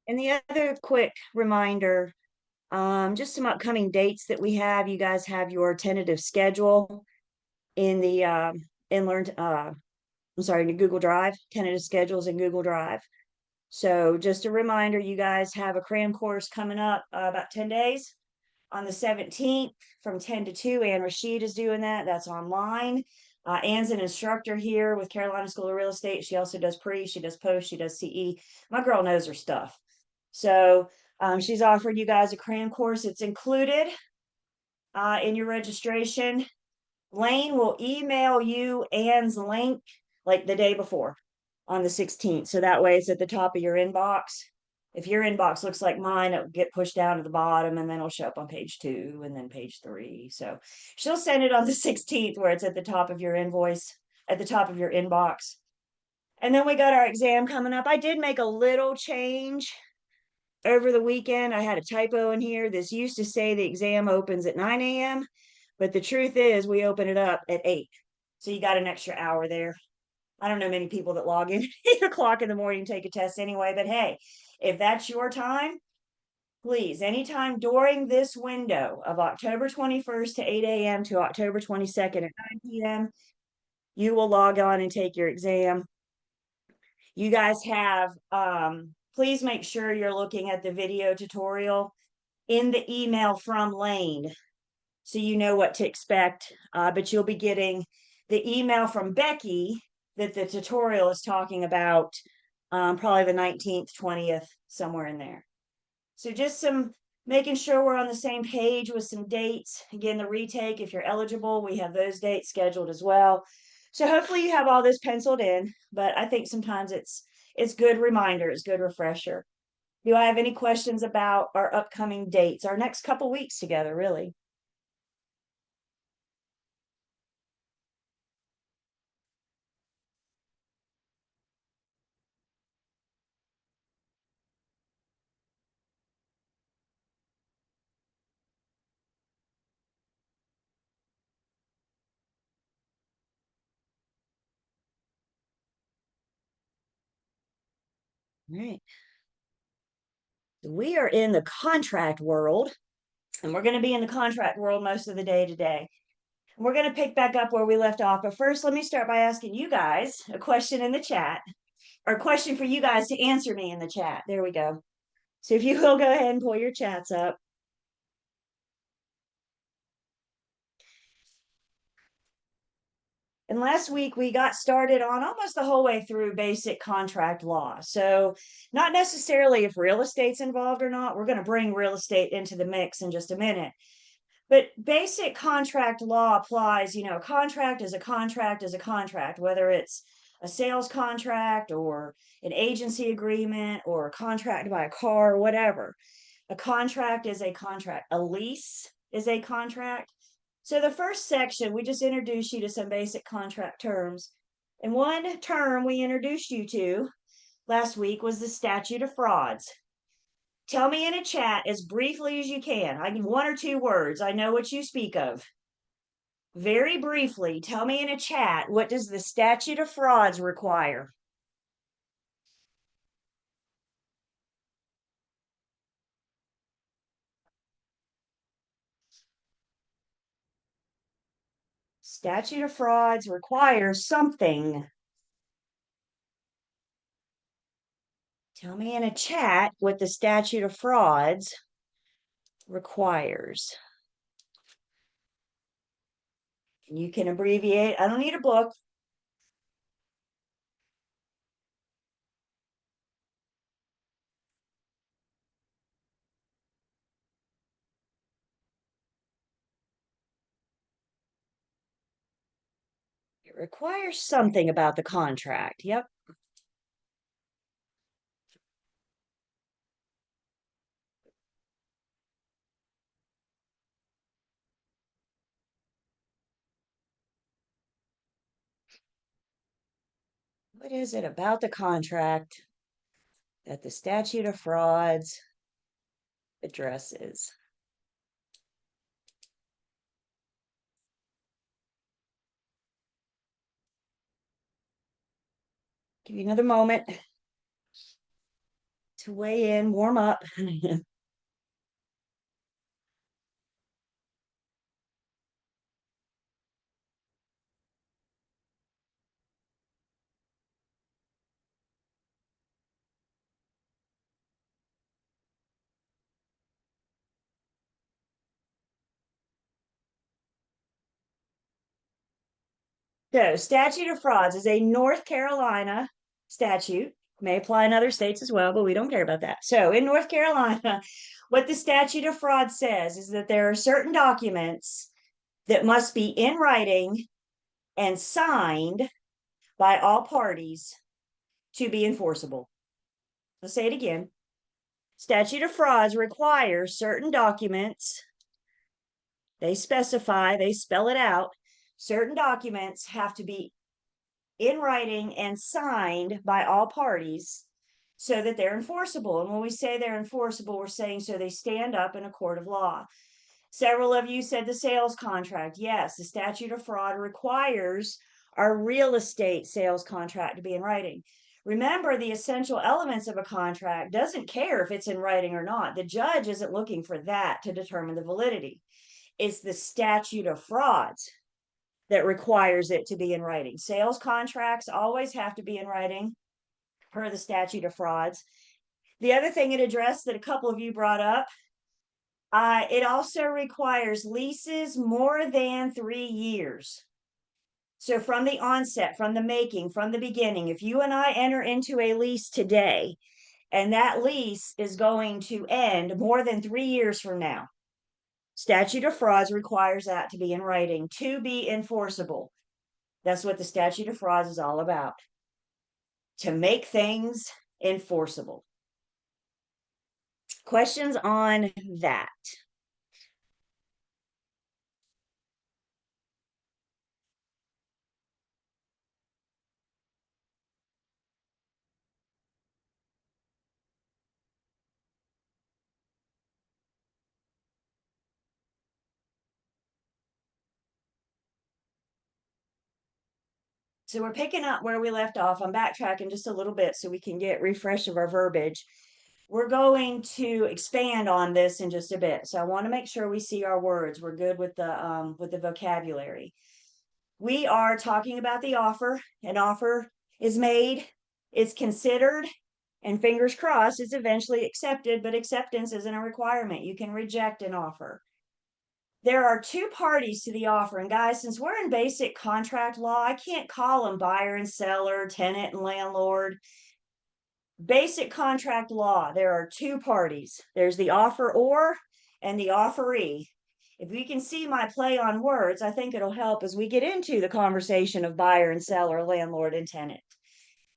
And the other quick reminder, just some upcoming dates that we have. You guys have your tentative schedule in the in learn I'm sorry, in Google Drive, tentative schedules in Google Drive. So just a reminder, you guys have a cram course coming up about 10 days on the 17th from 10 to 2. Ann Rashid is doing that. That's online. Ann's an instructor here with Carolina School of Real Estate. She also does pre, she does post, she does CE. My girl knows her stuff. So she's offered you guys a cram course. It's included in your registration. Lane will email you Ann's link like the day before on the 16th. So that way it's at the top of your inbox. If your inbox looks like mine, it'll get pushed down to the bottom and then it'll show up on page 2 and then page 3. So she'll send it on the 16th where it's at the top of your invoice, at the top of your inbox. And then we got our exam coming up. I did make a little change over the weekend. I had a typo in here. This used to say the exam opens at 9 a.m., but the truth is we open it up at 8. So you got an extra hour there. I don't know many people that log in at 8 o'clock in the morning, take a test anyway, but hey, if that's your time, please, anytime during this window of October 21st to 8 a.m. to October 22nd at 9 p.m., you will log on and take your exam. You guys have, please make sure you're looking at the video tutorial in the email from Lane so you know what to expect. But you'll be getting the email from Becky that the tutorial is talking about, probably the 19th, 20th, somewhere in there. So just some making sure we're on the same page with some dates. Again, the retake, if you're eligible, we have those dates scheduled as well. So hopefully you have all this penciled in, but I think sometimes it's good reminder, it's good refresher. Do I have any questions about our upcoming dates, our next couple weeks together, really? All right. We are in the contract world, and we're going to be in the contract world most of the day today. We're going to pick back up where we left off. But first, let me start by asking you guys a question in the chat, or a question for you guys to answer me in the chat. There we go. So if you will go ahead and pull your chats up. And last week we got started on almost the whole way through basic contract law. So, not necessarily if real estate's involved or not. We're going to bring real estate into the mix in just a minute. But basic contract law applies, a contract is a contract is a contract, whether it's a sales contract or an agency agreement or a contract to buy a car or whatever. A contract is a contract. A lease is a contract. So the first section, we just introduced you to some basic contract terms. And one term we introduced you to last week was the statute of frauds. Tell me in a chat as briefly as you can. I can 1 or 2 words. I know what you speak of. Very briefly, tell me in a chat, what does the statute of frauds require? Statute of frauds requires something. Tell me in a chat what the statute of frauds requires. You can abbreviate. I don't need a book. It requires something about the contract. Yep. What is it about the contract that the statute of frauds addresses? Give you another moment to weigh in, warm up. So, statute of frauds is a North Carolina statute. May apply in other states as well, but we don't care about that. So, in North Carolina, what the statute of fraud says is that there are certain documents that must be in writing and signed by all parties to be enforceable. Let's say it again. Statute of frauds requires certain documents. They specify, they spell it out. Certain documents have to be in writing and signed by all parties so that they're enforceable. And when we say they're enforceable, we're saying so they stand up in a court of law. Several of you said the sales contract. Yes, the statute of fraud requires our real estate sales contract to be in writing. Remember, the essential elements of a contract doesn't care if it's in writing or not. The judge isn't looking for that to determine the validity. It's the statute of frauds that requires it to be in writing. Sales contracts always have to be in writing per the statute of frauds. The other thing it addressed that a couple of you brought up, it also requires leases more than 3 years. So from the onset, from the making, from the beginning, if you and I enter into a lease today, and that lease is going to end more than 3 years from now, statute of frauds requires that to be in writing to be enforceable. That's what the statute of frauds is all about, to make things enforceable. Questions on that? So we're picking up where we left off. I'm backtracking just a little bit so we can get refresh of our verbiage. We're going to expand on this in just a bit. So I want to make sure we see our words. We're good with the vocabulary. We are talking about the offer. An offer is made, it's considered, and fingers crossed, it's eventually accepted, but acceptance isn't a requirement. You can reject an offer. There are two parties to the offer. And guys, since we're in basic contract law, I can't call them buyer and seller, tenant and landlord. Basic contract law, there are two parties. There's the offeror and the offeree. If we can see my play on words, I think it'll help as we get into the conversation of buyer and seller, landlord and tenant.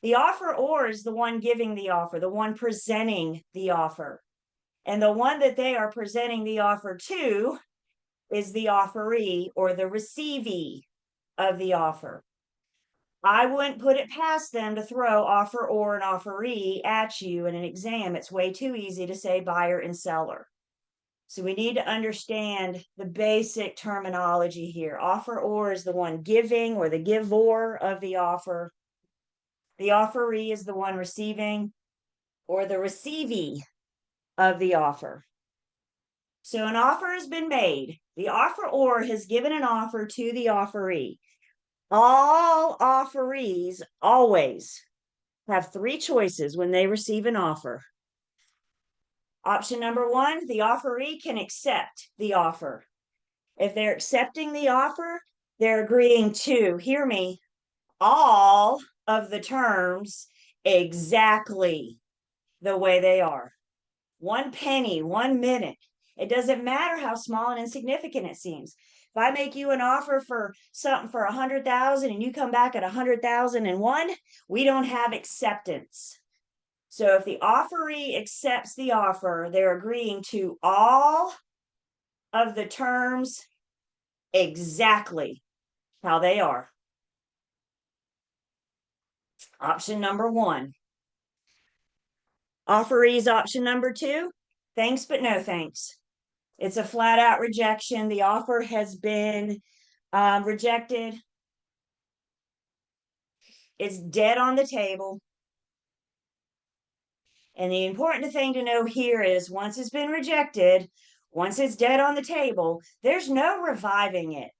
The offeror is the one giving the offer, the one presenting the offer. And the one that they are presenting the offer to is the offeree or the receivee of the offer. I wouldn't put it past them to throw offeror and offeree at you in an exam. It's way too easy to say buyer and seller. So we need to understand the basic terminology here. Offeror is the one giving or the giver of the offer. The offeree is the one receiving or the receivee of the offer. So an offer has been made. The offeror has given an offer to the offeree. All offerees always have 3 choices when they receive an offer. Option number 1, the offeree can accept the offer. If they're accepting the offer, they're agreeing to, hear me, all of the terms exactly the way they are. 1 penny, 1 minute. It doesn't matter how small and insignificant it seems. If I make you an offer for something for 100,000 and you come back at 100,001, we don't have acceptance. So if the offeree accepts the offer, they're agreeing to all of the terms exactly how they are. Option number 1. Offeree's option number 2, thanks but no thanks. It's a flat out rejection. The offer has been rejected. It's dead on the table. And the important thing to know here is once it's been rejected, once it's dead on the table, there's no reviving it.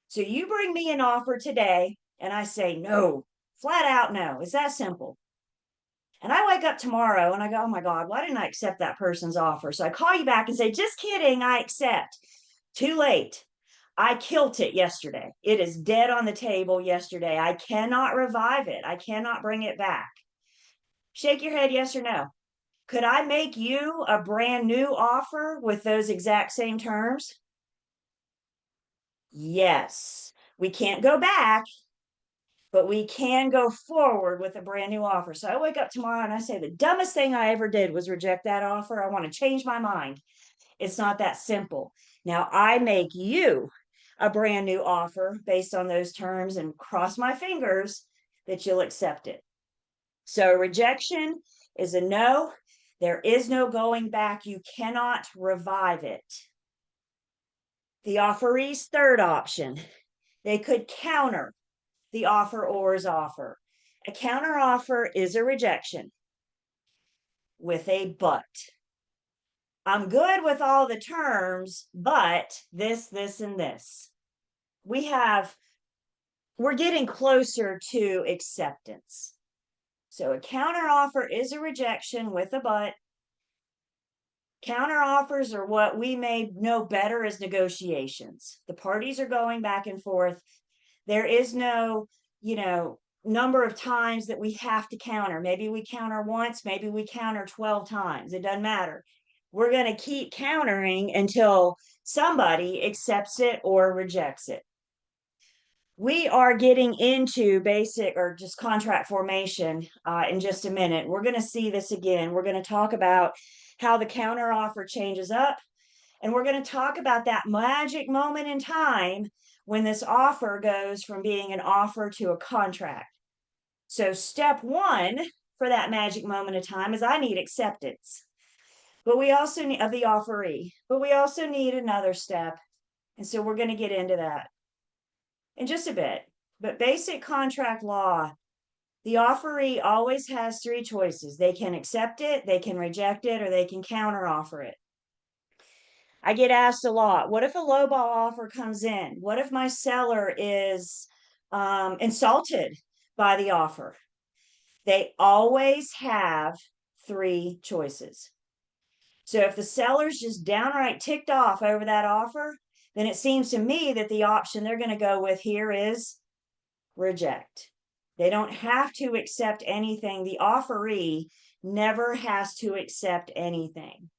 So you bring me an offer today and I say no, flat out no. It's that simple. And I wake up tomorrow and I go, oh my God, why didn't I accept that person's offer? So I call you back and say, just kidding, I accept. Too late. I killed it yesterday. It is dead on the table yesterday. I cannot revive it. I cannot bring it back. Shake your head, yes or no. Could I make you a brand new offer with those exact same terms? Yes. We can't go back, but we can go forward with a brand new offer. So I wake up tomorrow and I say, the dumbest thing I ever did was reject that offer. I want to change my mind. It's not that simple. Now I make you a brand new offer based on those terms and cross my fingers that you'll accept it. So rejection is a no. There is no going back. You cannot revive it. The offeree's third option, they could counter the offeror's offer. A counter offer is a rejection with a but. I'm good with all the terms, but this, and this. We're getting closer to acceptance. So a counter offer is a rejection with a but. Counter offers are what we may know better as negotiations. The parties are going back and forth. There is no, number of times that we have to counter. Maybe we counter once, maybe we counter 12 times. It doesn't matter. We're going to keep countering until somebody accepts it or rejects it. We are getting into basic or just contract formation in just a minute. We're going to see this again. We're going to talk about how the counter offer changes up. And we're going to talk about that magic moment in time when this offer goes from being an offer to a contract. So step one for that magic moment of time is I need acceptance. But we also need of the offeree, but we also need another step. And so we're going to get into that in just a bit. But basic contract law, the offeree always has three choices. They can accept it, they can reject it, or they can counter offer it. I get asked a lot, what if a lowball offer comes in? What if my seller is insulted by the offer? They always have three choices. So if the seller's just downright ticked off over that offer, then it seems to me that the option they're going to go with here is reject. They don't have to accept anything. The offeree never has to accept anything.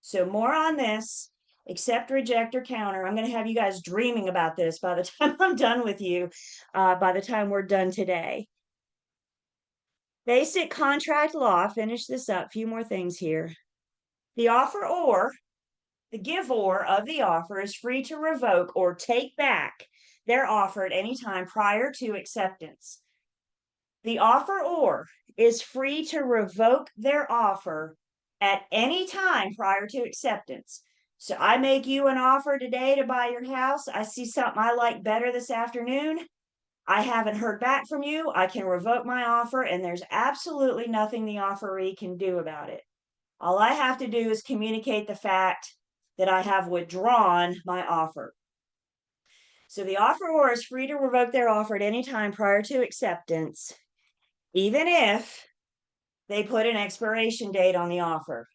So more on this, accept, reject, or counter. I'm going to have you guys dreaming about this by the time I'm done with you, by the time we're done today. Basic contract law, finish this up, a few more things here. The offeror, the giver of the offer is free to revoke or take back their offer at any time prior to acceptance. The offeror is free to revoke their offer at any time prior to acceptance. So I make you an offer today to buy your house. I see something I like better this afternoon. I haven't heard back from you. I can revoke my offer, and there's absolutely nothing the offeree can do about it. All I have to do is communicate the fact that I have withdrawn my offer. So the offeror is free to revoke their offer at any time prior to acceptance, even if they put an expiration date on the offer.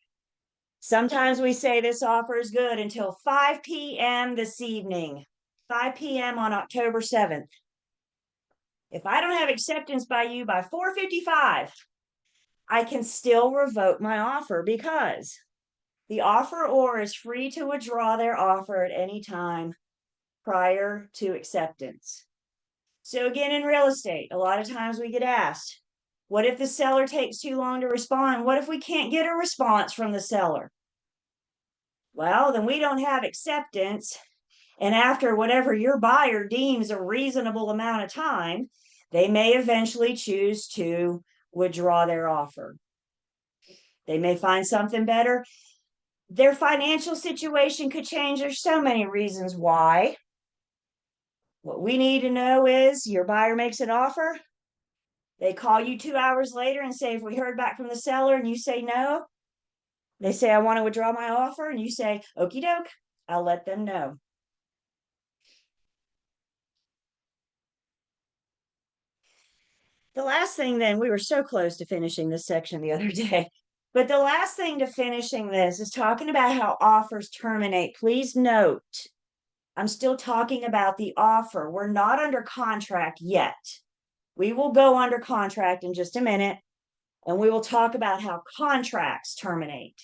Sometimes we say this offer is good until 5 p.m. this evening, 5 p.m. on October 7th. If I don't have acceptance by you by 4:55, I can still revoke my offer because the offeror is free to withdraw their offer at any time prior to acceptance. So again, in real estate, a lot of times we get asked, what if the seller takes too long to respond? What if we can't get a response from the seller? Well, then we don't have acceptance. And after whatever your buyer deems a reasonable amount of time, they may eventually choose to withdraw their offer. They may find something better. Their financial situation could change. There's so many reasons why. What we need to know is your buyer makes an offer. They call you 2 hours later and say, if we heard back from the seller, and you say no, they say, I want to withdraw my offer, and you say, okie doke, I'll let them know. The last thing then, we were so close to finishing this section the other day, but the last thing to finishing this is talking about how offers terminate. Please note, I'm still talking about the offer. We're not under contract yet. We will go under contract in just a minute, and we will talk about how contracts terminate.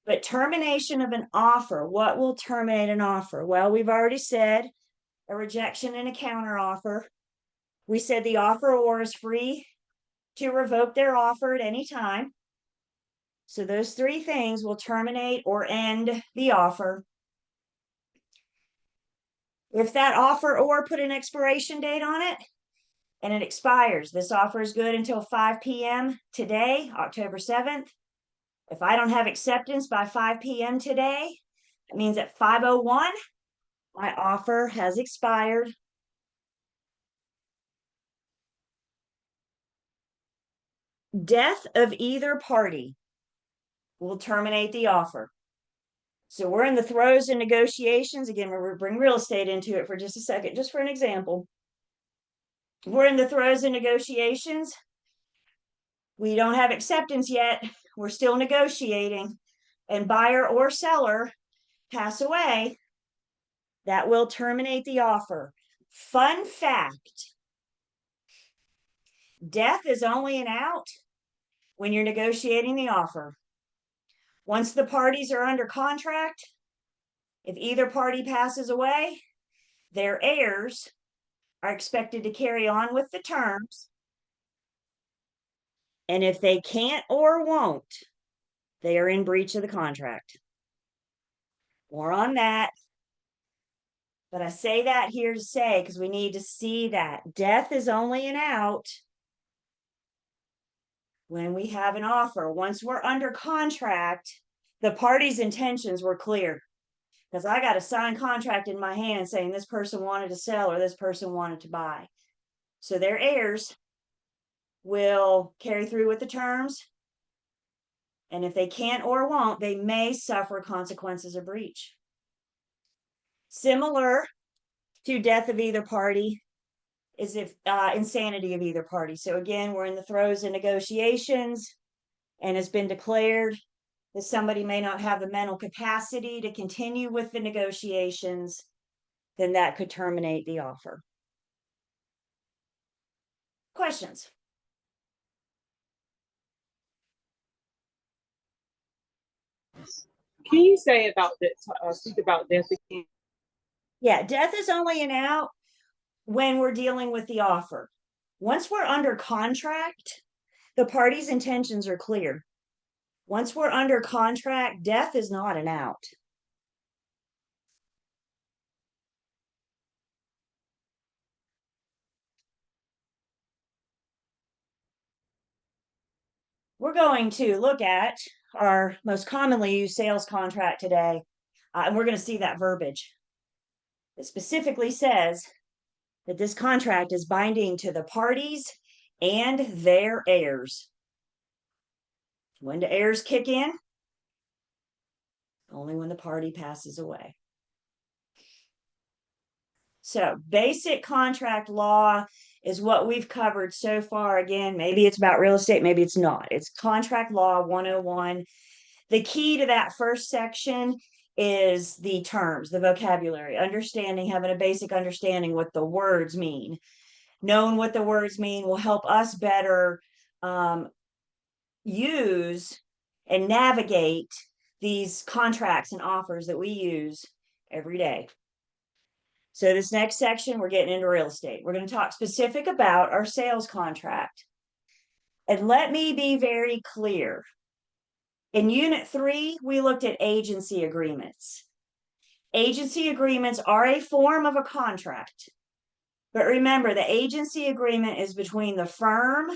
But termination of an offer, what will terminate an offer? Well, we've already said a rejection and a counter offer. We said the offeror is free to revoke their offer at any time. So those three things will terminate or end the offer. If that offeror put an expiration date on it and it expires, this offer is good until 5 p.m. today, October 7th. If I don't have acceptance by 5 p.m. today, it means at 5:01, my offer has expired. Death of either party will terminate the offer. So we're in the throes of negotiations. Again, we're bring real estate into it for just a second, just for an example. We're in the throes of negotiations. We don't have acceptance yet. We're still negotiating, and buyer or seller pass away. That will terminate the offer. Fun fact, death is only an out when you're negotiating the offer. Once the parties are under contract, if either party passes away, their heirs are expected to carry on with the terms. And if they can't or won't, they are in breach of the contract. More on that. But I say that here to say, because we need to see that death is only an out when we have an offer. Once we're under contract, the parties' intentions were clear. Because I got a signed contract in my hand saying this person wanted to sell or this person wanted to buy. So their heirs will carry through with the terms. And if they can't or won't, they may suffer consequences of breach. Similar to death of either party is if insanity of either party. So again, we're in the throes of negotiations, and it's been declared that somebody may not have the mental capacity to continue with the negotiations, then that could terminate the offer. Questions? Can you say about that? Speak about death again. Yeah, death is only an out when we're dealing with the offer. Once we're under contract, the parties' intentions are clear. Once we're under contract, death is not an out. We're going to look at our most commonly used sales contract today, and we're going to see that verbiage. It specifically says that this contract is binding to the parties and their heirs. When do heirs kick in? Only when the party passes away. So basic contract law is what we've covered so far. Again, maybe it's about real estate, maybe it's not. It's contract law 101. The key to that first section is the terms, the vocabulary, understanding, having a basic understanding what the words mean. Knowing what the words mean will help us better use and navigate these contracts and offers that we use every day. So this next section, we're getting into real estate. We're going to talk specific about our sales contract. And let me be very clear. In Unit 3, we looked at agency agreements. Agency agreements are a form of a contract. But remember, the agency agreement is between the firm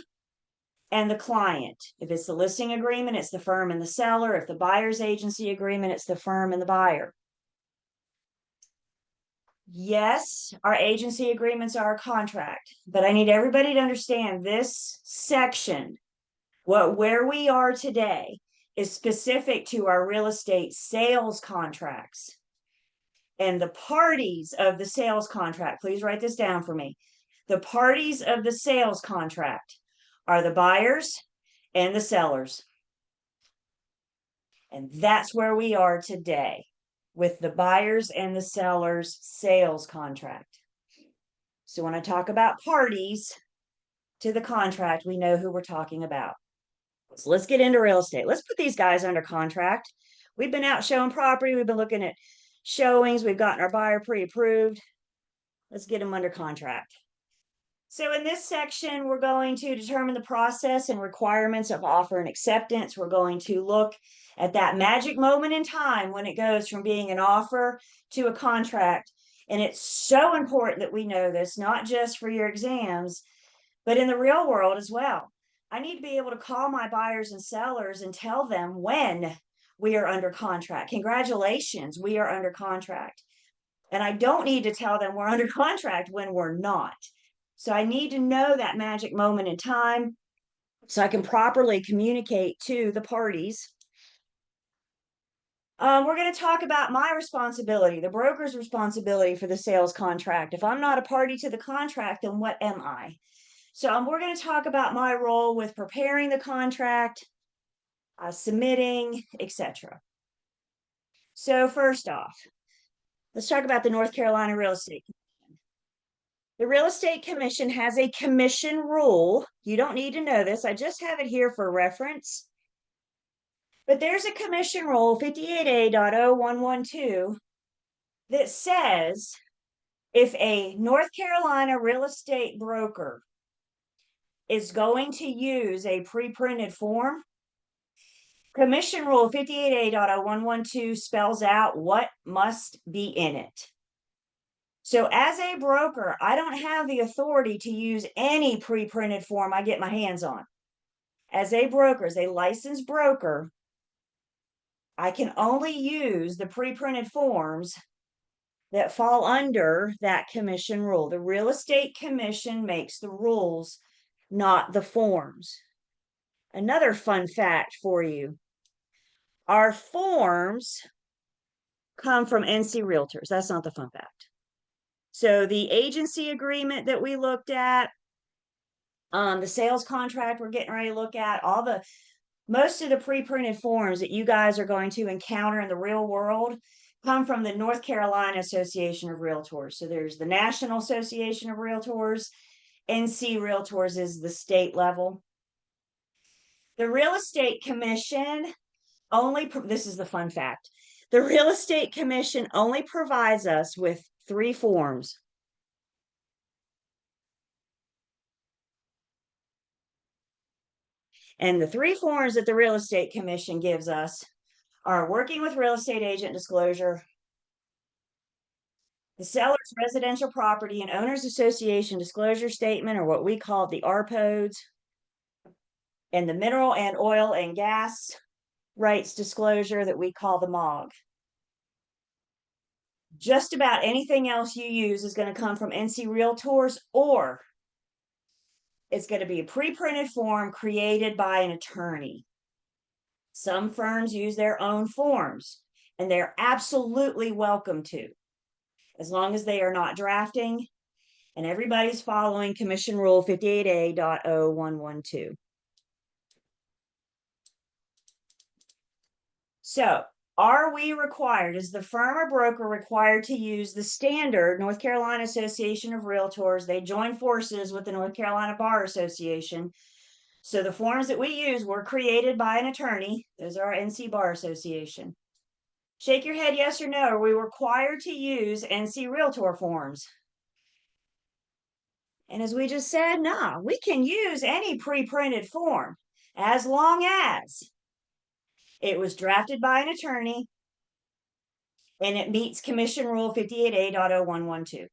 and the client. If it's the listing agreement, it's the firm and the seller. If the buyer's agency agreement, it's the firm and the buyer. Yes, our agency agreements are a contract, but I need everybody to understand this section, where we are today, is specific to our real estate sales contracts. And the parties of the sales contract, please write this down for me. The parties of the sales contract are the buyers and the sellers. And that's where we are today with the buyers and the sellers sales contract. So when I talk about parties to the contract, we know who we're talking about. So let's get into real estate. Let's put these guys under contract. We've been out showing property. We've been looking at showings. We've gotten our buyer pre-approved. Let's get them under contract. So in this section, we're going to determine the process and requirements of offer and acceptance. We're going to look at that magic moment in time when it goes from being an offer to a contract. And it's so important that we know this, not just for your exams, but in the real world as well. I need to be able to call my buyers and sellers and tell them when we are under contract. Congratulations, we are under contract. And I don't need to tell them we're under contract when we're not. So I need to know that magic moment in time so I can properly communicate to the parties. We're going to talk about my responsibility, the broker's responsibility for the sales contract. If I'm not a party to the contract, then what am I? So we're going to talk about my role with preparing the contract, submitting, etc. So first off, let's talk about the North Carolina Real Estate Commission. The Real Estate Commission has a commission rule. You don't need to know this. I just have it here for reference. But there's a commission rule 58A.0112 that says if a North Carolina real estate broker is going to use a pre-printed form, Commission Rule 58A.0112 spells out what must be in it. So as a broker, I don't have the authority to use any pre-printed form I get my hands on. As a broker, as a licensed broker, I can only use the pre-printed forms that fall under that commission rule. The Real Estate Commission makes the rules, not the forms. Another fun fact for you. Our forms come from NC Realtors. That's not the fun fact. So the agency agreement that we looked at, the sales contract we're getting ready to look at, most of the pre-printed forms that you guys are going to encounter in the real world come from the North Carolina Association of Realtors. So there's the National Association of Realtors. NC Realtors is the state level. The Real Estate Commission this is the fun fact. The Real Estate Commission only provides us with 3 forms. And the 3 forms that the Real Estate Commission gives us are working with real estate agent disclosure, the seller's residential property and owners association disclosure statement, or what we call the RPODs, and the mineral and oil and gas rights disclosure that we call the MOG. Just about anything else you use is going to come from NC Realtors, or it's going to be a pre-printed form created by an attorney. Some firms use their own forms, and they're absolutely welcome to, as long as they are not drafting and everybody's following Commission Rule 58A.0112. So, are we required, is the firm or broker required to use the standard North Carolina Association of Realtors? They join forces with the North Carolina Bar Association. So the forms that we use were created by an attorney. Those are our NC Bar Association. Shake your head yes or no. Are we required to use NC Realtor forms? And as we just said, no, we can use any pre-printed form as long as it was drafted by an attorney and it meets Commission Rule 58A.0112.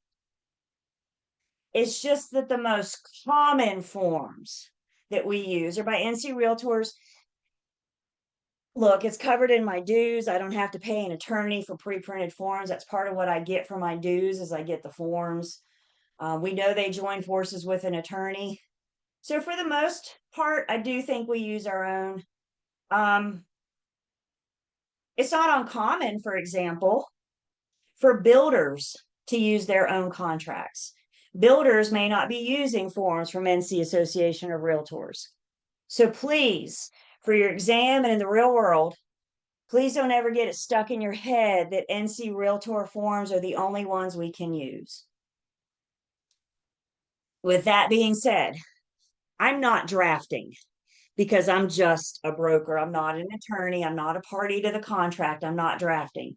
It's just that the most common forms that we use are by NC Realtors. Look, it's covered in my dues. I don't have to pay an attorney for pre-printed forms. That's part of what I get for my dues is I get the forms. We know they join forces with an attorney. So for the most part, I do think we use our own. Um, it's not uncommon, for example, for builders to use their own contracts. Builders may not be using forms from NC Association of Realtors. So please, for your exam and in the real world, please don't ever get it stuck in your head that NC Realtor forms are the only ones we can use. With that being said, I'm not drafting because I'm just a broker. I'm not an attorney. I'm not a party to the contract. I'm not drafting.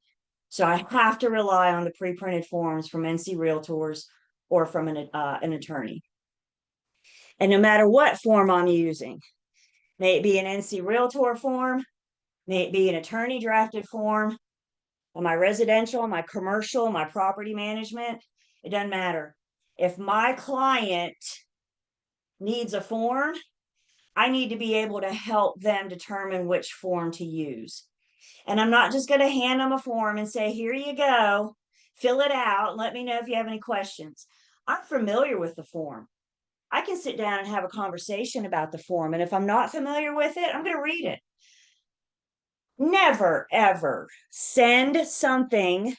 So I have to rely on the pre-printed forms from NC Realtors or from an attorney. And no matter what form I'm using, may it be an NC Realtor form, may it be an attorney drafted form, my residential, my commercial, my property management, it doesn't matter. If my client needs a form, I need to be able to help them determine which form to use. And I'm not just going to hand them a form and say, here you go, fill it out, and let me know if you have any questions. I'm familiar with the form. I can sit down and have a conversation about the form. And if I'm not familiar with it, I'm going to read it. Never, ever send something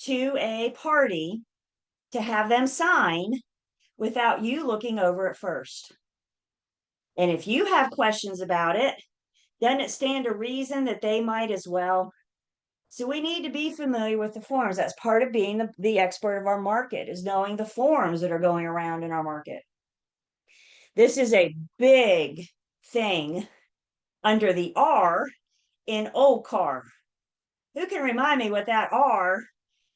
to a party to have them sign without you looking over it first. And if you have questions about it, doesn't it stand to reason that they might as well? So we need to be familiar with the forms. That's part of being the expert of our market, is knowing the forms that are going around in our market. This is a big thing under the R in OCAR. Who can remind me what that R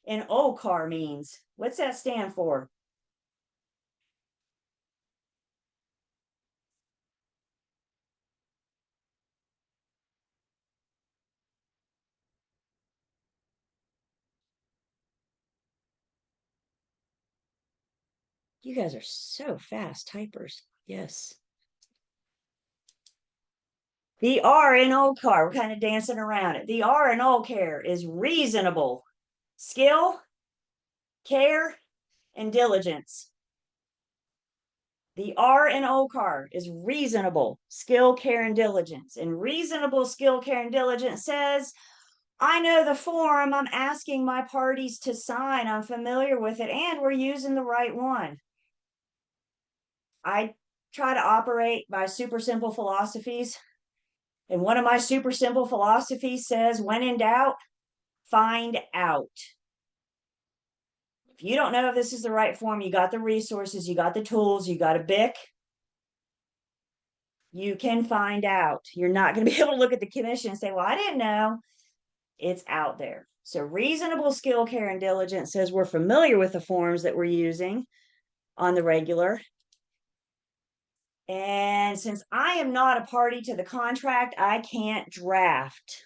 in OCAR means? What's that stand for? You guys are so fast typers. Yes. The R in OCAR, we're kind of dancing around it. The R in OCAR is reasonable skill, care, and diligence. The R in OCAR is reasonable skill, care, and diligence. And reasonable skill, care, and diligence says, I know the form I'm asking my parties to sign. I'm familiar with it, and we're using the right one. I try to operate by super simple philosophies. And one of my super simple philosophies says, when in doubt, find out. If you don't know if this is the right form, you got the resources, you got the tools, you got a BIC, you can find out. You're not going to be able to look at the commission and say, well, I didn't know. It's out there. So reasonable skill, care, and diligence says we're familiar with the forms that we're using on the regular. And since I am not a party to the contract, I can't draft.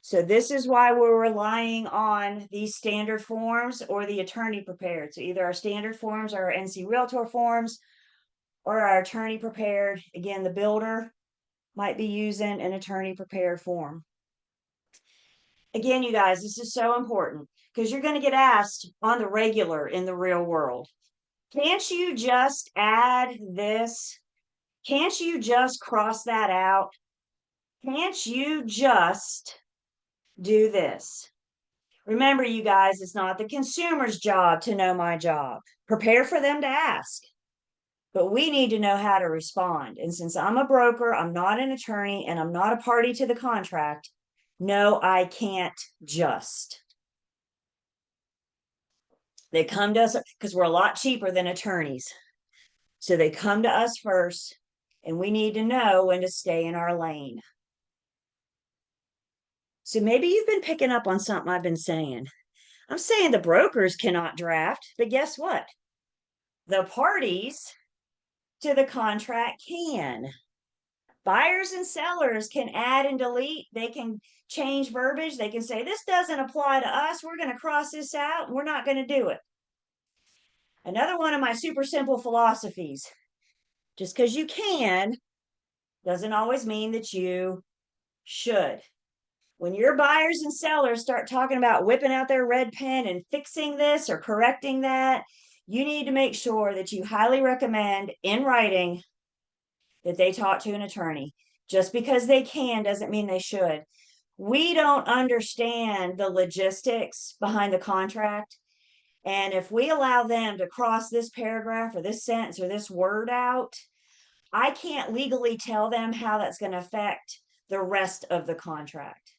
So this is why we're relying on these standard forms or the attorney prepared. So either our standard forms or our NC Realtor forms or our attorney prepared. Again, the builder might be using an attorney prepared form. Again, you guys, this is so important because you're going to get asked on the regular in the real world. Can't you just add this? Can't you just cross that out? Can't you just do this? Remember, you guys, it's not the consumer's job to know my job. Prepare for them to ask. But we need to know how to respond. And since I'm a broker, I'm not an attorney, and I'm not a party to the contract, no, I can't just. They come to us because we're a lot cheaper than attorneys. So they come to us first, and we need to know when to stay in our lane. So maybe you've been picking up on something I've been saying. I'm saying the brokers cannot draft, but guess what? The parties to the contract can. Buyers and sellers can add and delete. They can change verbiage. They can say, this doesn't apply to us. We're going to cross this out. We're not going to do it. Another one of my super simple philosophies, just because you can doesn't always mean that you should. When your buyers and sellers start talking about whipping out their red pen and fixing this or correcting that, you need to make sure that you highly recommend in writing that they talk to an attorney. Just because they can doesn't mean they should. We don't understand the logistics behind the contract. And if we allow them to cross this paragraph or this sentence or this word out, I can't legally tell them how that's going to affect the rest of the contract.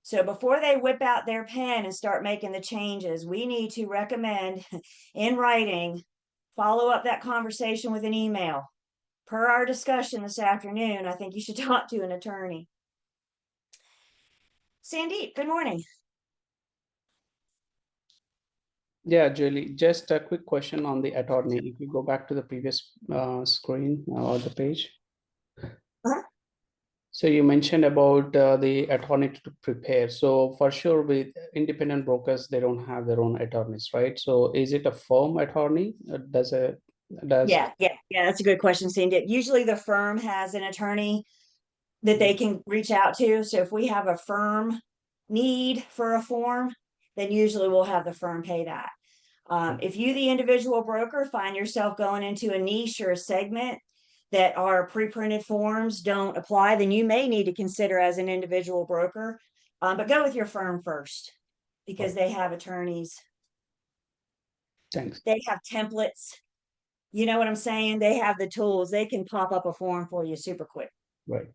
So before they whip out their pen and start making the changes, we need to recommend in writing, follow up that conversation with an email. Per our discussion this afternoon, I think you should talk to an attorney. Sandeep, good morning. Yeah, Julie, just a quick question on the attorney. If you go back to the previous screen or the page. Uh-huh. So you mentioned about the attorney to prepare. So for sure with independent brokers, they don't have their own attorneys, right? So is it a firm attorney? Yeah, that's a good question, Sandeep. Usually the firm has an attorney that they can reach out to. So if we have a firm need for a form, then usually we'll have the firm pay that. If you, the individual broker, find yourself going into a niche or a segment that our pre-printed forms don't apply, then you may need to consider as an individual broker. But go with your firm first because they have attorneys. Thanks. They have templates. You know what I'm saying? They have the tools. They can pop up a form for you super quick. Right.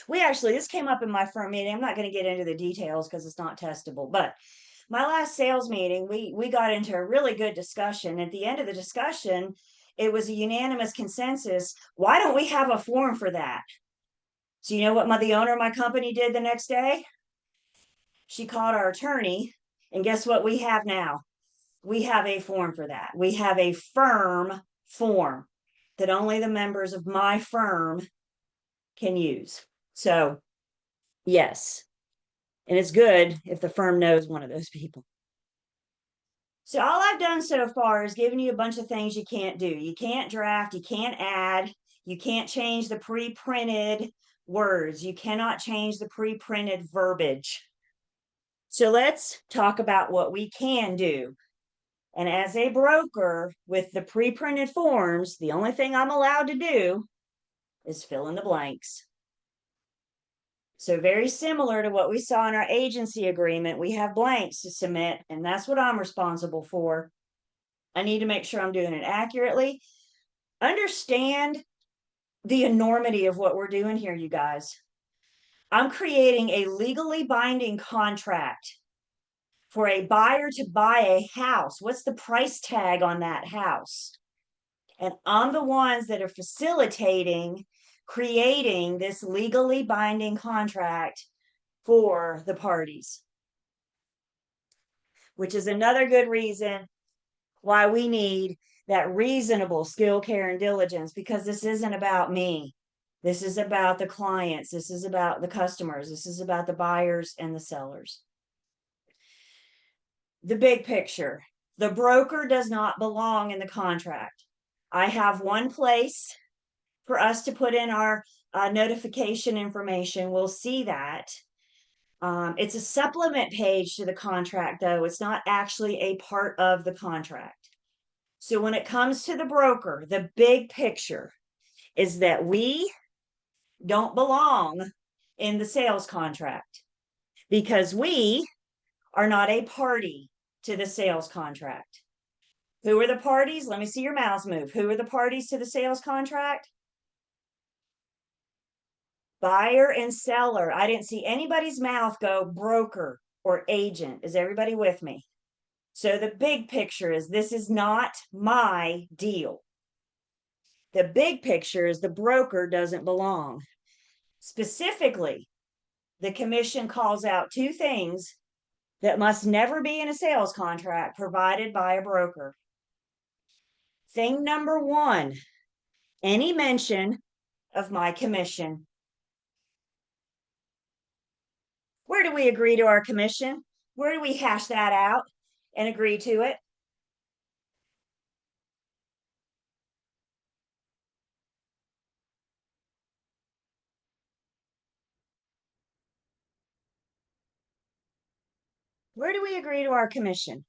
This came up in my firm meeting. I'm not going to get into the details because it's not testable, but my last sales meeting, we got into a really good discussion. At the end of the discussion, it was a unanimous consensus. Why don't we have a form for that? So you know what the owner of my company did the next day? She called our attorney, and guess what we have now? We have a form for that. We have a firm form that only the members of my firm can use. So yes. And it's good if the firm knows one of those people. So all I've done so far is given you a bunch of things you can't do. You can't draft, you can't add, you can't change the pre-printed words. You cannot change the pre-printed verbiage. So let's talk about what we can do. And as a broker with the pre-printed forms, the only thing I'm allowed to do is fill in the blanks. So very similar to what we saw in our agency agreement, we have blanks to submit, and that's what I'm responsible for. I need to make sure I'm doing it accurately. Understand the enormity of what we're doing here, you guys. I'm creating a legally binding contract for a buyer to buy a house. What's the price tag on that house? And I'm the ones that are facilitating creating this legally binding contract for the parties, which is another good reason why we need that reasonable skill, care, and diligence, because this isn't about me. This is about the clients. This is about the customers. This is about the buyers and the sellers. The big picture. The broker does not belong in the contract. I have one place for us to put in our notification information. We'll see that. It's a supplement page to the contract, though. It's not actually a part of the contract. So when it comes to the broker, the big picture is that we don't belong in the sales contract because we are not a party to the sales contract. Who are the parties? Let me see your mouths move. Who are the parties to the sales contract? Buyer and seller. I didn't see anybody's mouth go broker or agent. Is everybody with me? So the big picture is this is not my deal. The big picture is the broker doesn't belong. Specifically, the commission calls out two things that must never be in a sales contract provided by a broker. Thing number one, any mention of my commission. Where do we agree to our commission? Where do we hash that out and agree to it? Where do we agree to our commission?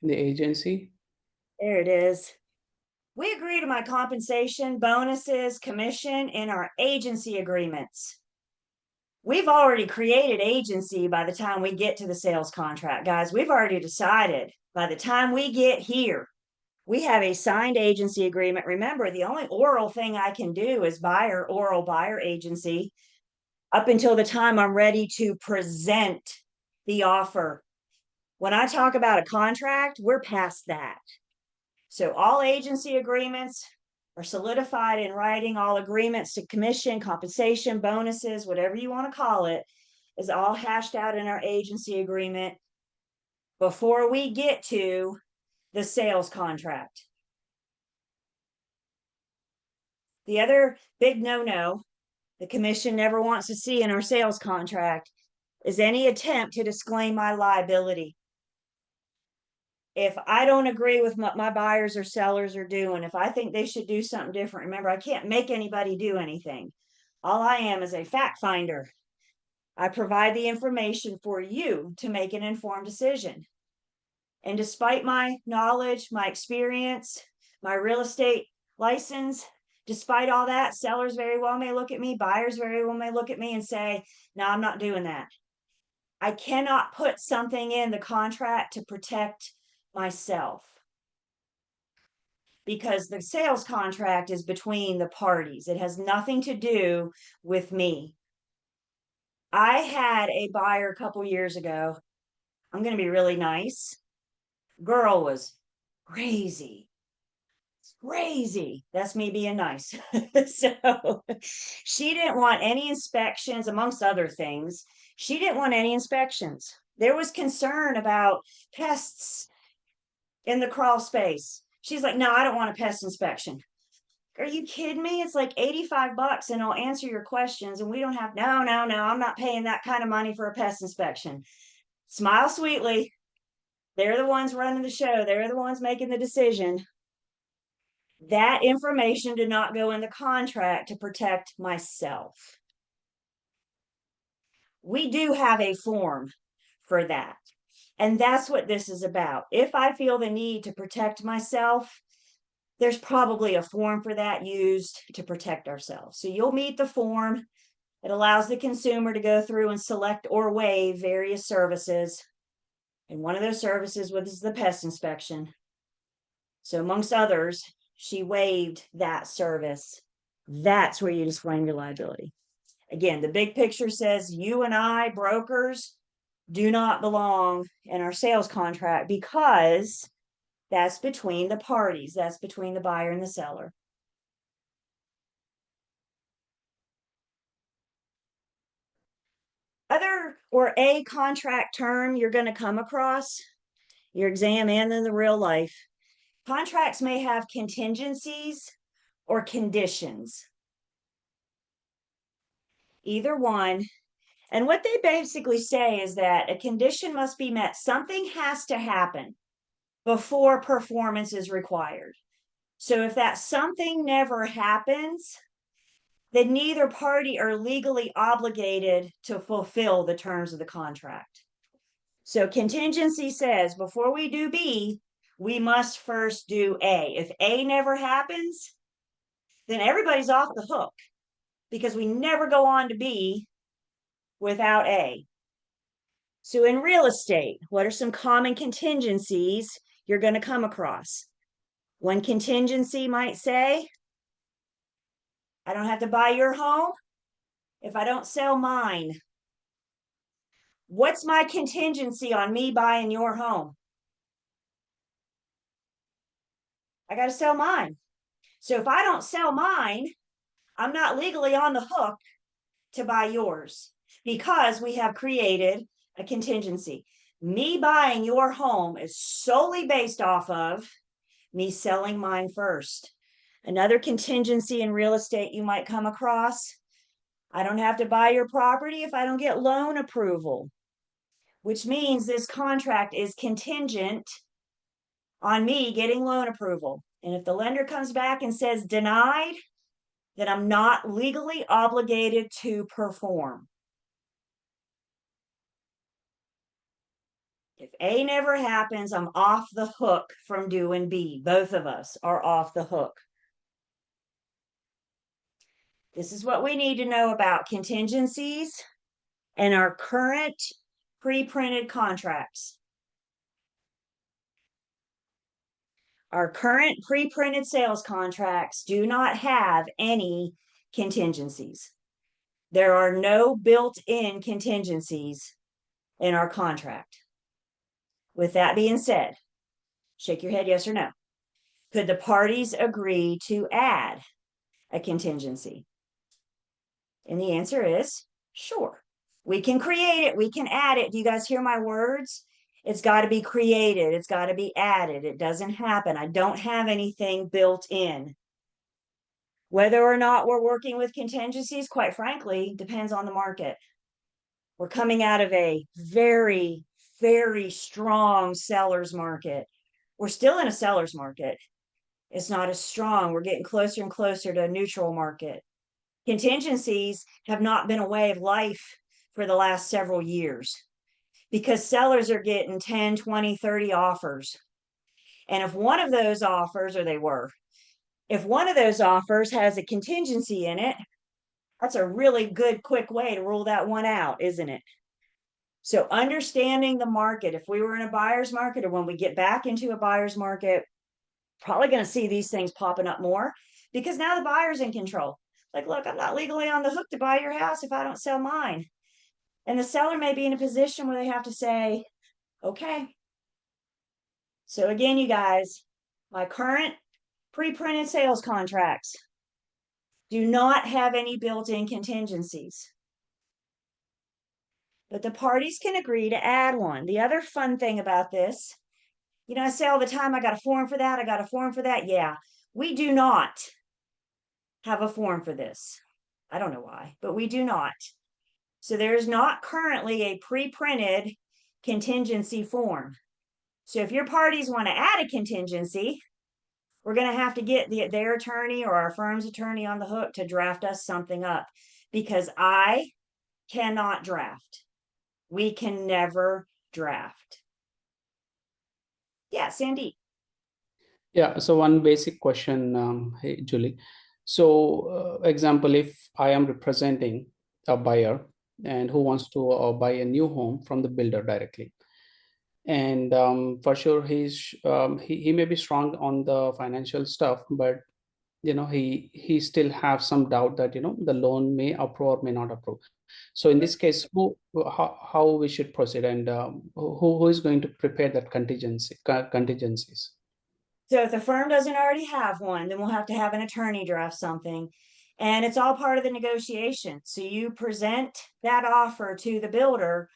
The agency? There it is. We agree to my compensation, bonuses, commission in our agency agreements. We've already created agency by the time we get to the sales contract, guys. We've already decided by the time we get here, we have a signed agency agreement. Remember, the only oral thing I can do is oral buyer agency up until the time I'm ready to present the offer. When I talk about a contract, we're past that. So all agency agreements are solidified in writing. All agreements to commission, compensation, bonuses, whatever you want to call it, is all hashed out in our agency agreement before we get to the sales contract. The other big no-no the commission never wants to see in our sales contract is any attempt to disclaim my liability. If I don't agree with what my buyers or sellers are doing, if I think they should do something different, remember, I can't make anybody do anything. All I am is a fact finder. I provide the information for you to make an informed decision. And despite my knowledge, my experience, my real estate license, despite all that, sellers very well may look at me, buyers very well may look at me and say, no, I'm not doing that. I cannot put something in the contract to protect myself because the sales contract is between the parties. It has nothing to do with me. I had a buyer a couple years ago. I'm going to be really nice. Girl was crazy. Crazy. That's me being nice. So she didn't want any inspections, amongst other things. She didn't want any inspections. There was concern about pests in the crawl space. She's like, no, I don't want a pest inspection. Are you kidding me? It's like $85 and I'll answer your questions. And we don't have, no, I'm not paying that kind of money for a pest inspection. Smile sweetly. They're the ones running the show. They're the ones making the decision. That information did not go in the contract to protect myself. We do have a form for that. And that's what this is about. If I feel the need to protect myself, there's probably a form for that used to protect ourselves. So you'll meet the form. It allows the consumer to go through and select or waive various services. And one of those services was the pest inspection. So amongst others, she waived that service. That's where you disclaim your liability. Again, the big picture says you and I, brokers, do not belong in our sales contract because that's between the parties. That's between the buyer and the seller. Other or a contract term you're going to come across, your exam and in the real life. Contracts may have contingencies or conditions. Either one. And what they basically say is that a condition must be met. Something has to happen before performance is required. So if that something never happens, then neither party are legally obligated to fulfill the terms of the contract. So contingency says before we do B, we must first do A. If A never happens, then everybody's off the hook because we never go on to B without A. So in real estate, what are some common contingencies you're going to come across? One contingency might say, I don't have to buy your home if I don't sell mine. What's my contingency on me buying your home? I got to sell mine. So if I don't sell mine, I'm not legally on the hook to buy yours because we have created a contingency. Me buying your home is solely based off of me selling mine first. Another contingency in real estate you might come across, I don't have to buy your property if I don't get loan approval. which means this contract is contingent on me getting loan approval. And if the lender comes back and says denied, then I'm not legally obligated to perform. If A never happens, I'm off the hook from doing B. Both of us are off the hook. This is what we need to know about contingencies and our current pre-printed contracts. Our current pre-printed sales contracts do not have any contingencies. There are no built-in contingencies in our contract. With that being said, shake your head yes or no. Could the parties agree to add a contingency? And the answer is sure. We can create it. We can add it. Do you guys hear my words? It's got to be created. It's got to be added. It doesn't happen. I don't have anything built in. Whether or not we're working with contingencies, quite frankly, depends on the market. We're coming out of a very, very strong seller's market. We're still in a seller's market. It's not as strong. We're getting closer and closer to a neutral market. Contingencies have not been a way of life for the last several years because sellers are getting 10, 20, 30 offers. And if one of those offers, or they were, if one of those offers has a contingency in it, that's a really good, quick way to rule that one out, isn't it? So understanding the market, if we were in a buyer's market or when we get back into a buyer's market, probably going to see these things popping up more because now the buyer's in control. Like, look, I'm not legally on the hook to buy your house if I don't sell mine. And the seller may be in a position where they have to say, okay. So again, you guys, my current pre-printed sales contracts do not have any built-in contingencies. But the parties can agree to add one. The other fun thing about this, you know, I say all the time, I got a form for that. I got a form for that. Yeah, we do not have a form for this. I don't know why, but we do not. So there's not currently a pre-printed contingency form. So if your parties want to add a contingency, we're going to have to get their attorney or our firm's attorney on the hook to draft us something up because I cannot draft. We can never draft. Yeah, Sandy. Yeah, so one basic question, hey, Julie. So, example, if I am representing a buyer and who wants to buy a new home from the builder directly, and for sure he may be strong on the financial stuff, but he still have some doubt that the loan may approve or may not approve. So in this case, how we should proceed, and who is going to prepare that contingencies? So if the firm doesn't already have one, then we'll have to have an attorney draft something. And it's all part of the negotiation. So you present that offer to the builder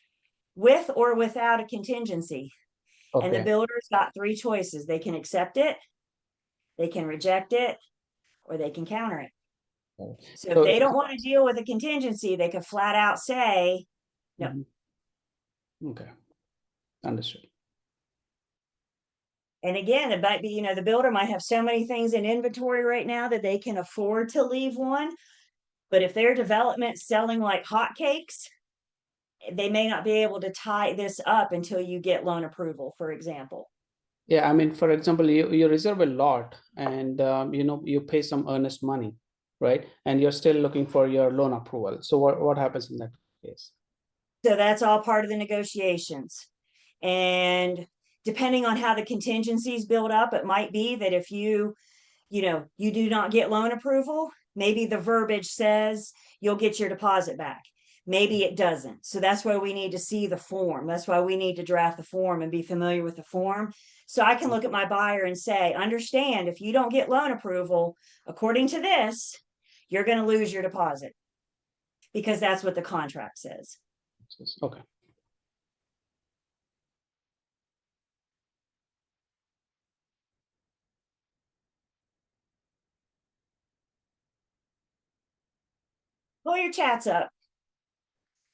with or without a contingency. And the Okay. builder's got three choices. They can accept it, they can reject it, or they can counter it. So if they don't want to deal with a contingency, they could flat out say, no. Okay, understood. And again, it might be, the builder might have so many things in inventory right now that they can afford to leave one. But if their development's selling like hotcakes, they may not be able to tie this up until you get loan approval, for example. Yeah, I mean, for example, you reserve a lot and you pay some earnest money, right? And you're still looking for your loan approval. So what happens in that case? So that's all part of the negotiations. And depending on how the contingencies build up, it might be that if you do not get loan approval, maybe the verbiage says you'll get your deposit back. Maybe it doesn't. So that's why we need to see the form. That's why we need to draft the form and be familiar with the form. So I can look at my buyer and say, understand, if you don't get loan approval, according to this, you're going to lose your deposit because that's what the contract says. Okay. Pull your chats up.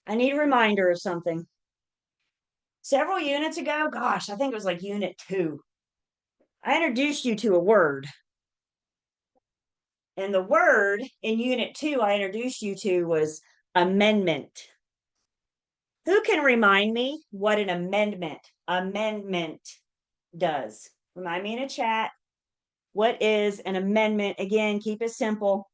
I need a reminder of something. Several units ago, gosh, I think it was like unit 2, I introduced you to a word. And the word in unit 2 I introduced you to was amendment. Who can remind me what an amendment does? Remind me in a chat. What is an amendment? Again, keep it simple.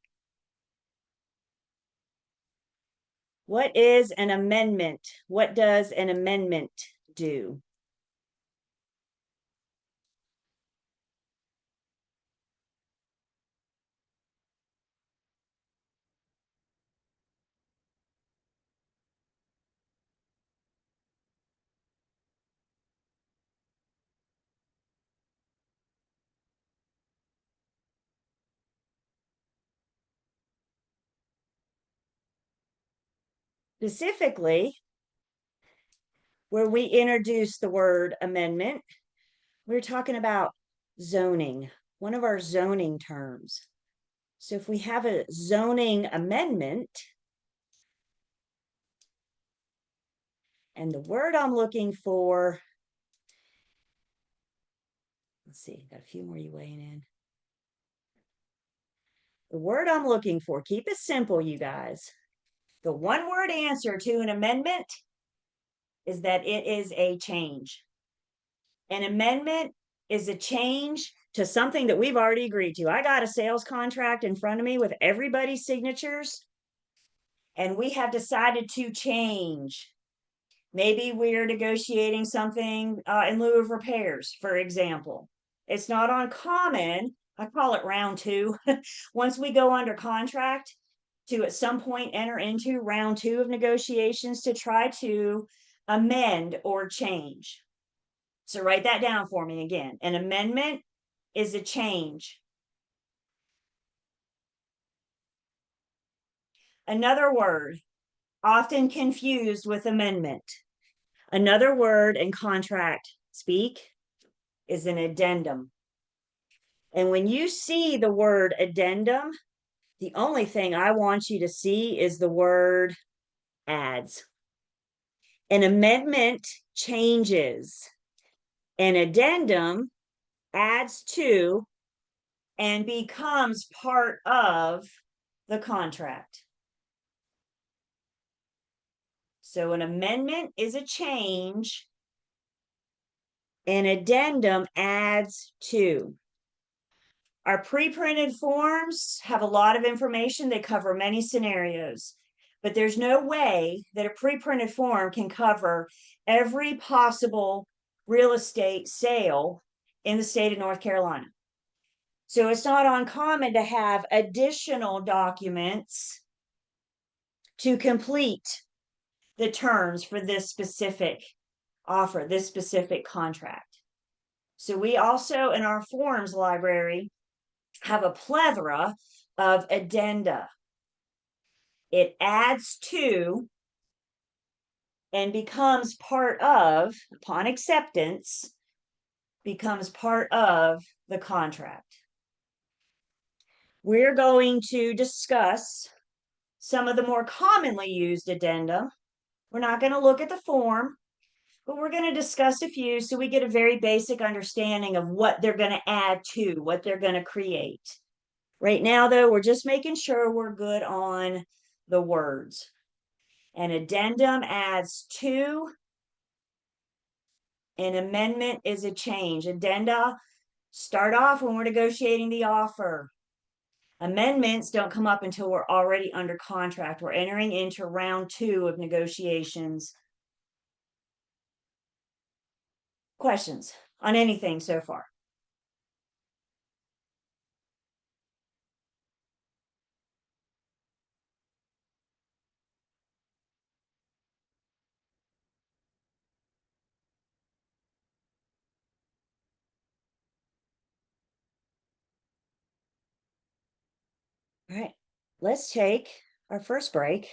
What is an amendment? What does an amendment do? Specifically, where we introduce the word amendment, we're talking about zoning, one of our zoning terms. So if we have a zoning amendment, and the word I'm looking for, let's see, got a few more you weighing in. The word I'm looking for, keep it simple, you guys. The one word answer to an amendment is that it is a change. An amendment is a change to something that we've already agreed to. I got a sales contract in front of me with everybody's signatures, and we have decided to change. Maybe we're negotiating something in lieu of repairs, for example. It's not uncommon, I call it round 2, once we go under contract, to at some point enter into round 2 of negotiations to try to amend or change. So write that down for me again. An amendment is a change. Another word often confused with amendment. Another word in contract speak is an addendum. And when you see the word addendum, the only thing I want you to see is the word adds. An amendment changes. An addendum adds to and becomes part of the contract. So an amendment is a change. An addendum adds to. Our pre-printed forms have a lot of information. They cover many scenarios, but there's no way that a pre-printed form can cover every possible real estate sale in the state of North Carolina. So it's not uncommon to have additional documents to complete the terms for this specific offer, this specific contract. So we also, in our forms library, have a plethora of addenda. It adds to and becomes part of, upon acceptance, becomes part of the contract. We're going to discuss some of the more commonly used addenda. We're not going to look at the form, but we're going to discuss a few so we get a very basic understanding of what they're going to add to, what they're going to create. Right now, though, we're just making sure we're good on the words. An addendum adds to. An amendment is a change. Addenda start off when we're negotiating the offer. Amendments don't come up until we're already under contract. We're entering into round 2 of negotiations. Questions on anything so far? All right, let's take our first break.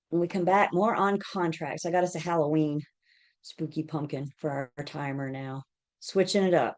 When we come back, more on contracts. I got us a Halloween spooky pumpkin for our timer now. Switching it up.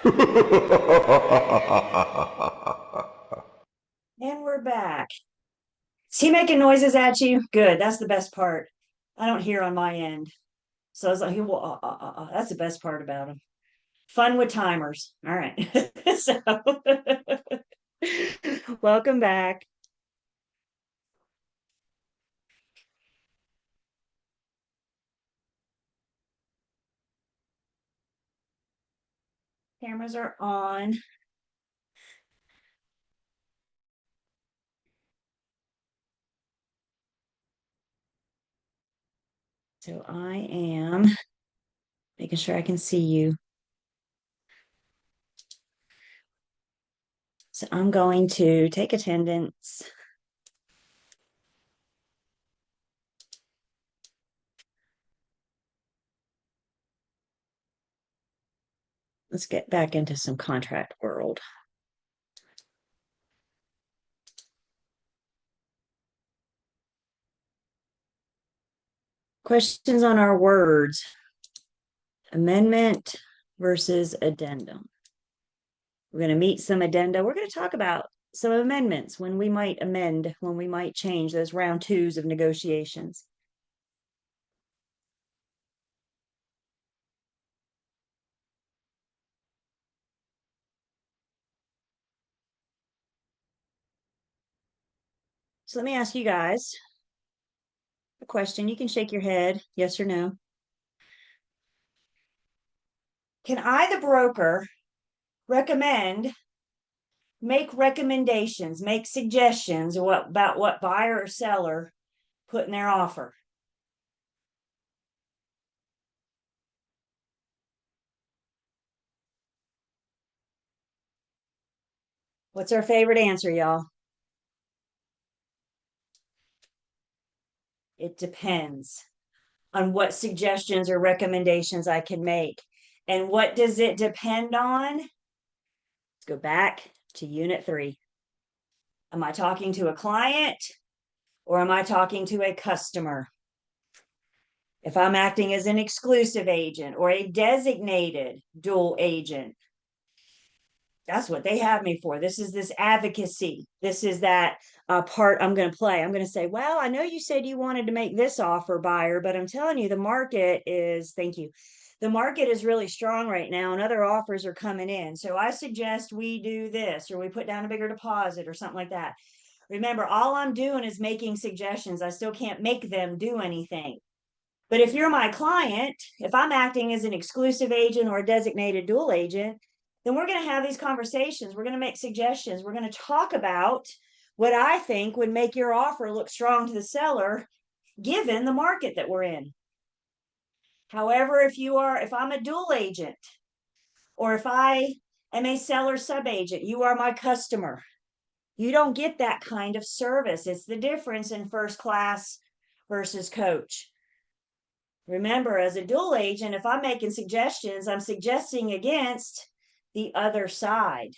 And we're back. Is he making noises at you? Good. That's the best part. I don't hear on my end. So I was like, he will, that's the best part about him. Fun with timers. All right. So welcome back. Cameras are on. So I am making sure I can see you. So I'm going to take attendance. Let's get back into some contract world. Questions on our words. Amendment versus addendum. We're going to meet some addenda. We're going to talk about some amendments, when we might amend, when we might change those round twos of negotiations. So let me ask you guys a question. You can shake your head, yes or no. Can I, the broker, make recommendations, make suggestions about what buyer or seller put in their offer? What's our favorite answer, y'all? It depends on what suggestions or recommendations I can make. And what does it depend on? Let's go back to unit 3. Am I talking to a client or am I talking to a customer? If I'm acting as an exclusive agent or a designated dual agent, that's what they have me for. This is this advocacy. This is that part I'm going to play. I'm going to say, well, I know you said you wanted to make this offer, buyer, but I'm telling you, the market is, thank you. The market is really strong right now and other offers are coming in. So I suggest we do this, or we put down a bigger deposit or something like that. Remember, all I'm doing is making suggestions. I still can't make them do anything. But if you're my client, if I'm acting as an exclusive agent or a designated dual agent, then we're going to have these conversations. We're going to make suggestions. We're going to talk about what I think would make your offer look strong to the seller, given the market that we're in. However, if I'm a dual agent, or if I am a seller sub-agent, you are my customer. You don't get that kind of service. It's the difference in first class versus coach. Remember, as a dual agent, if I'm making suggestions, I'm suggesting against the other side.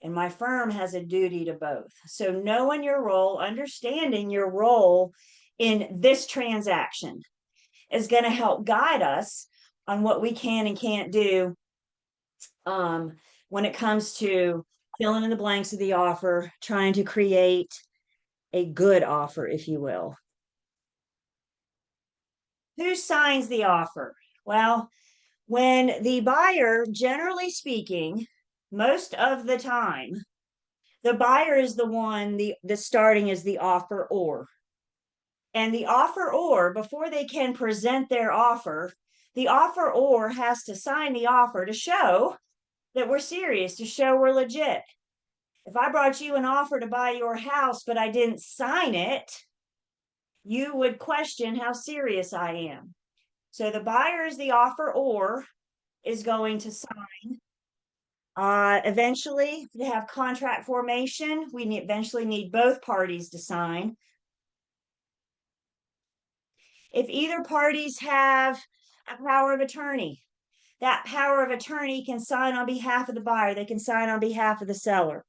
And my firm has a duty to both. So knowing your role, understanding your role in this transaction is going to help guide us on what we can and can't do when it comes to filling in the blanks of the offer, trying to create a good offer, if you will. Who signs the offer? Well, when the buyer, generally speaking, most of the time, the buyer is the one, the starting is the offeror. And the offeror, before they can present their offer, the offeror has to sign the offer to show that we're serious, to show we're legit. If I brought you an offer to buy your house, but I didn't sign it, you would question how serious I am. So the buyer is the offeror, is going to sign. Eventually, to have contract formation, we eventually need both parties to sign. If either parties have a power of attorney, that power of attorney can sign on behalf of the buyer. They can sign on behalf of the seller.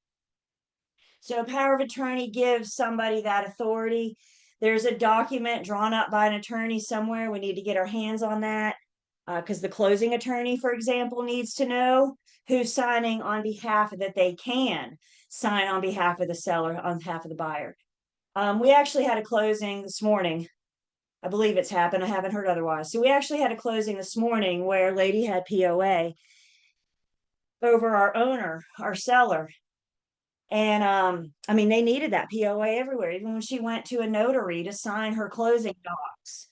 So power of attorney gives somebody that authority. There's a document drawn up by an attorney somewhere. We need to get our hands on that. Because the closing attorney, for example, needs to know who's signing on behalf that they can sign on behalf of the seller, on behalf of the buyer. We actually had a closing this morning. I believe it's happened. I haven't heard otherwise. So we actually had a closing this morning where a lady had POA over our owner, our seller. And I mean, they needed that POA everywhere. Even when she went to a notary to sign her closing docs,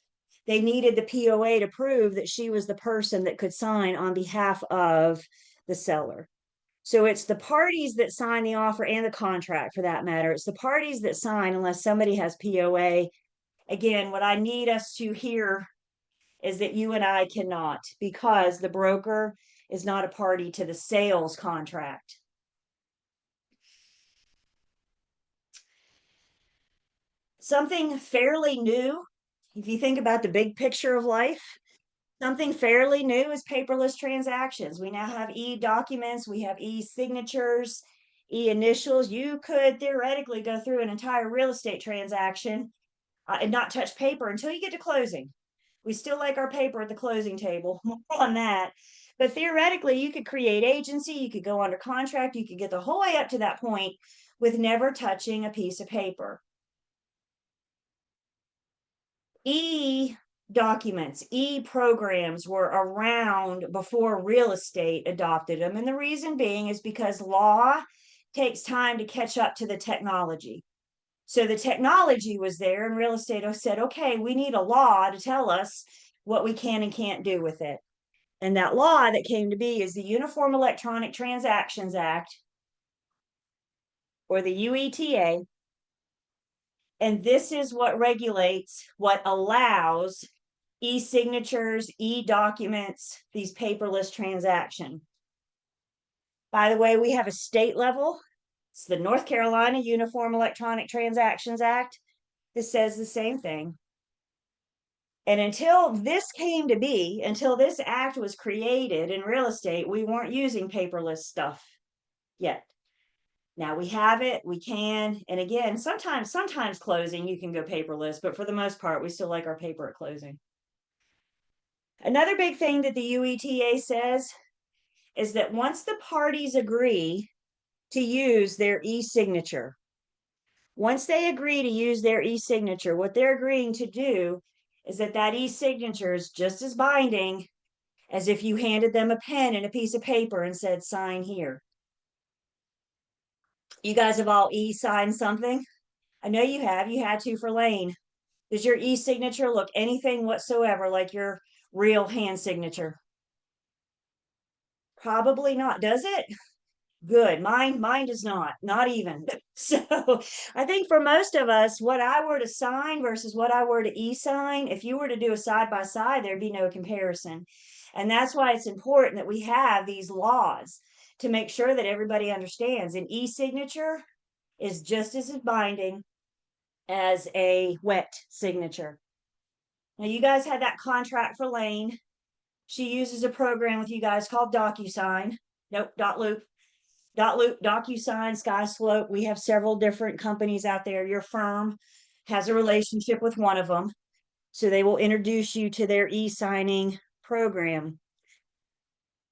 they needed the POA to prove that she was the person that could sign on behalf of the seller. So it's the parties that sign the offer and the contract, for that matter. It's the parties that sign unless somebody has POA. Again, what I need us to hear is that you and I cannot, because the broker is not a party to the sales contract. Something fairly new, if you think about the big picture of life, something fairly new is paperless transactions. We now have e-documents, we have e-signatures, e-initials. You could theoretically go through an entire real estate transaction and not touch paper until you get to closing. We still like our paper at the closing table, more on that. But theoretically, you could create agency, you could go under contract, you could get the whole way up to that point with never touching a piece of paper. E-documents, e-programs were around before real estate adopted them. And the reason being is because law takes time to catch up to the technology. So the technology was there, and real estate said, okay, we need a law to tell us what we can and can't do with it. And that law that came to be is the Uniform Electronic Transactions Act, or the UETA. And this is what regulates, what allows e-signatures, e-documents, these paperless transactions. By the way, we have a state level. It's the North Carolina Uniform Electronic Transactions Act. This says the same thing. And until this came to be, until this act was created in real estate, we weren't using paperless stuff yet. Now we have it, we can, and again, sometimes closing, you can go paperless, but for the most part, we still like our paper at closing. Another big thing that the UETA says is that once the parties agree to use their e-signature, once they agree to use their e-signature, what they're agreeing to do is that e-signature is just as binding as if you handed them a pen and a piece of paper and said, sign here. You guys have all e-signed something? I know you have. You had to for Lane. Does your e-signature look anything whatsoever like your real hand signature? Probably not, does it? Good. Mine does not even. So I think for most of us, what I were to sign versus what I were to e-sign, if you were to do a side by side, there'd be no comparison. And that's why it's important that we have these laws to make sure that everybody understands an e-signature is just as binding as a wet signature. Now, you guys had that contract for Lane. She uses a program with you guys called DocuSign. Nope, Dotloop, DocuSign, SkySlope. We have several different companies out there. Your firm has a relationship with one of them. So they will introduce you to their e-signing program.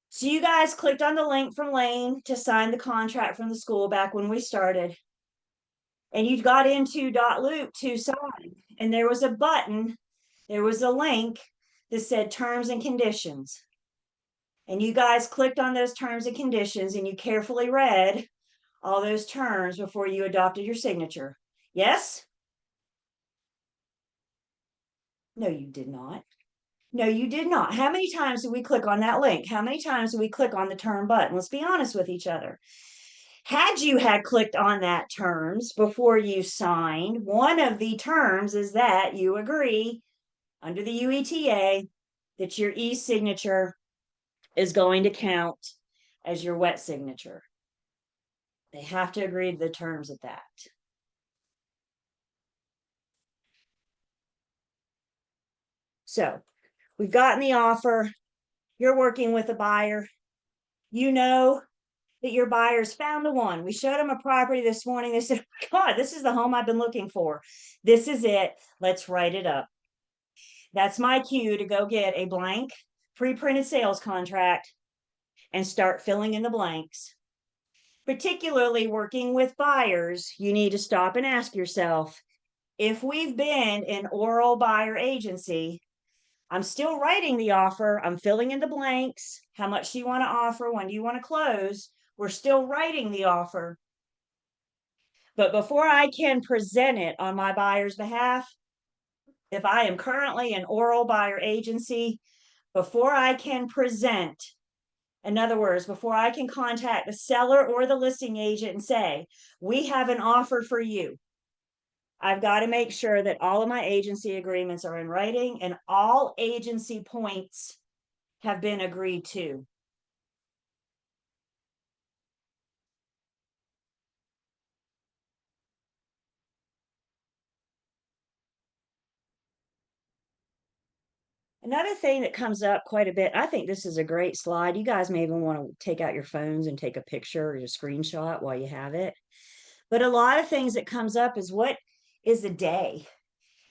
So you guys clicked on the link from Lane to sign the contract from the school back when we started. And you got into Dotloop to sign. And there was a button, there was a link that said terms and conditions. And you guys clicked on those terms and conditions and you carefully read all those terms before you adopted your signature. Yes? No, you did not. No, you did not. How many times did we click on that link? How many times did we click on the term button? Let's be honest with each other. Had you had clicked on that terms before you signed, one of the terms is that you agree under the UETA that your e-signature is going to count as your wet signature. They have to agree to the terms of that. So we've gotten the offer. You're working with a buyer. You know that your buyers found the one. We showed them a property this morning. They said, God, this is the home I've been looking for. This is it. Let's write it up. That's my cue to go get a blank pre-printed sales contract and start filling in the blanks. Particularly working with buyers, you need to stop and ask yourself, if we've been an oral buyer agency, I'm still writing the offer, I'm filling in the blanks, how much do you want to offer, when do you want to close? We're still writing the offer. But before I can present it on my buyer's behalf, if I am currently an oral buyer agency, before I can present, in other words, before I can contact the seller or the listing agent and say, we have an offer for you, I've got to make sure that all of my agency agreements are in writing and all agency points have been agreed to. Another thing that comes up quite a bit, I think this is a great slide. You guys may even want to take out your phones and take a picture or a screenshot while you have it. But a lot of things that comes up is, what is a day?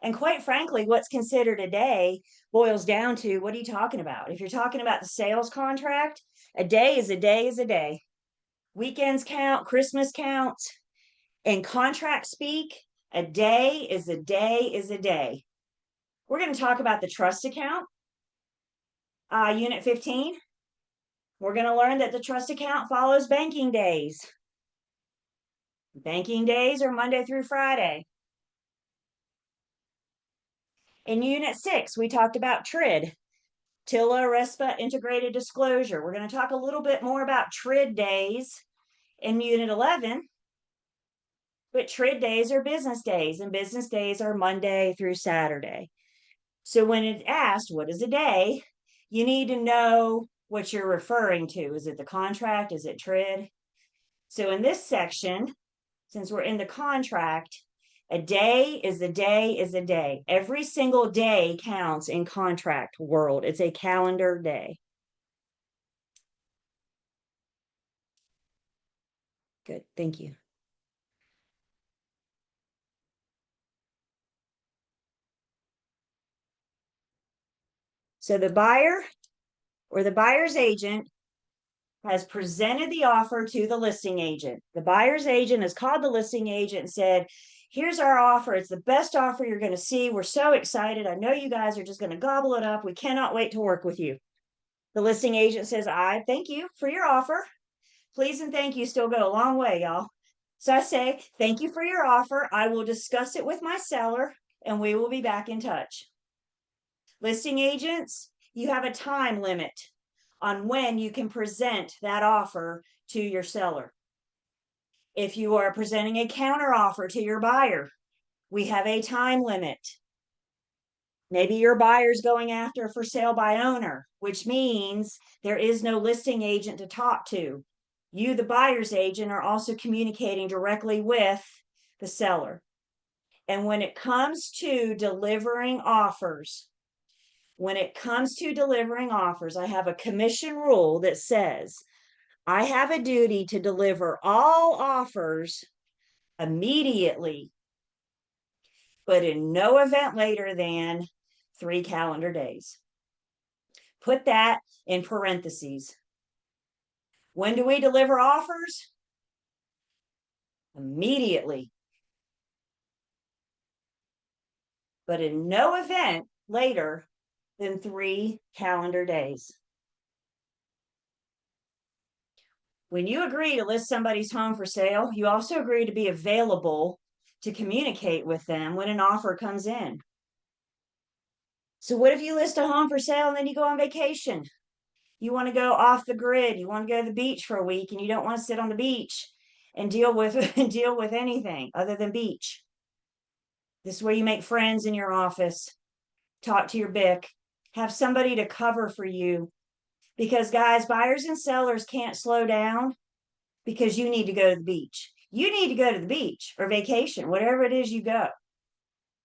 And quite frankly, what's considered a day boils down to, what are you talking about? If you're talking about the sales contract, a day is a day is a day. Weekends count, Christmas counts. In contract speak, a day is a day is a day. We're going to talk about the trust account, unit 15. We're going to learn that the trust account follows banking days. Banking days are Monday through Friday. In unit 6, we talked about TRID, TILA RESPA integrated disclosure. We're going to talk a little bit more about TRID days in unit 11. But TRID days are business days, and business days are Monday through Saturday. So when it's asked, what is a day? You need to know what you're referring to. Is it the contract? Is it TRID? So in this section, since we're in the contract, a day is a day is a day. Every single day counts in contract world. It's a calendar day. Good, thank you. So the buyer or the buyer's agent has presented the offer to the listing agent. The buyer's agent has called the listing agent and said, here's our offer. It's the best offer you're going to see. We're so excited. I know you guys are just going to gobble it up. We cannot wait to work with you. The listing agent says, I thank you for your offer. Please and thank you still go a long way, y'all. So I say, thank you for your offer. I will discuss it with my seller and we will be back in touch. Listing agents, you have a time limit on when you can present that offer to your seller. If you are presenting a counter offer to your buyer, we have a time limit. Maybe your buyer's going after for sale by owner, which means there is no listing agent to talk to. You, the buyer's agent, are also communicating directly with the seller. And when it comes to delivering offers, I have a commission rule that says I have a duty to deliver all offers immediately, but in no event later than 3 calendar days. Put that in parentheses. When do we deliver offers? Immediately. But in no event later than 3 calendar days. When you agree to list somebody's home for sale, you also agree to be available to communicate with them when an offer comes in. So what if you list a home for sale and then you go on vacation? You want to go off the grid. You want to go to the beach for a week and you don't want to sit on the beach and deal with anything other than beach. This is where you make friends in your office, talk to your BIC, have somebody to cover for you. Because guys, buyers and sellers can't slow down because you need to go to the beach. You need to go to the beach or vacation, whatever it is you go.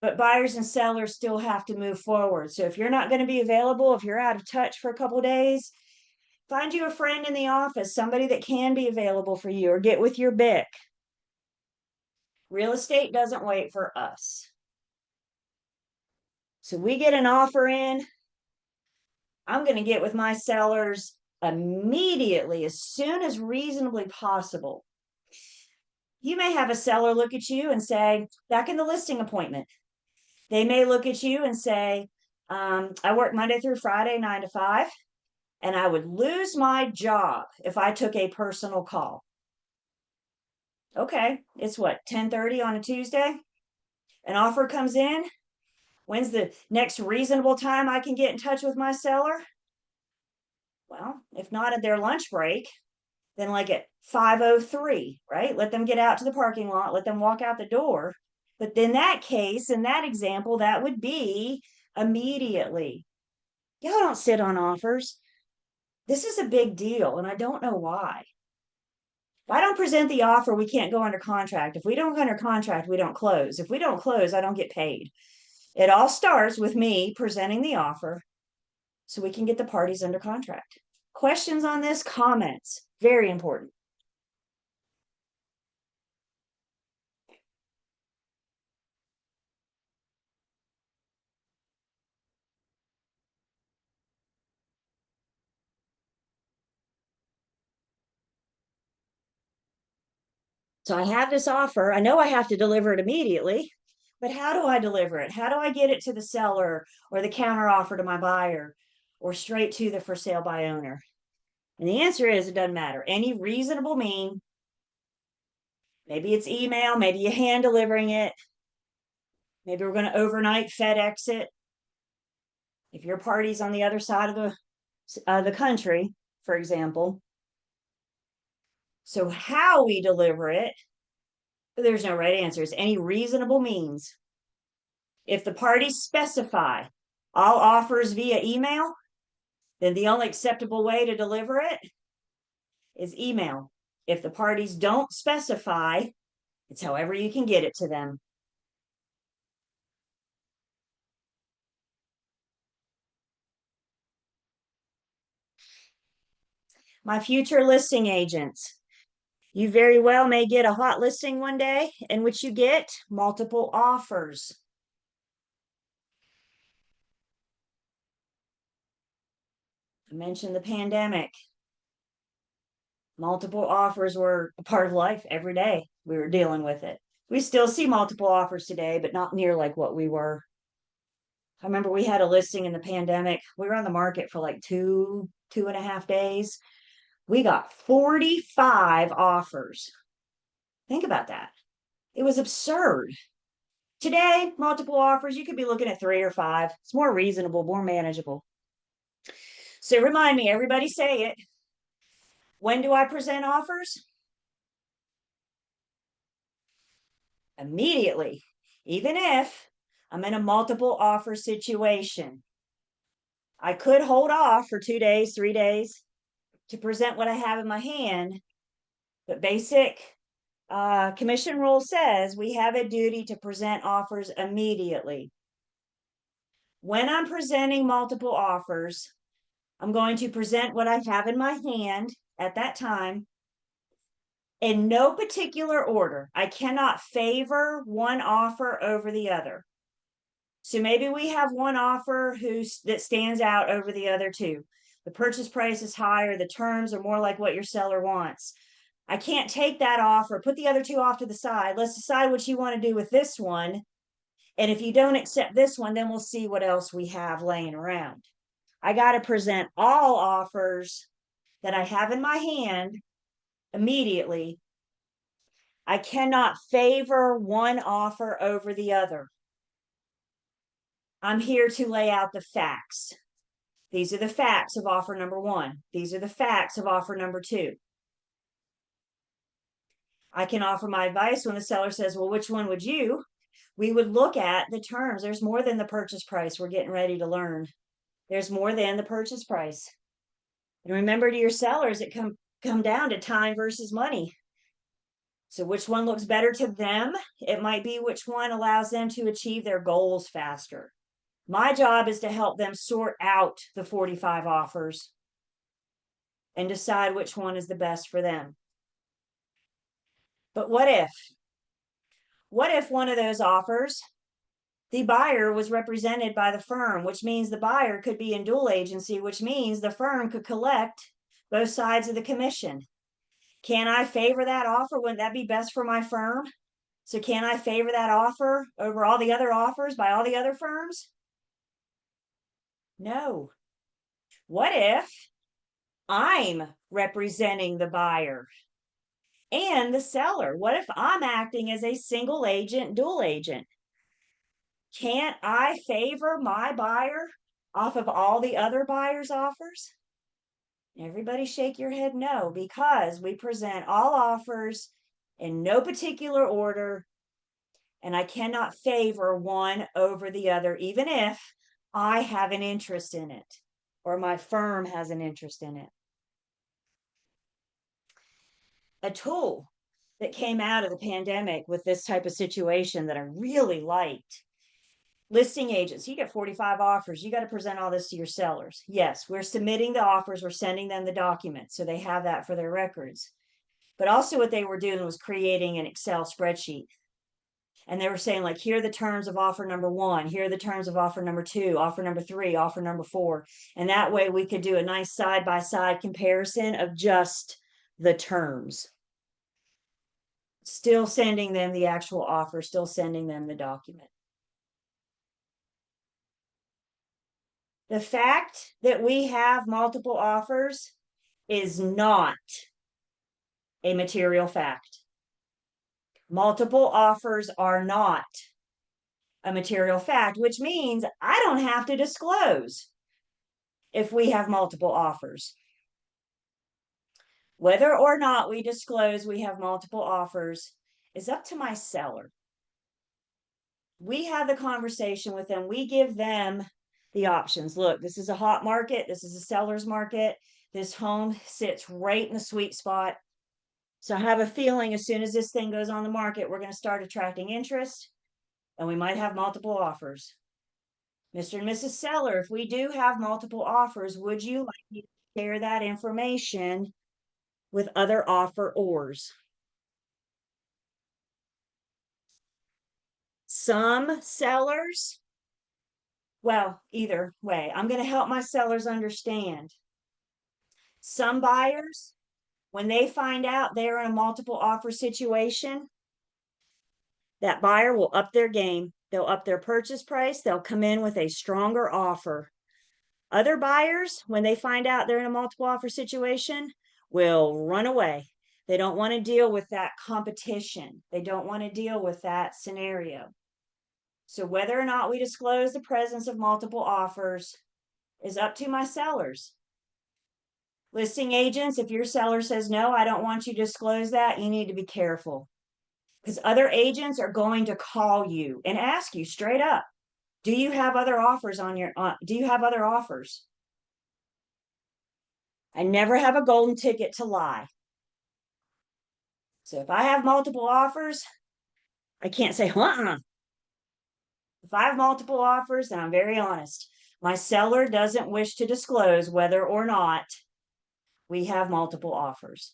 But buyers and sellers still have to move forward. So if you're not going to be available, if you're out of touch for a couple of days, find you a friend in the office, somebody that can be available for you, or get with your BIC. Real estate doesn't wait for us. So we get an offer in. I'm going to get with my sellers immediately, as soon as reasonably possible. You may have a seller look at you and say, back in the listing appointment, they may look at you and say, I work Monday through Friday, 9 to 5, and I would lose my job if I took a personal call. Okay, it's what, 10:30 on a Tuesday? An offer comes in. When's the next reasonable time I can get in touch with my seller? Well, if not at their lunch break, then like at 5:03, right? Let them get out to the parking lot, let them walk out the door. But in that case, in that example, that would be immediately. Y'all don't sit on offers. This is a big deal, and I don't know why. If I don't present the offer, we can't go under contract. If we don't go under contract, we don't close. If we don't close, I don't get paid. It all starts with me presenting the offer so we can get the parties under contract. Questions on this? Comments? Very important. So I have this offer. I know I have to deliver it immediately, but how do I deliver it? How do I get it to the seller or the counter offer to my buyer or straight to the for sale by owner? And the answer is it doesn't matter. Any reasonable mean. Maybe it's email, maybe you hand delivering it. Maybe we're going to overnight FedEx it. If your party's on the other side of the country, for example. So how we deliver it, there's no right answer. It's any reasonable means. If the parties specify all offers via email, then the only acceptable way to deliver it is email. If the parties don't specify, it's however you can get it to them. My future listing agents, you very well may get a hot listing one day in which you get multiple offers. I mentioned the pandemic. Multiple offers were a part of life every day. We were dealing with it. We still see multiple offers today, but not near like what we were. I remember we had a listing in the pandemic. We were on the market for like 2.5 days. We got 45 offers. Think about that. It was absurd. Today, multiple offers, you could be looking at 3 or 5. It's more reasonable, more manageable. So remind me, everybody say it. When do I present offers? Immediately, even if I'm in a multiple offer situation. I could hold off for 2 days, 3 days to present what I have in my hand, but basic commission rule says we have a duty to present offers immediately. When I'm presenting multiple offers, I'm going to present what I have in my hand at that time in no particular order. I cannot favor one offer over the other. So maybe we have one offer that stands out over the other two. The purchase price is higher, the terms are more like what your seller wants. I can't take that offer, put the other two off to the side. Let's decide what you want to do with this one. And if you don't accept this one, then we'll see what else we have laying around. I got to present all offers that I have in my hand immediately. I cannot favor one offer over the other. I'm here to lay out the facts. These are the facts of offer number 1. These are the facts of offer number 2. I can offer my advice when the seller says, well, which one would you? We would look at the terms. There's more than the purchase price. We're getting ready to learn. There's more than the purchase price. And remember, to your sellers, it come down to time versus money. So which one looks better to them? It might be which one allows them to achieve their goals faster. My job is to help them sort out the 45 offers and decide which one is the best for them. But what if one of those offers the buyer was represented by the firm, which means the buyer could be in dual agency, which means the firm could collect both sides of the commission. Can I favor that offer? Wouldn't that be best for my firm? So can I favor that offer over all the other offers by all the other firms? No. What if I'm representing the buyer and the seller? What if I'm acting as a single agent, dual agent? Can't I favor my buyer off of all the other buyers' offers? Everybody shake your head no, because we present all offers in no particular order, and I cannot favor one over the other, even if I have an interest in it or my firm has an interest in it. A tool that came out of the pandemic with this type of situation that I really liked. Listing agents, you get 45 offers. You got to present all this to your sellers. Yes, we're submitting the offers. We're sending them the documents. So they have that for their records. But also what they were doing was creating an Excel spreadsheet. And they were saying, like, here are the terms of offer number 1. Here are the terms of offer number 2, offer number 3, offer number 4. And that way we could do a nice side-by-side comparison of just the terms. Still sending them the actual offer, still sending them the document. The fact that we have multiple offers is not a material fact. Multiple offers are not a material fact, which means I don't have to disclose if we have multiple offers. Whether or not we disclose we have multiple offers is up to my seller. We have the conversation with them. We give them the options. Look, this is a hot market. This is a seller's market. This home sits right in the sweet spot. So I have a feeling as soon as this thing goes on the market, we're going to start attracting interest and we might have multiple offers. Mr. and Mrs. Seller, if we do have multiple offers, would you like me to share that information with other offerors? Some sellers, well, either way, I'm going to help my sellers understand. Some buyers, when they find out they're in a multiple offer situation, that buyer will up their game. They'll up their purchase price. They'll come in with a stronger offer. Other buyers, when they find out they're in a multiple offer situation, will run away. They don't want to deal with that competition. They don't want to deal with that scenario. So whether or not we disclose the presence of multiple offers is up to my sellers. Listing agents, if your seller says, no, I don't want you to disclose that, you need to be careful. Because other agents are going to call you and ask you straight up, do you have other offers on your, do you have other offers? I never have a golden ticket to lie. So if I have multiple offers, I can't say, If I have multiple offers, then I'm very honest. My seller doesn't wish to disclose whether or not we have multiple offers.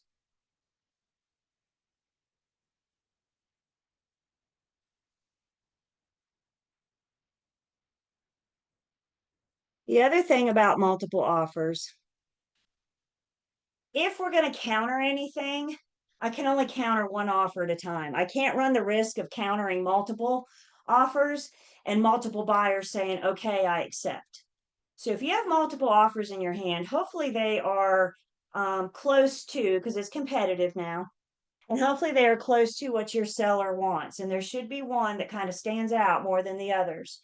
The other thing about multiple offers, if we're going to counter anything, I can only counter one offer at a time. I can't run the risk of countering multiple offers and multiple buyers saying, okay, I accept. So if you have multiple offers in your hand, hopefully they are close to, because it's competitive now, and hopefully they are close to what your seller wants. And there should be one that kind of stands out more than the others.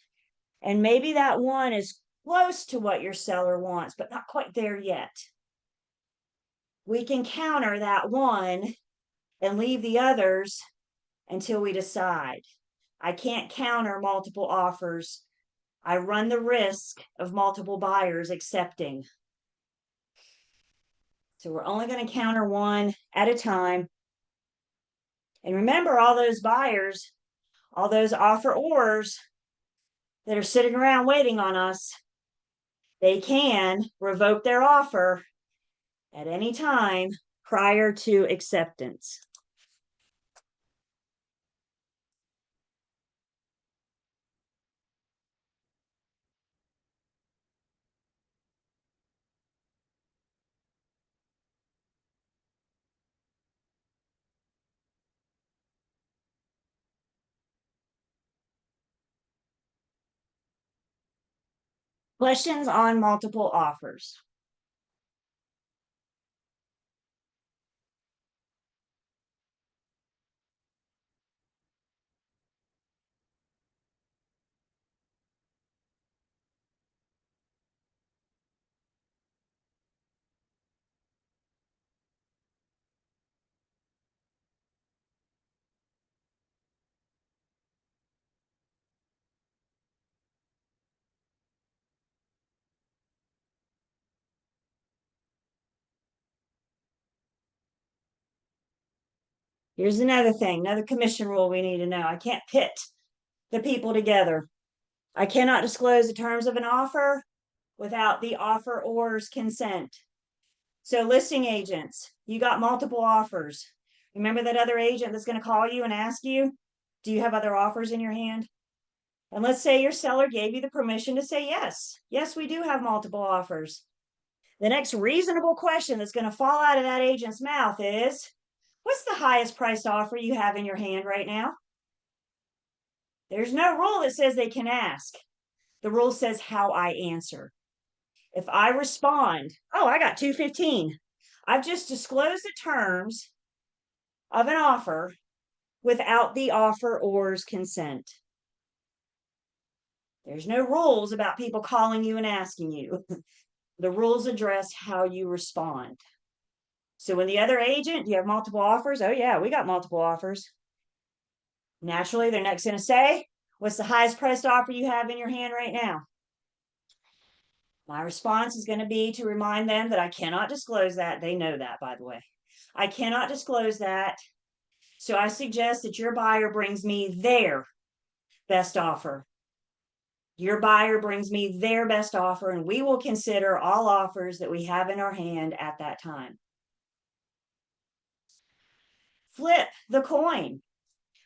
And maybe that one is close to what your seller wants, but not quite there yet. We can counter that one and leave the others until we decide. I can't counter multiple offers. I run the risk of multiple buyers accepting. So we're only going to counter one at a time. And remember, all those buyers, all those offerors that are sitting around waiting on us, they can revoke their offer at any time prior to acceptance. Questions on multiple offers? Here's another thing, another commission rule we need to know. I can't pit the people together. I cannot disclose the terms of an offer without the offeror's consent. So listing agents, you got multiple offers. Remember that other agent that's going to call you and ask you, do you have other offers in your hand? And let's say your seller gave you the permission to say yes. Yes, we do have multiple offers. The next reasonable question that's going to fall out of that agent's mouth is, what's the highest priced offer you have in your hand right now? There's no rule that says they can ask. The rule says how I answer. If I respond, oh, I got 215. I've just disclosed the terms of an offer without the offeror's consent. There's no rules about people calling you and asking you. The rules address how you respond. So when the other agent, you have multiple offers? Oh yeah, we got multiple offers. Naturally, they're next going to say, what's the highest priced offer you have in your hand right now? My response is going to be to remind them that I cannot disclose that. They know that, by the way. I cannot disclose that. So I suggest that your buyer brings me their best offer. Your buyer brings me their best offer, and we will consider all offers that we have in our hand at that time. Flip the coin.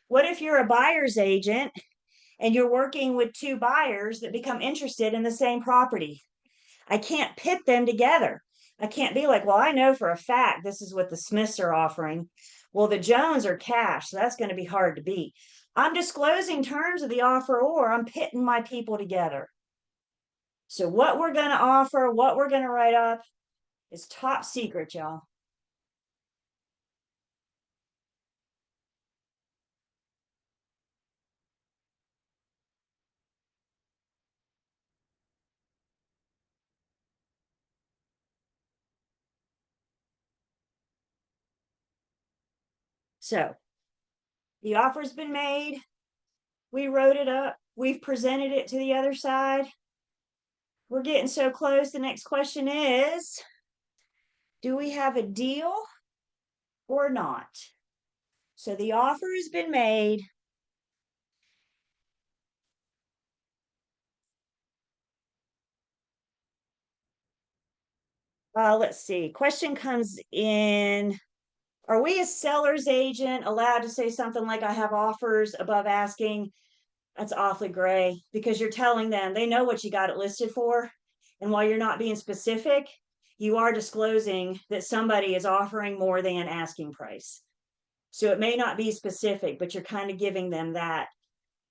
What if you're a buyer's agent and you're working with two buyers that become interested in the same property? I can't pit them together. I can't be like, well, I know for a fact this is what the Smiths are offering. Well, the Jones are cash, so that's going to be hard to beat. I'm disclosing terms of the offer, or I'm pitting my people together. So what we're going to offer, what we're going to write up is top secret, y'all. So the offer's been made. We wrote it up. We've presented it to the other side. We're getting so close. The next question is, do we have a deal or not? So the offer has been made. Let's see. Question comes in. Are we as seller's agent allowed to say something like, I have offers above asking? That's awfully gray, because you're telling them they know what you got it listed for. And while you're not being specific, you are disclosing that somebody is offering more than asking price. So it may not be specific, but you're kind of giving them that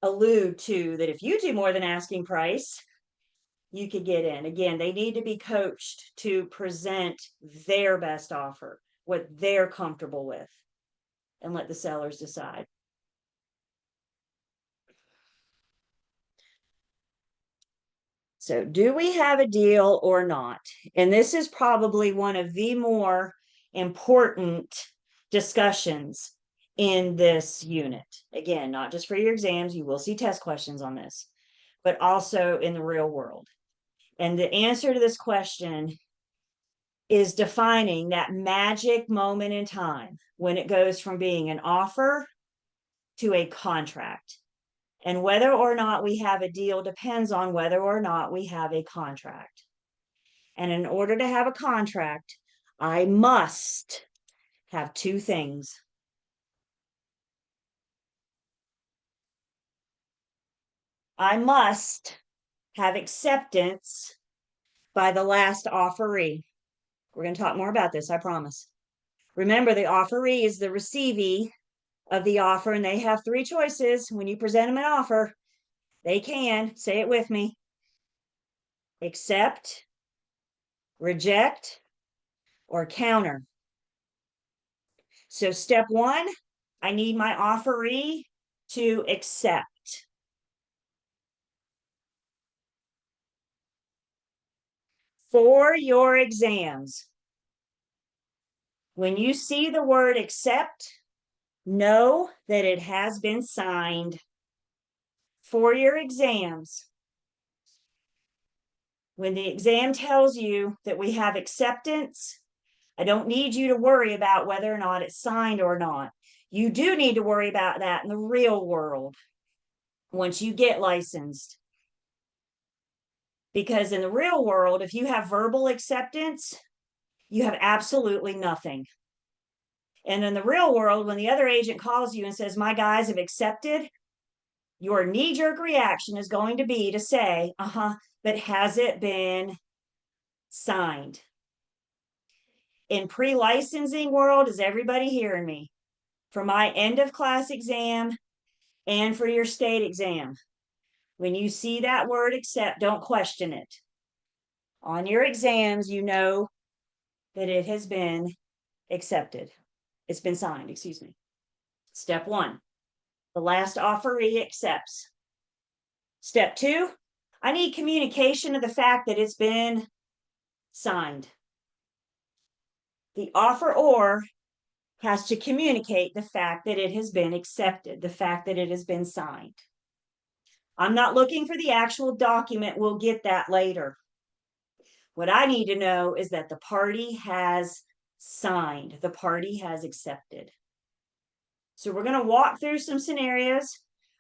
allude to that if you do more than asking price, you could get in. Again, they need to be coached to present their best offer, what they're comfortable with, and let the sellers decide. So do we have a deal or not? And this is probably one of the more important discussions in this unit. Again, not just for your exams, you will see test questions on this, but also in the real world. And the answer to this question is defining that magic moment in time when it goes from being an offer to a contract. And whether or not we have a deal depends on whether or not we have a contract. And in order to have a contract, I must have two things. I must have acceptance by the last offeree. We're going to talk more about this, I promise. Remember, the offeree is the receivee of the offer, and they have three choices when you present them an offer. They can, say it with me, accept, reject, or counter. So step one, I need my offeree to accept. For your exams, when you see the word accept, know that it has been signed. For your exams, when the exam tells you that we have acceptance, I don't need you to worry about whether or not it's signed or not. You do need to worry about that in the real world once you get licensed. Because in the real world, if you have verbal acceptance, you have absolutely nothing. And in the real world, when the other agent calls you and says, my guys have accepted, your knee-jerk reaction is going to be to say, but has it been signed? In pre-licensing world, is everybody hearing me? For my end of class exam and for your state exam, when you see that word accept, don't question it. On your exams, you know that it has been accepted. It's been signed, excuse me. Step one, the last offeree accepts. Step two, I need communication of the fact that it's been signed. The offeror has to communicate the fact that it has been accepted, the fact that it has been signed. I'm not looking for the actual document. We'll get that later. What I need to know is that the party has signed, the party has accepted. So we're going to walk through some scenarios.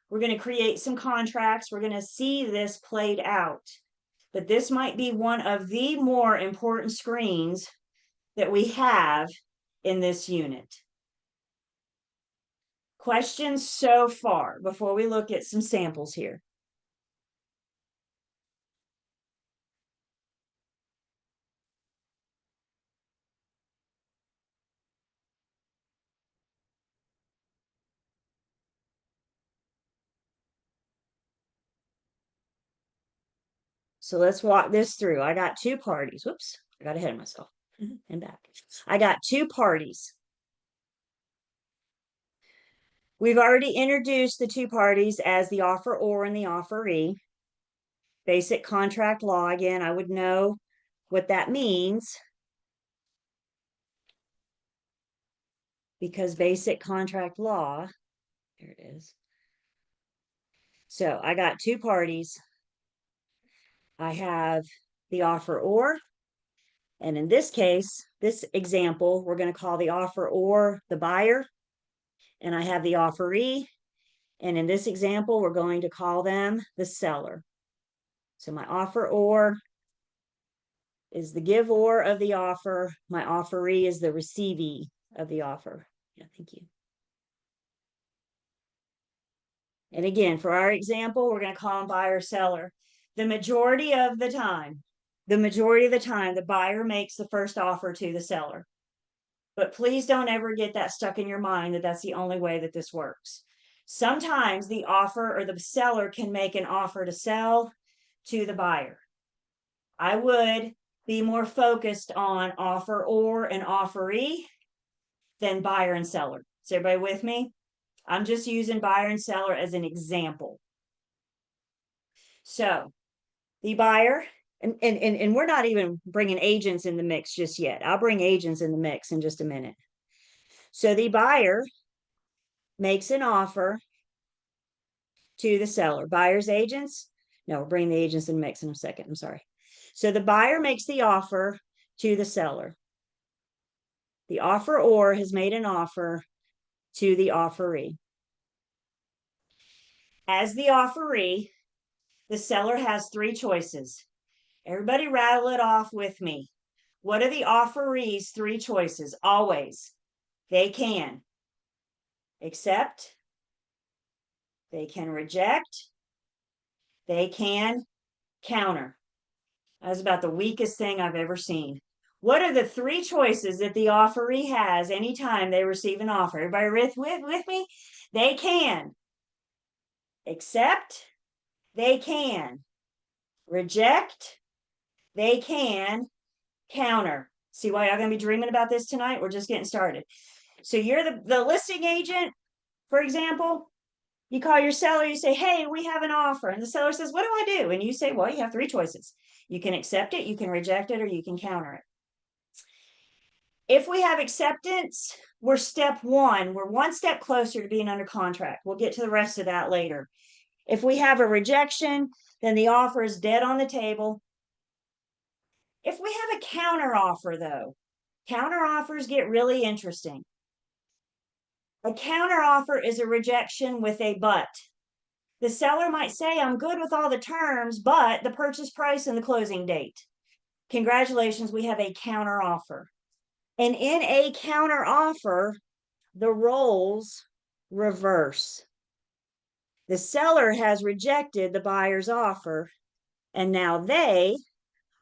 We're going to create some contracts. We're going to see this played out. But this might be one of the more important screens that we have in this unit. Questions so far before we look at some samples here? So let's walk this through. I got two parties. Whoops, I got ahead of myself and back. I got two parties. We've already introduced the two parties as the offeror and the offeree. Basic contract law, again, I would know what that means because basic contract law, there it is. So I got two parties. I have the offeror, and in this case, this example, we're going to call the offeror the buyer, and I have the offeree, and in this example, we're going to call them the seller. So my offeror is the giver of the offer. My offeree is the receivee of the offer. Yeah, thank you. And again, for our example, we're going to call them buyer seller. The majority of the time, the buyer makes the first offer to the seller. But please don't ever get that stuck in your mind that that's the only way that this works. Sometimes the offer or the seller can make an offer to sell to the buyer. I would be more focused on offeror and offeree than buyer and seller. Is everybody with me? I'm just using buyer and seller as an example. So the buyer, and we're not even bringing agents in the mix just yet. I'll bring agents in the mix in just a minute. So the buyer makes an offer to the seller. Buyer's agents, no, we'll bring the agents in the mix in a second. I'm sorry. So the buyer makes the offer to the seller. The offeror has made an offer to the offeree. As the offeree, the seller has three choices. Everybody rattle it off with me. What are the offeree's three choices? Always. They can accept, they can reject, they can counter. That was about the weakest thing I've ever seen. What are the three choices that the offeree has anytime they receive an offer? Everybody with me? They can accept, they can reject, they can counter. See why y'all gonna be dreaming about this tonight? We're just getting started. So you're the listing agent, for example. You call your seller, you say, hey, we have an offer. And the seller says, what do I do? And you say, well, you have three choices. You can accept it, you can reject it, or you can counter it. If we have acceptance, we're step one. We're one step closer to being under contract. We'll get to the rest of that later. If we have a rejection, then the offer is dead on the table. If we have a counter offer, though, counter offers get really interesting. A counter offer is a rejection with a but. The seller might say, I'm good with all the terms, but the purchase price and the closing date. Congratulations, we have a counter offer. And in a counter offer, the roles reverse. The seller has rejected the buyer's offer, and now they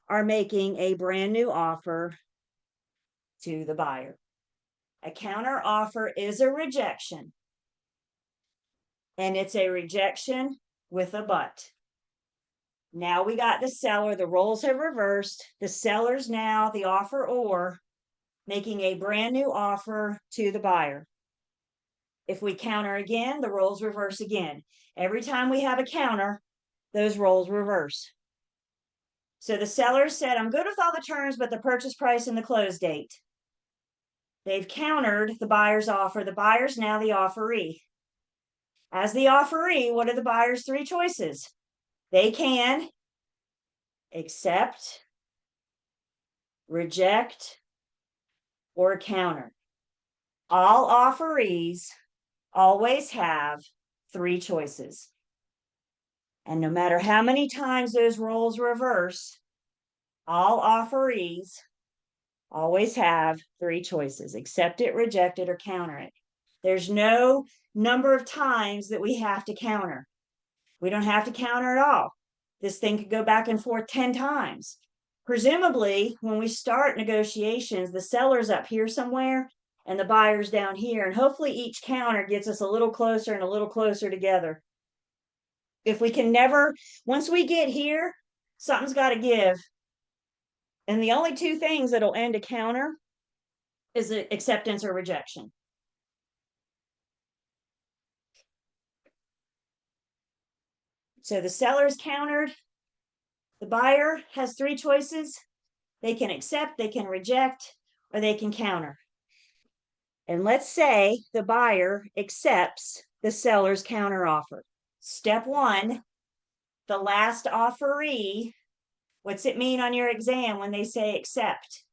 are making a brand new offer to the buyer. A counter offer is a rejection, and it's a rejection with a but. Now we got the seller, the roles have reversed. The seller's now the offeror, making a brand new offer to the buyer. If we counter again, the roles reverse again. Every time we have a counter, those roles reverse. So the seller said, I'm good with all the terms, but the purchase price and the close date. They've countered the buyer's offer. The buyer's now the offeree. As the offeree, what are the buyer's three choices? They can accept, reject, or counter. All offerees always have three choices. And no matter how many times those roles reverse, all offerees always have three choices: accept it, reject it, or counter it. There's no number of times that we have to counter. We don't have to counter at all. This thing could go back and forth 10 times. Presumably, when we start negotiations, the seller's up here somewhere and the buyer's down here. And hopefully each counter gets us a little closer and a little closer together. If we can never, once we get here, something's got to give. And the only two things that'll end a counter is acceptance or rejection. So the seller's countered. The buyer has three choices. They can accept, they can reject, or they can counter. And let's say the buyer accepts the seller's counter offer. Step one, the last offeree, what's it mean on your exam when they say accept?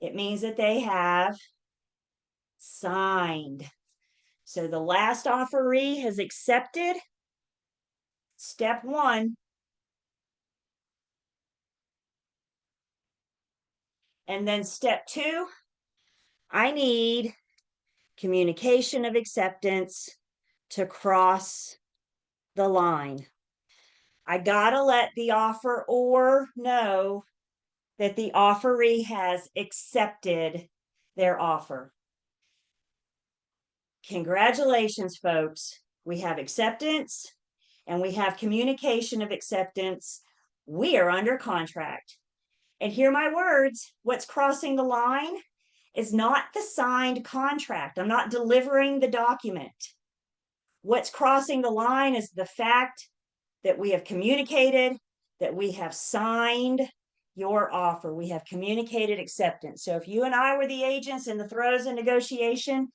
It means that they have signed. So the last offeree has accepted. Step one. And then step two, I need communication of acceptance to cross the line. I gotta let the offeror know that the offeree has accepted their offer. Congratulations, folks. We have acceptance and we have communication of acceptance. We are under contract. And hear my words, what's crossing the line is not the signed contract. I'm not delivering the document. What's crossing the line is the fact that we have communicated, that we have signed your offer. We have communicated acceptance. So if you and I were the agents in the throes of negotiation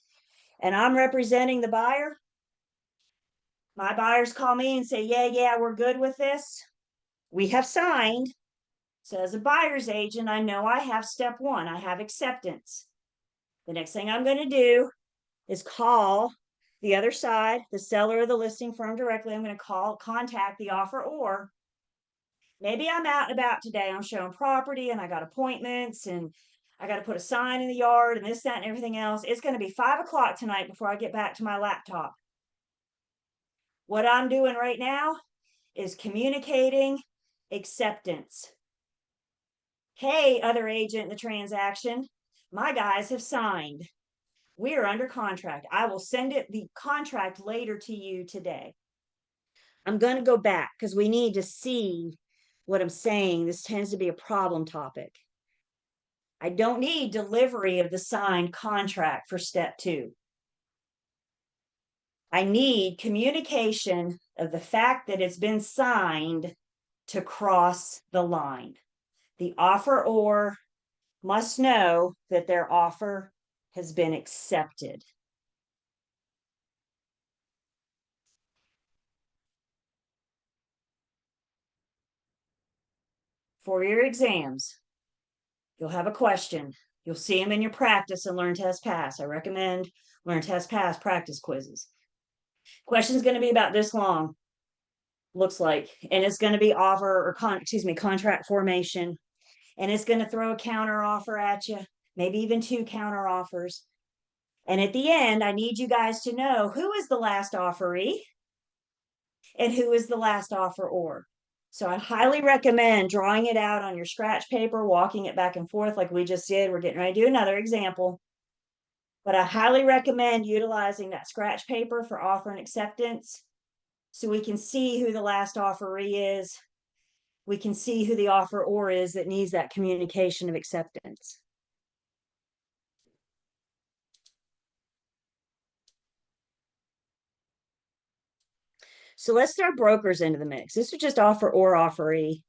and I'm representing the buyer, my buyers call me and say, yeah, we're good with this. We have signed. So as a buyer's agent, I know I have step one, I have acceptance. The next thing I'm going to do is call the other side, the seller of the listing firm directly. I'm going to contact the offeror. Maybe I'm out and about today. I'm showing property and I got appointments and I got to put a sign in the yard and this, that, and everything else. It's going to be 5 o'clock tonight before I get back to my laptop. What I'm doing right now is communicating acceptance. Hey, other agent in the transaction, my guys have signed. We are under contract. I will send the contract later to you today. I'm going to go back because we need to see what I'm saying. This tends to be a problem topic. I don't need delivery of the signed contract for step 2. I need communication of the fact that it's been signed to cross the line. The offeror must know that their offer has been accepted. For your exams, you'll have a question. You'll see them in your practice and learn, test, pass. I recommend learn, test, pass practice quizzes. Question's going to be about this long, looks like, and it's going to be contract formation, and it's going to throw a counter offer at you, maybe even 2 counter offers. And at the end, I need you guys to know who is the last offeree and who is the last offeror. So I highly recommend drawing it out on your scratch paper, walking it back and forth like we just did. We're getting ready to do another example. But I highly recommend utilizing that scratch paper for offer and acceptance so we can see who the last offeree is. We can see who the offeror is that needs that communication of acceptance. So let's throw brokers into the mix. This is just offer or offeree.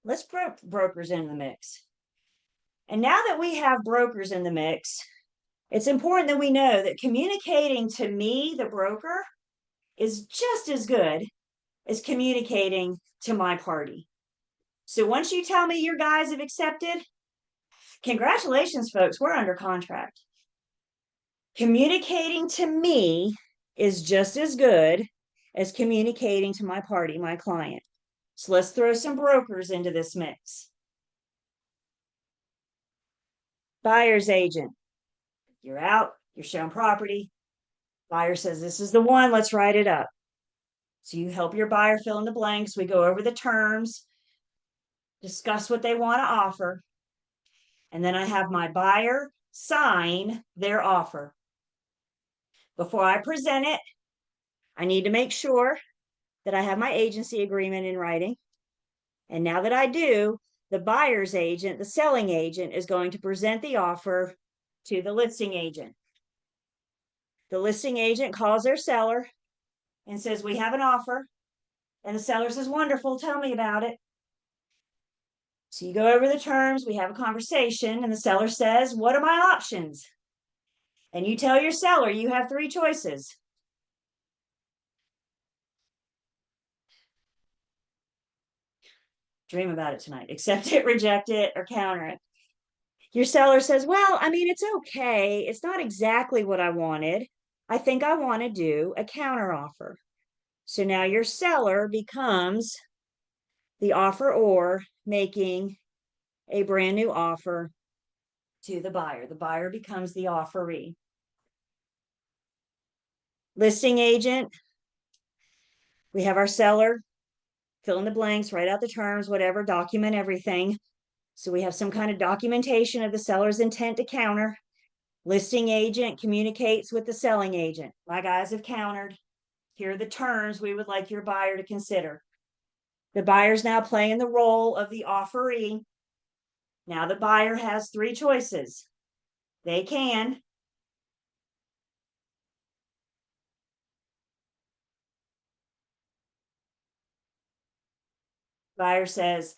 Let's throw brokers into the mix. And now that we have brokers in the mix, it's important that we know that communicating to me, the broker, is just as good as communicating to my party. So once you tell me your guys have accepted, congratulations, folks, we're under contract. Communicating to me is just as good as communicating to my party, my client. So let's throw some brokers into this mix. Buyer's agent. You're out, you're shown property. Buyer says, this is the one, let's write it up. So you help your buyer fill in the blanks. We go over the terms, discuss what they want to offer. And then I have my buyer sign their offer. Before I present it, I need to make sure that I have my agency agreement in writing. And now that I do, the buyer's agent, the selling agent, is going to present the offer to the listing agent. The listing agent calls their seller and says, we have an offer. And the seller says, wonderful, tell me about it. So you go over the terms, we have a conversation, and the seller says, what are my options? And you tell your seller you have 3 choices. Dream about it tonight. Accept it, reject it, or counter it. Your seller says, well, I mean, it's okay. It's not exactly what I wanted. I think I want to do a counter offer. So now your seller becomes the offeror making a brand new offer to the buyer. The buyer becomes the offeree. Listing agent, we have our seller fill in the blanks, write out the terms, whatever, document everything. So we have some kind of documentation of the seller's intent to counter. Listing agent communicates with the selling agent. My guys have countered. Here are the terms we would like your buyer to consider. The buyer's now playing the role of the offeree. Now the buyer has 3 choices. They can buyer says,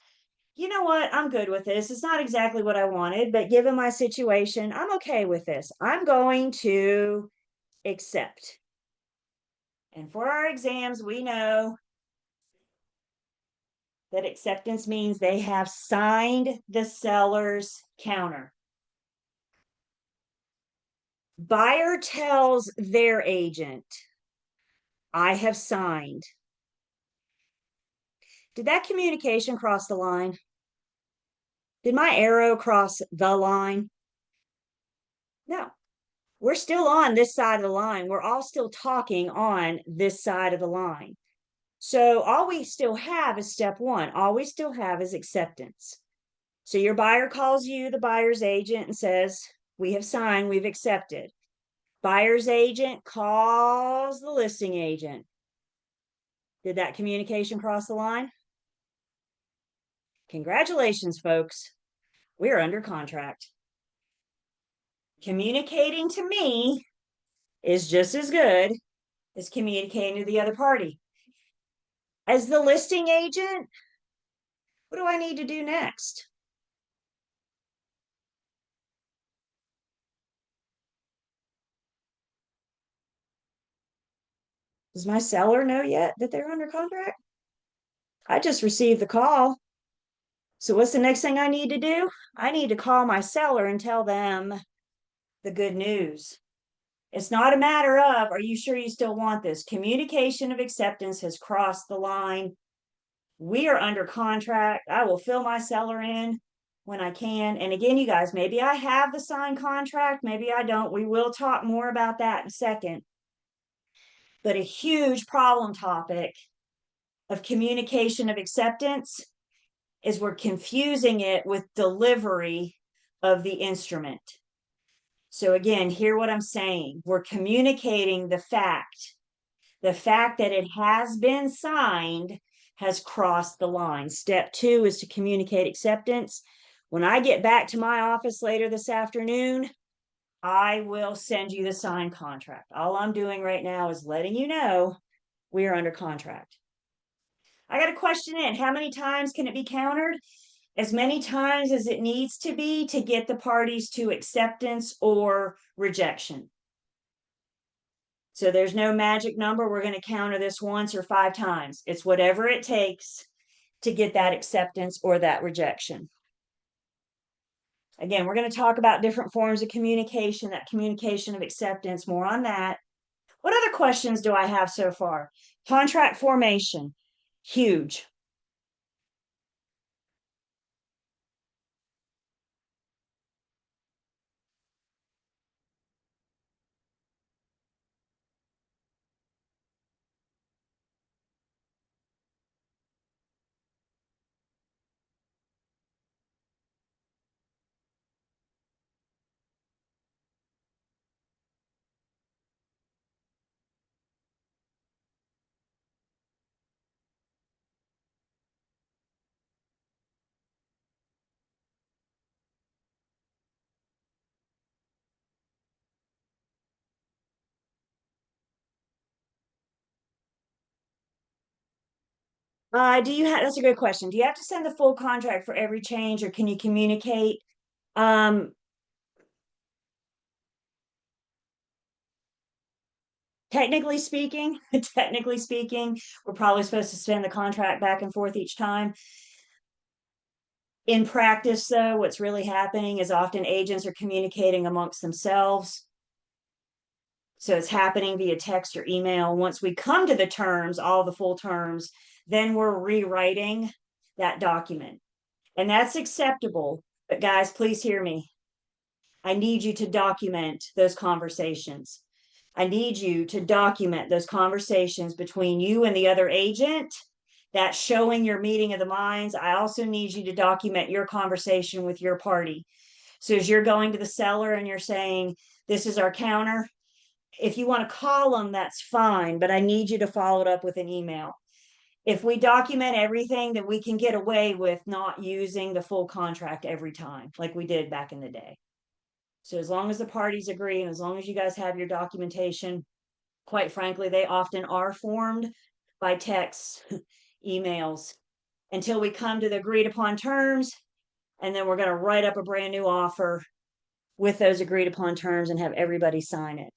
you know what, I'm good with this. It's not exactly what I wanted, but given my situation, I'm okay with this. I'm going to accept. And for our exams, we know that acceptance means they have signed the seller's counter. Buyer tells their agent, I have signed. Did that communication cross the line? Did my arrow cross the line? No. We're still on this side of the line. We're all still talking on this side of the line. So all we still have is step 1. All we still have is acceptance. So your buyer calls you, the buyer's agent, and says, we have signed, we've accepted. Buyer's agent calls the listing agent. Did that communication cross the line? Congratulations, folks. We're under contract. Communicating to me is just as good as communicating to the other party. As the listing agent, what do I need to do next? Does my seller know yet that they're under contract? I just received the call. So what's the next thing I need to do? I need to call my seller and tell them the good news. It's not a matter of, are you sure you still want this? Communication of acceptance has crossed the line. We are under contract. I will fill my seller in when I can. And again, you guys, maybe I have the signed contract, maybe I don't. We will talk more about that in a second. But a huge problem topic of communication of acceptance is we're confusing it with delivery of the instrument. So again, hear what I'm saying. We're communicating the fact that it has been signed has crossed the line. Step 2 is to communicate acceptance. When I get back to my office later this afternoon, I will send you the signed contract. All I'm doing right now is letting you know we are under contract. I got a question in. How many times can it be countered? As many times as it needs to be to get the parties to acceptance or rejection. So there's no magic number. We're going to counter this once or 5 times. It's whatever it takes to get that acceptance or that rejection. Again, we're going to talk about different forms of communication, that communication of acceptance, more on that. What other questions do I have so far? Contract formation, huge. That's a good question. Do you have to send the full contract for every change, or can you communicate? Technically speaking, we're probably supposed to send the contract back and forth each time. In practice, though, what's really happening is often agents are communicating amongst themselves. So it's happening via text or email. Once we come to the terms, all the full terms, then we're rewriting that document. And that's acceptable. But guys, please hear me. I need you to document those conversations. I need you to document those conversations between you and the other agent. That's showing your meeting of the minds. I also need you to document your conversation with your party. So as you're going to the seller and you're saying, this is our counter, if you want to call them, that's fine, but I need you to follow it up with an email. If we document everything, then we can get away with not using the full contract every time, like we did back in the day. So as long as the parties agree and as long as you guys have your documentation, quite frankly, they often are formed by texts, emails, until we come to the agreed upon terms. And then we're going to write up a brand new offer with those agreed upon terms and have everybody sign it.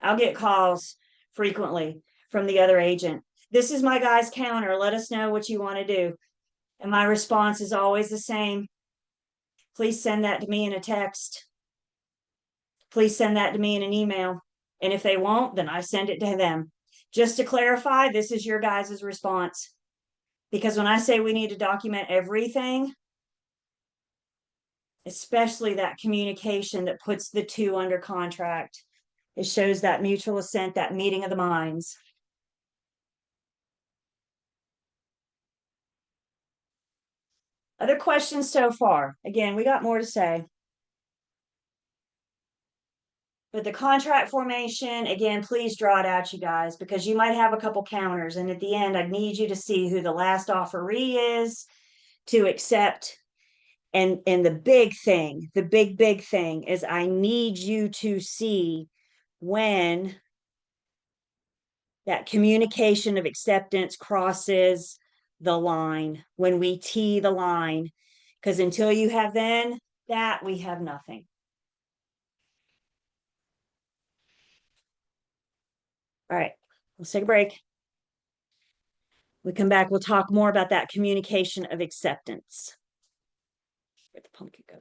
I'll get calls frequently from the other agent. This is my guy's counter. Let us know what you want to do. And my response is always the same. Please send that to me in a text. Please send that to me in an email. And if they won't, then I send it to them. Just to clarify, this is your guys' response. Because when I say we need to document everything, especially that communication that puts the two under contract, it shows that mutual assent, that meeting of the minds. Other questions so far? Again, we got more to say. But the contract formation, again, please draw it out, you guys, because you might have a couple counters. And at the end, I need you to see who the last offeree is to accept. And the big thing, the big thing is I need you to see when that communication of acceptance crosses the line, when we tee the line. Because until you have then that, we have nothing. All right, let's take a break. We come back, we'll talk more about that communication of acceptance. Where'd the pumpkin go?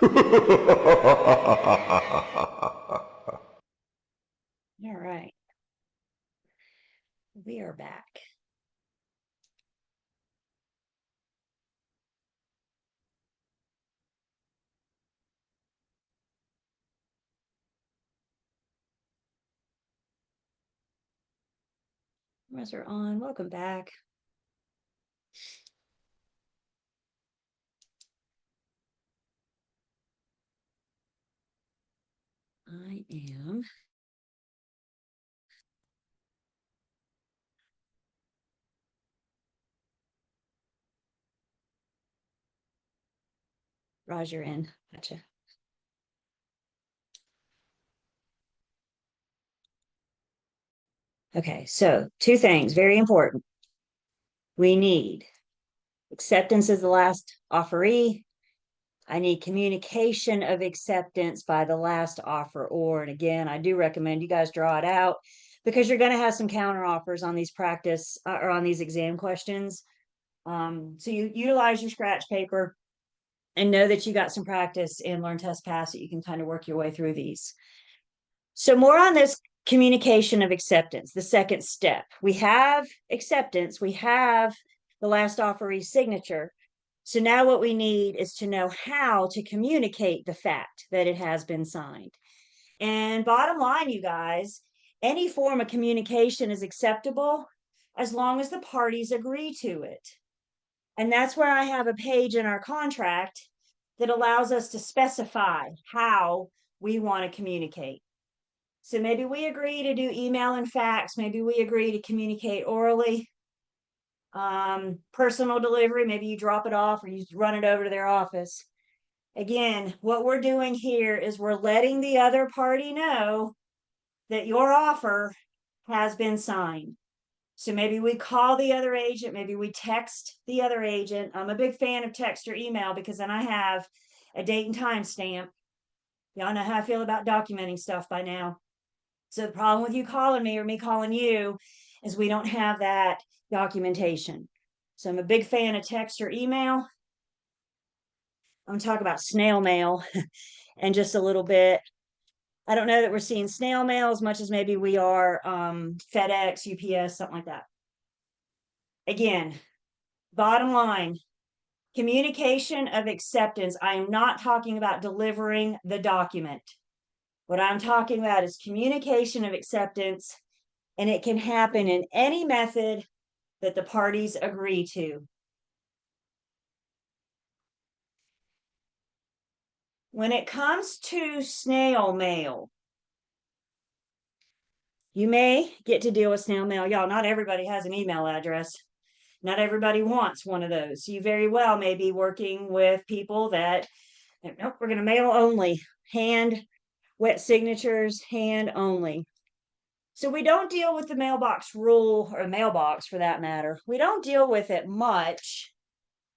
All right. We are back. Cameras are on. Welcome back. I am Roger in. Gotcha. Okay, so two things, very important. We need acceptance as the last offeree. I need communication of acceptance by the last offeror. And again, I do recommend you guys draw it out because you're going to have some counter offers on these practice or on these exam questions. So you utilize your scratch paper and know that you got some practice in Learn, Test, Pass that you can kind of work your way through these. So more on this communication of acceptance, the second step. We have acceptance, we have the last offeree signature. So now what we need is to know how to communicate the fact that it has been signed. And bottom line, you guys, any form of communication is acceptable as long as the parties agree to it. And that's where I have a page in our contract that allows us to specify how we want to communicate. So maybe we agree to do email and fax. Maybe we agree to communicate orally. Personal delivery, maybe you drop it off or you run it over to their office. Again, what we're doing here is we're letting the other party know that your offer has been signed. So maybe we call the other agent, maybe we text the other agent. I'm a big fan of text or email because then I have a date and time stamp. Y'all know how I feel about documenting stuff by now. So the problem with you calling me or me calling you is we don't have that documentation. So I'm a big fan of text or email. I'm going to talk about snail mail in just a little bit. I don't know that we're seeing snail mail as much as maybe we are FedEx, UPS, something like that. Again, bottom line, communication of acceptance. I am not talking about delivering the document. What I'm talking about is communication of acceptance, and it can happen in any method that the parties agree to. When it comes to snail mail, you may get to deal with snail mail. Y'all, not everybody has an email address. Not everybody wants one of those. You very well may be working with people that, nope, we're going to mail only, hand, wet signatures, hand only. So we don't deal with the mailbox rule, or mailbox for that matter. We don't deal with it much,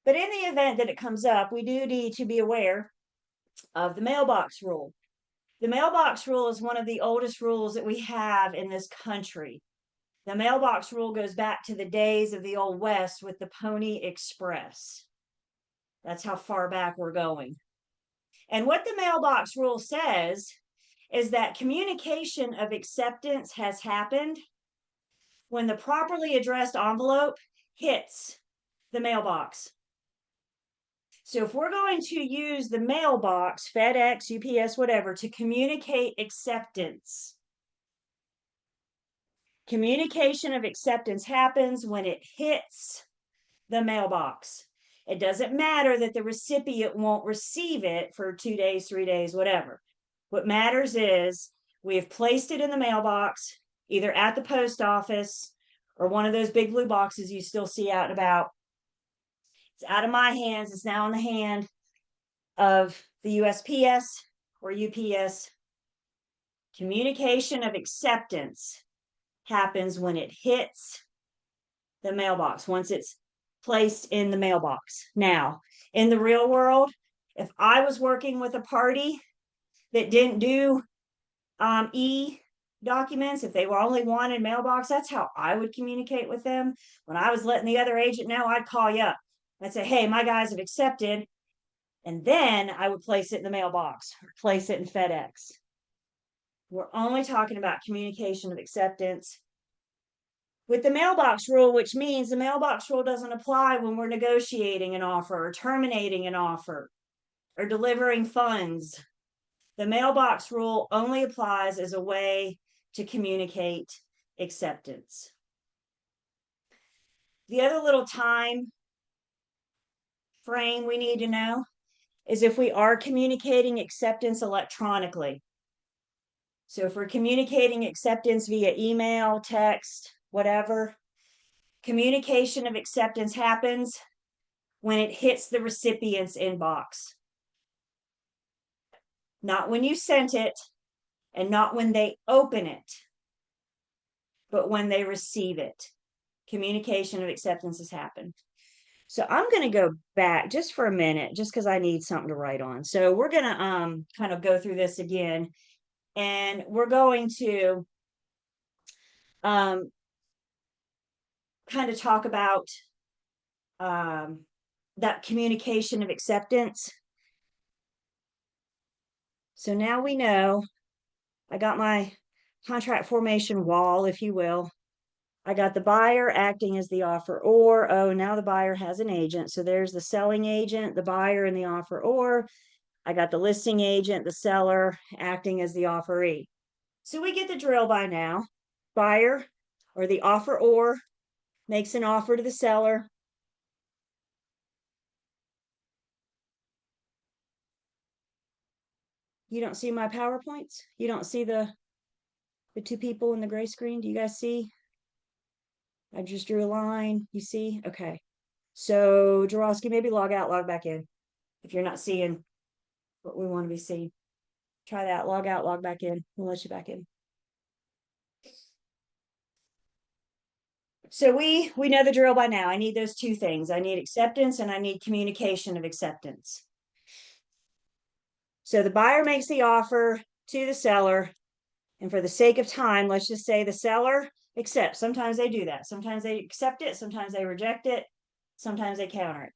but in the event that it comes up, we do need to be aware of the mailbox rule. The mailbox rule is one of the oldest rules that we have in this country. The mailbox rule goes back to the days of the Old West with the Pony Express. That's how far back we're going. And what the mailbox rule says is that communication of acceptance has happened when the properly addressed envelope hits the mailbox. So if we're going to use the mailbox, FedEx, UPS, whatever, to communicate acceptance, communication of acceptance happens when it hits the mailbox. It doesn't matter that the recipient won't receive it for 2 days, 3 days, whatever. What matters is we have placed it in the mailbox, either at the post office or one of those big blue boxes you still see out and about. It's out of my hands. It's now in the hand of the USPS or UPS. Communication of acceptance happens when it hits the mailbox, once it's placed in the mailbox. Now, in the real world, if I was working with a party that didn't do documents, if they were only wanted mailbox, that's how I would communicate with them. When I was letting the other agent know, I'd call you up. I'd say, hey, my guys have accepted. And then I would place it in the mailbox or place it in FedEx. We're only talking about communication of acceptance with the mailbox rule, which means the mailbox rule doesn't apply when we're negotiating an offer or terminating an offer or delivering funds. The mailbox rule only applies as a way to communicate acceptance. The other little time frame we need to know is if we are communicating acceptance electronically. So if we're communicating acceptance via email, text, whatever, communication of acceptance happens when it hits the recipient's inbox. Not when you sent it and not when they open it, but when they receive it. Communication of acceptance has happened. So I'm going to go back just for a minute, just because I need something to write on. So we're going to kind of go through this again, and we're going to kind of talk about that communication of acceptance. So now we know I got my contract formation wall, if you will. I got the buyer acting as the offeror. Oh, now the buyer has an agent. So there's the selling agent, the buyer, and the offeror. I got the listing agent, the seller acting as the offeree. So we get the drill by now. Buyer or the offeror makes an offer to the seller. You don't see my PowerPoints? You don't see the two people in the gray screen? Do you guys see? I just drew a line. You see? Okay. So Jarosky, maybe log out, log back in. If you're not seeing what we want to be seeing. Try that. Log out, log back in. We'll let you back in. So we know the drill by now. I need those two things. I need acceptance and I need communication of acceptance. So the buyer makes the offer to the seller. And for the sake of time, let's just say the seller accepts. Sometimes they do that. Sometimes they accept it. Sometimes they reject it. Sometimes they counter it.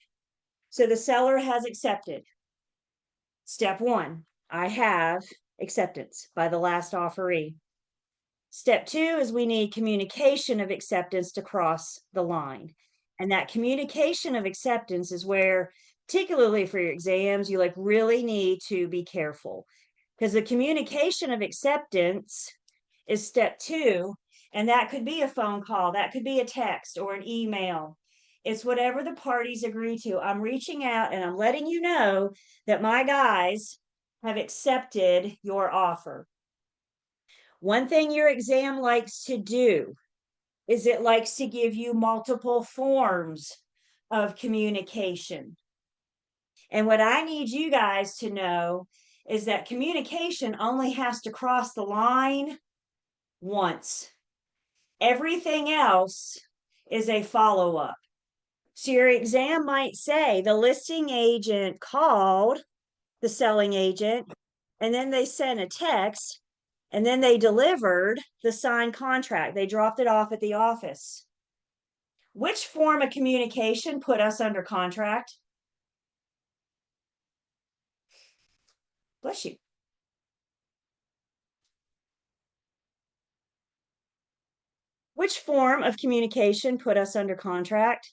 So the seller has accepted. Step one, I have acceptance by the last offeree. Step two is we need communication of acceptance to cross the line. And that communication of acceptance is where, particularly for your exams, you like really need to be careful, because the communication of acceptance is step two. And that could be a phone call, that could be a text or an email. It's whatever the parties agree to. I'm reaching out and I'm letting you know that my guys have accepted your offer. One thing your exam likes to do is it likes to give you multiple forms of communication. And what I need you guys to know is that communication only has to cross the line once. Everything else is a follow-up. So your exam might say the listing agent called the selling agent, and then they sent a text, and then they delivered the signed contract. They dropped it off at the office. Which form of communication put us under contract? Bless you. Which form of communication put us under contract?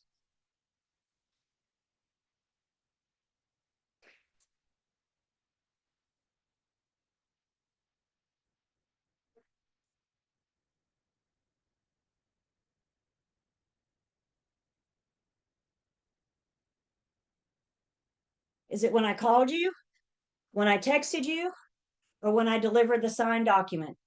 Is it when I called you, when I texted you, or when I delivered the signed document?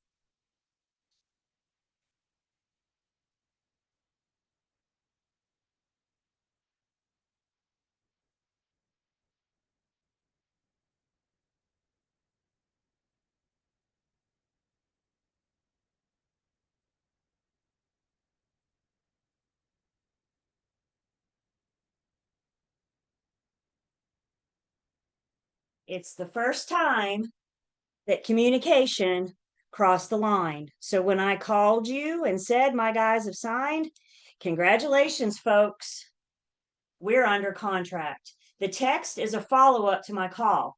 It's the first time that communication crossed the line. So when I called you and said my guys have signed, congratulations, folks. We're under contract. The text is a follow-up to my call.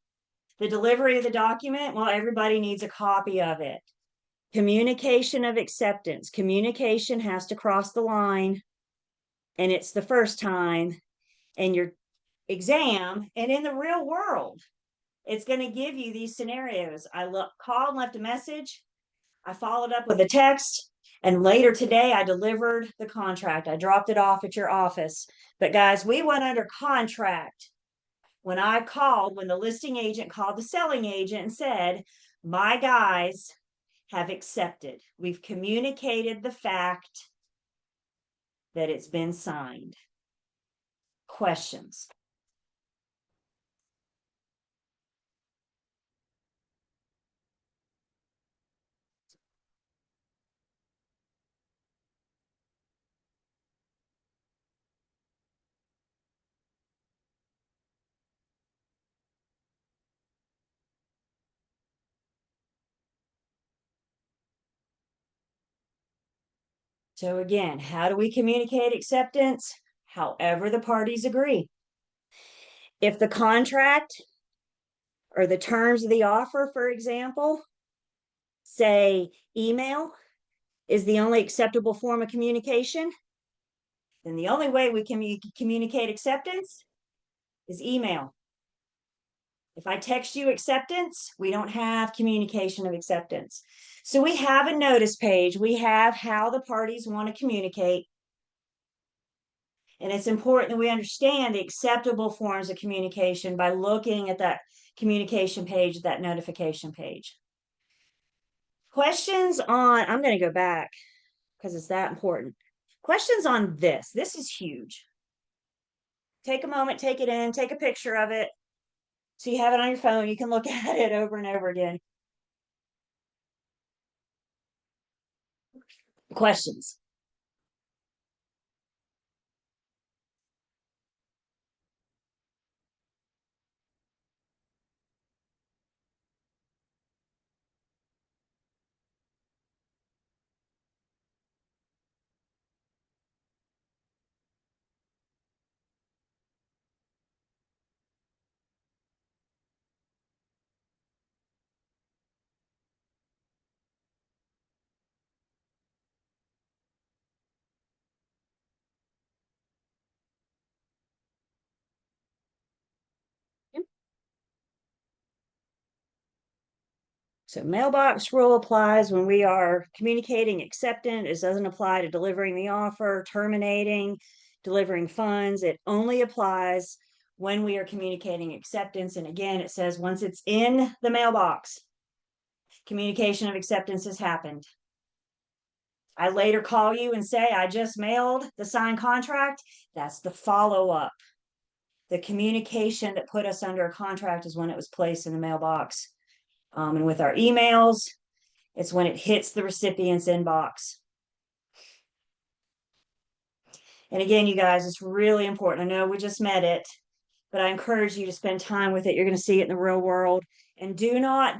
The delivery of the document, well, everybody needs a copy of it. Communication of acceptance. Communication has to cross the line, and it's the first time. And your exam, and in the real world, it's going to give you these scenarios. I called and left a message. I followed up with a text. And later today, I delivered the contract. I dropped it off at your office. But guys, we went under contract when the listing agent called the selling agent and said, my guys have accepted. We've communicated the fact that it's been signed. Questions? So again, how do we communicate acceptance? However the parties agree. If the contract or the terms of the offer, for example, say email is the only acceptable form of communication, then the only way we can communicate acceptance is email. If I text you acceptance, we don't have communication of acceptance. So we have a notice page. We have how the parties want to communicate. And it's important that we understand the acceptable forms of communication by looking at that communication page, that notification page. Questions on, I'm going to go back because it's that important. Questions on this. This is huge. Take a moment, take it in, take a picture of it. So you have it on your phone. You can look at it over and over again. Questions? So mailbox rule applies when we are communicating acceptance. It doesn't apply to delivering the offer, terminating, delivering funds. It only applies when we are communicating acceptance. And again, it says once it's in the mailbox, communication of acceptance has happened. I later call you and say, I just mailed the signed contract. That's the follow-up. The communication that put us under a contract is when it was placed in the mailbox. And with our emails, it's when it hits the recipient's inbox. And again, you guys, it's really important. I know we just met it, but I encourage you to spend time with it. You're going to see it in the real world. And do not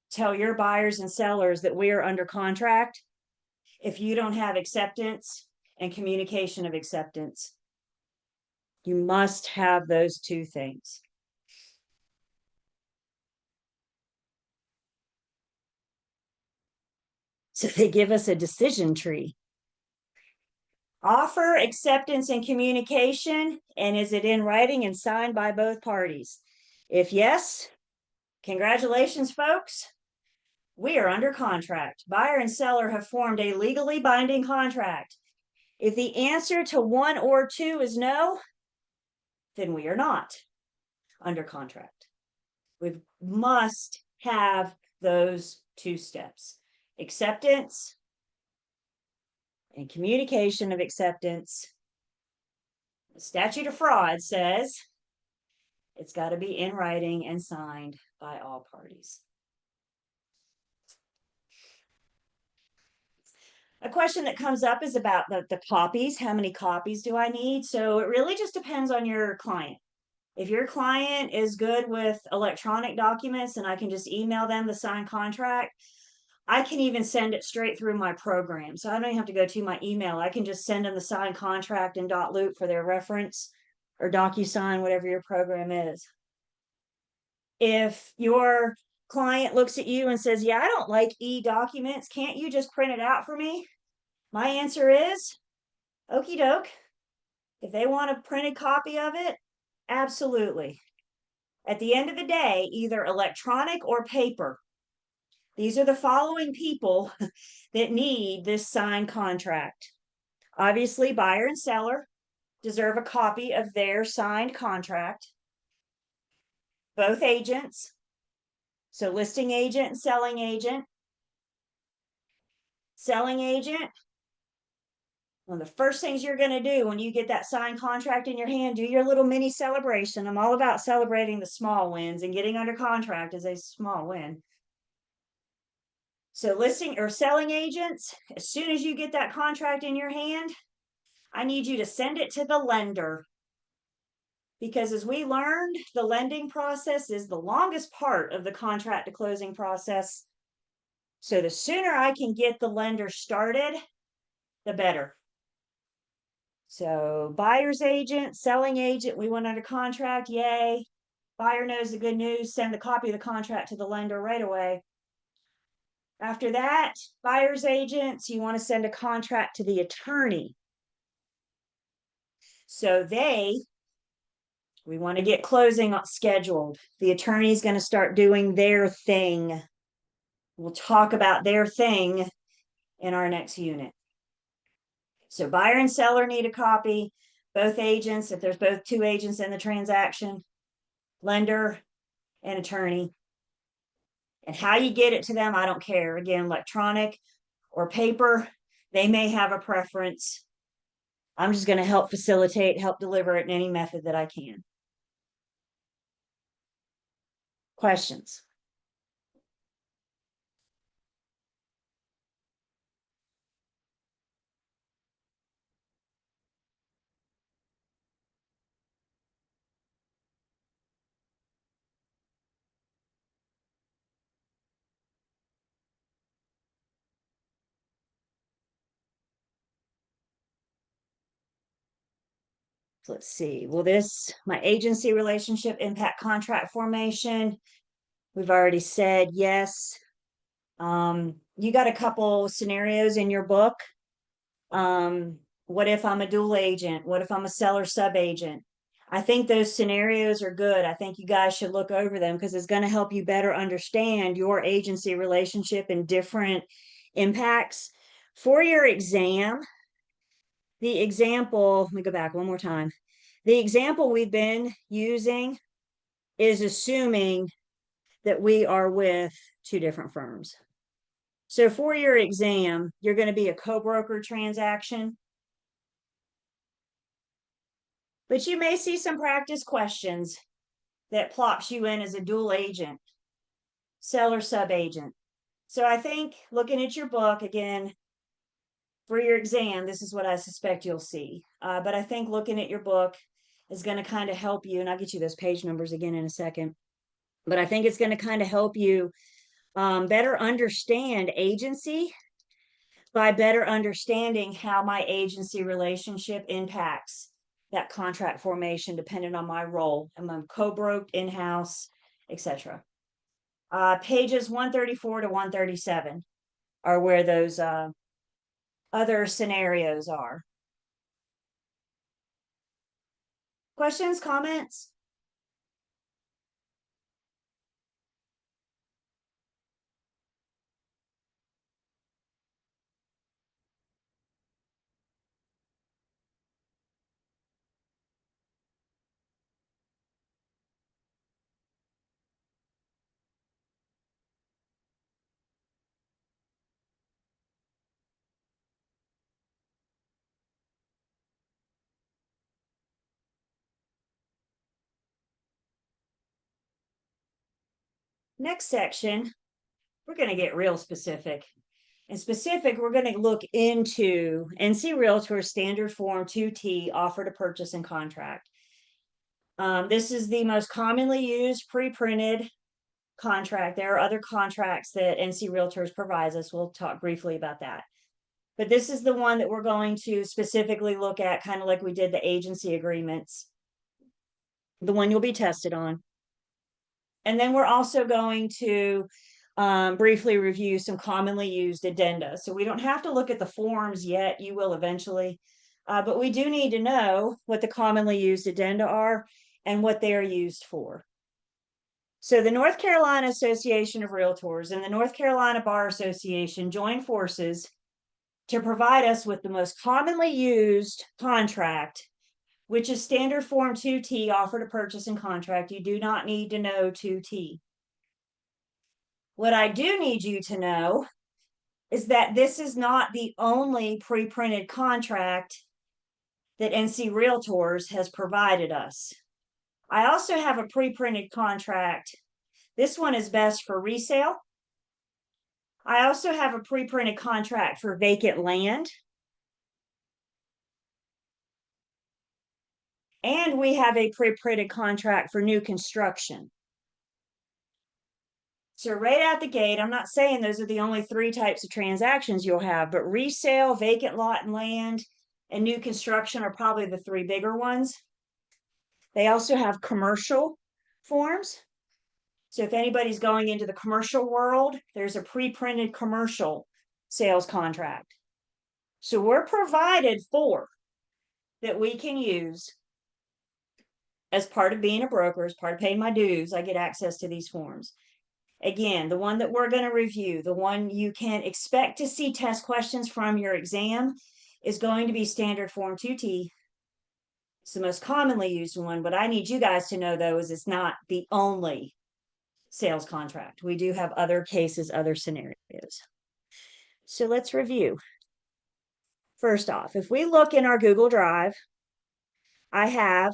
tell your buyers and sellers that we are under contract if you don't have acceptance and communication of acceptance. You must have those two things. So they give us a decision tree. Offer, acceptance, and communication, and is it in writing and signed by both parties? If yes, congratulations, folks. We are under contract. Buyer and seller have formed a legally binding contract. If the answer to one or two is no, then we are not under contract. We must have those two steps: acceptance and communication of acceptance. The statute of fraud says it's got to be in writing and signed by all parties. A question that comes up is about the copies. How many copies do I need? So it really just depends on your client. If your client is good with electronic documents and I can just email them the signed contract, I can even send it straight through my program. So I don't even have to go to my email. I can just send them the signed contract in .loop for their reference. or DocuSign, whatever your program is. If your client looks at you and says, yeah, I don't like e-documents, can't you just print it out for me? My answer is, okie doke. If they want a printed copy of it, absolutely. At the end of the day, either electronic or paper. These are the following people that need this signed contract. Obviously, buyer and seller deserve a copy of their signed contract. Both agents, so listing agent and selling agent. Selling agent, one of the first things you're going to do when you get that signed contract in your hand, do your little mini celebration. I'm all about celebrating the small wins, and getting under contract is a small win. So listing or selling agents, as soon as you get that contract in your hand, I need you to send it to the lender. Because as we learned, the lending process is the longest part of the contract to closing process. So the sooner I can get the lender started, the better. So buyer's agent, selling agent, we went under contract, yay. Buyer knows the good news, send the copy of the contract to the lender right away. After that, buyer's agents, you want to send a contract to the attorney. So we want to get closing scheduled. The attorney is going to start doing their thing. We'll talk about their thing in our next unit. So buyer and seller need a copy. Both agents, if there's both two agents in the transaction, lender and attorney. And how you get it to them, I don't care. Again, electronic or paper, they may have a preference. I'm just going to help facilitate, help deliver it in any method that I can. Questions? So let's see. Will my agency relationship impact contract formation? We've already said yes. You got a couple scenarios in your book. What if I'm a dual agent? What if I'm a seller sub agent? I think those scenarios are good. I think you guys should look over them because it's going to help you better understand your agency relationship and different impacts. For your exam, the example, let me go back one more time. The example we've been using is assuming that we are with two different firms. So for your exam, you're going to be a co-broker transaction. But you may see some practice questions that plops you in as a dual agent, seller sub agent. So I think looking at your book, again, for your exam, this is what I suspect you'll see. But I think looking at your book is going to kind of help you, and I'll get you those page numbers again in a second. But I think it's going to kind of help you better understand agency by better understanding how my agency relationship impacts that contract formation depending on my role. Am I co-broked, in-house, etc. Pages 134 to 137 are where those other scenarios are. Questions, comments? Next section, we're going to get real specific. In specific, we're going to look into NC Realtor Standard Form 2T, offer to purchase and contract. This is the most commonly used pre-printed contract. There are other contracts that NC Realtors provides us. We'll talk briefly about that. But this is the one that we're going to specifically look at, kind of like we did the agency agreements. the one you'll be tested on. And then we're also going to briefly review some commonly used addenda. So we don't have to look at the forms yet, you will eventually. But we do need to know what the commonly used addenda are and what they are used for. So the North Carolina Association of Realtors and the North Carolina Bar Association join forces to provide us with the most commonly used contract, which is standard form 2T, offer to purchase and contract. You do not need to know 2T. What I do need you to know is that this is not the only pre-printed contract that NC Realtors has provided us. I also have a pre-printed contract. This one is best for resale. I also have a pre-printed contract for vacant land. And we have a pre-printed contract for new construction. So right out the gate, I'm not saying those are the only 3 types of transactions you'll have, but resale, vacant lot and land, and new construction are probably the 3 bigger ones. They also have commercial forms. So if anybody's going into the commercial world, there's a pre-printed commercial sales contract. So we're provided 4 that we can use as part of being a broker, as part of paying my dues. I get access to these forms. Again, the one that we're going to review, the one you can expect to see test questions from your exam, is going to be standard form 2T. It's the most commonly used one. What I need you guys to know, though, is it's not the only sales contract. We do have other cases, other scenarios. So let's review. First off, if we look in our Google Drive, I have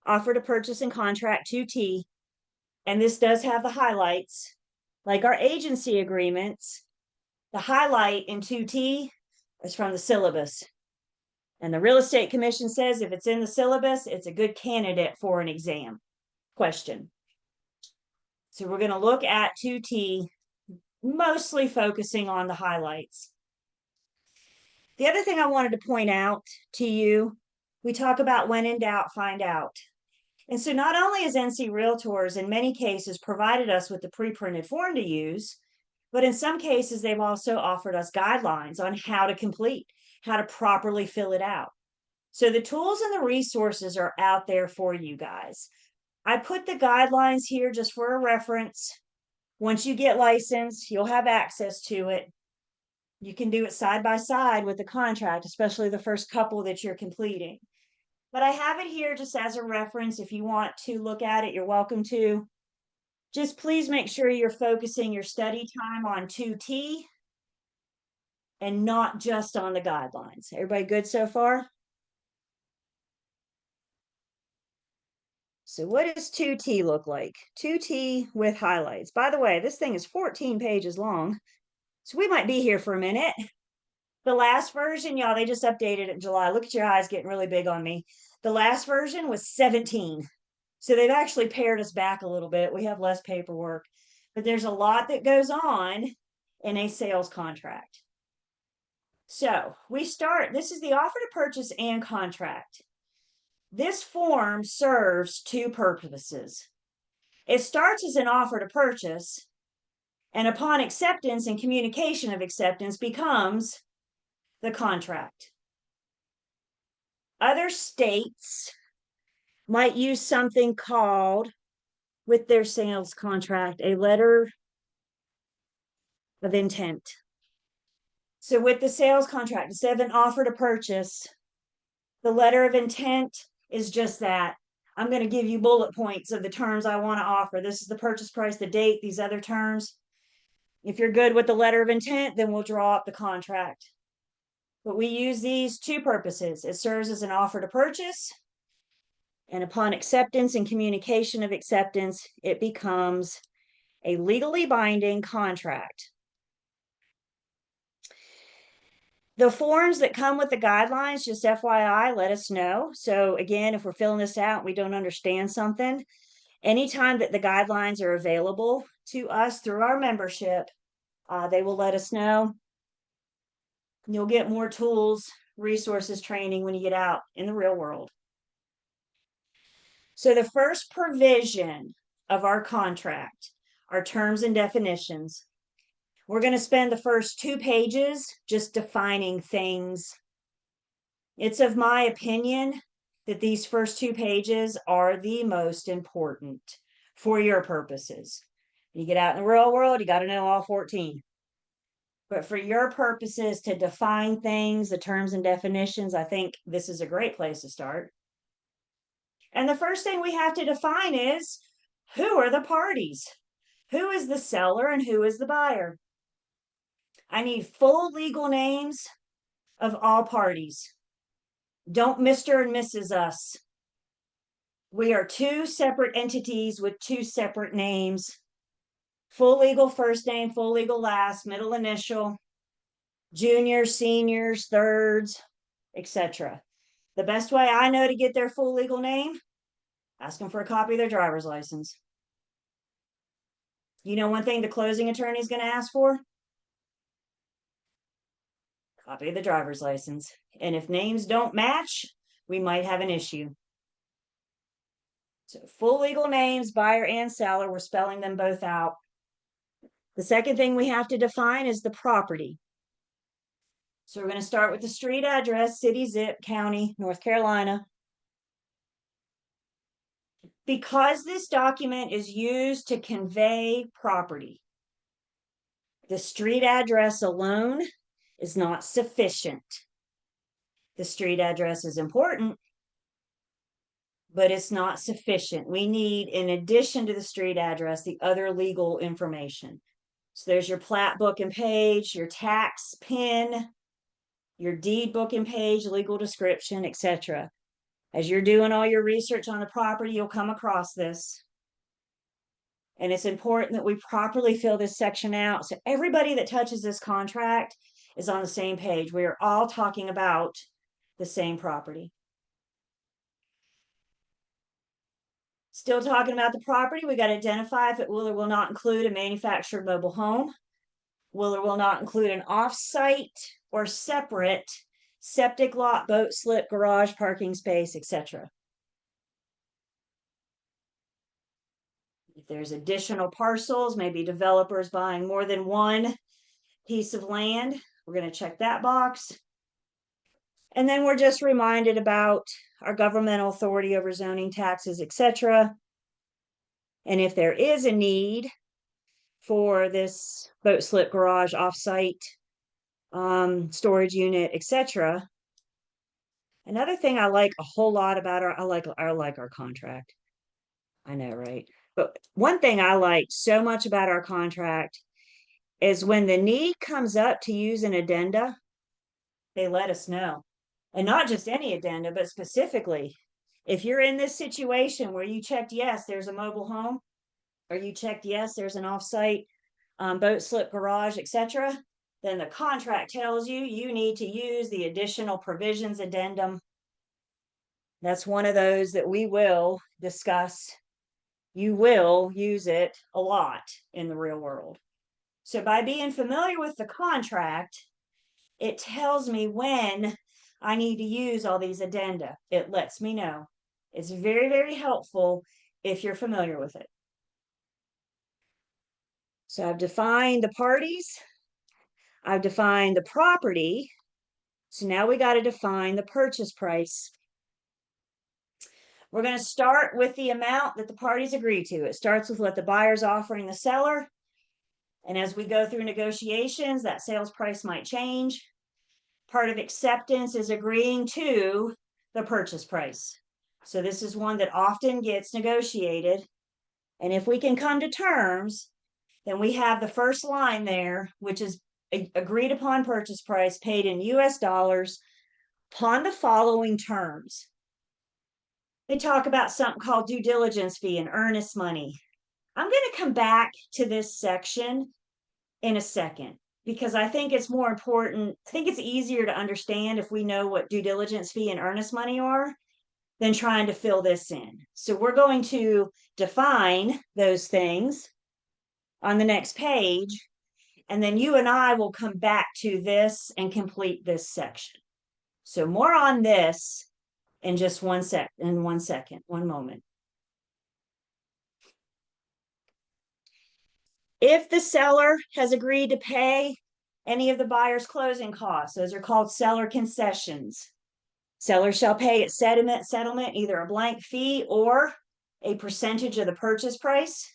offer to purchase and contract 2T. And this does have the highlights. Like our agency agreements, the highlight in 2T is from the syllabus. And the Real Estate Commission says if it's in the syllabus, it's a good candidate for an exam question. So we're going to look at 2T, mostly focusing on the highlights. The other thing I wanted to point out to you, we talk about when in doubt, find out. And so not only has NC Realtors in many cases provided us with the pre-printed form to use, but in some cases they've also offered us guidelines on how to complete, how to properly fill it out. So the tools and the resources are out there for you guys. I put the guidelines here just for a reference. Once you get licensed, you'll have access to it. You can do it side by side with the contract, especially the first couple that you're completing. But I have it here just as a reference. If you want to look at it, you're welcome to. Just please make sure you're focusing your study time on 2T and not just on the guidelines. Everybody good so far? So what does 2T look like? 2T with highlights. By the way, this thing is 14 pages long, so we might be here for a minute. The last version, y'all, they just updated it in July. Look at your eyes getting really big on me. The last version was 17. So they've actually pared us back a little bit. We have less paperwork, but there's a lot that goes on in a sales contract. So we start, this is the offer to purchase and contract. This form serves 2 purposes. It starts as an offer to purchase, and upon acceptance and communication of acceptance becomes the contract. Other states might use something called, with their sales contract, a letter of intent. So with the sales contract, instead of an offer to purchase, the letter of intent is just that. I'm going to give you bullet points of the terms I want to offer. This is the purchase price, the date, these other terms. If you're good with the letter of intent, then we'll draw up the contract. But we use these 2 purposes. It serves as an offer to purchase, and upon acceptance and communication of acceptance, it becomes a legally binding contract. The forms that come with the guidelines, just FYI, let us know. So again, if we're filling this out and we don't understand something, anytime that the guidelines are available to us through our membership, they will let us know. You'll get more tools, resources, training when you get out in the real world. So the first provision of our contract, our terms and definitions, we're going to spend the first 2 pages just defining things. It's of my opinion that these first 2 pages are the most important for your purposes. You get out in the real world, you got to know all 14. But for your purposes to define things, the terms and definitions, I think this is a great place to start. And the first thing we have to define is, who are the parties? Who is the seller and who is the buyer? I need full legal names of all parties. Don't Mr. and Mrs. us. We are 2 separate entities with 2 separate names. Full legal first name, full legal last, middle initial, juniors, seniors, thirds, etc. The best way I know to get their full legal name, ask them for a copy of their driver's license. You know one thing the closing attorney is going to ask for? Copy of the driver's license. And if names don't match, we might have an issue. So full legal names, buyer and seller, we're spelling them both out. The second thing we have to define is the property. So we're going to start with the street address, city, zip, county, North Carolina. Because this document is used to convey property, the street address alone is not sufficient. The street address is important, but it's not sufficient. We need, in addition to the street address, the other legal information. So there's your plat book and page, your tax pin, your deed book and page, legal description, etc. As you're doing all your research on the property, you'll come across this. And it's important that we properly fill this section out so everybody that touches this contract is on the same page. We are all talking about the same property. Still talking about the property, we got to identify if it will or will not include a manufactured mobile home, will or will not include an off-site or separate septic lot, boat slip, garage, parking space, etc. If there's additional parcels, maybe developers buying more than one piece of land, we're going to check that box. And then we're just reminded about our governmental authority over zoning, taxes, etc. And if there is a need for this boat slip, garage, offsite, storage unit, etc. Another thing I like a whole lot about I like our contract. I know, right? But one thing I like so much about our contract is when the need comes up to use an addenda, they let us know. And not just any addenda, but specifically, if you're in this situation where you checked yes, there's a mobile home, or you checked yes, there's an offsite boat slip, garage, etc., then the contract tells you you need to use the additional provisions addendum. That's one of those that we will discuss. You will use it a lot in the real world. So by being familiar with the contract, it tells me when I need to use all these addenda. It lets me know. It's very, very helpful if you're familiar with it. So I've defined the parties. I've defined the property. So now we got to define the purchase price. We're going to start with the amount that the parties agree to. It starts with what the buyer's offering the seller. And as we go through negotiations, that sales price might change. Part of acceptance is agreeing to the purchase price. So this is one that often gets negotiated. And if we can come to terms, then we have the first line there, which is agreed upon purchase price paid in US dollars upon the following terms. They talk about something called due diligence fee and earnest money. I'm going to come back to this section in a second because I think it's more important. I think it's easier to understand if we know what due diligence fee and earnest money are than trying to fill this in. So we're going to define those things on the next page, and then you and I will come back to this and complete this section. So more on this in just one moment. If the seller has agreed to pay any of the buyer's closing costs, those are called seller concessions. Seller shall pay at settlement either a blank fee or a percentage of the purchase price.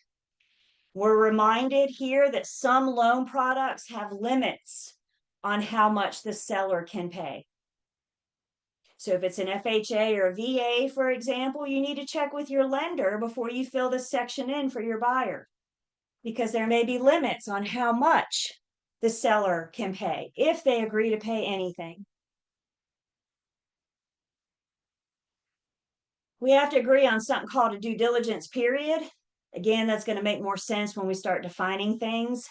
We're reminded here that some loan products have limits on how much the seller can pay. So if it's an FHA or a VA, for example, you need to check with your lender before you fill this section in for your buyer, because there may be limits on how much the seller can pay if they agree to pay anything. We have to agree on something called a due diligence period. Again, that's going to make more sense when we start defining things.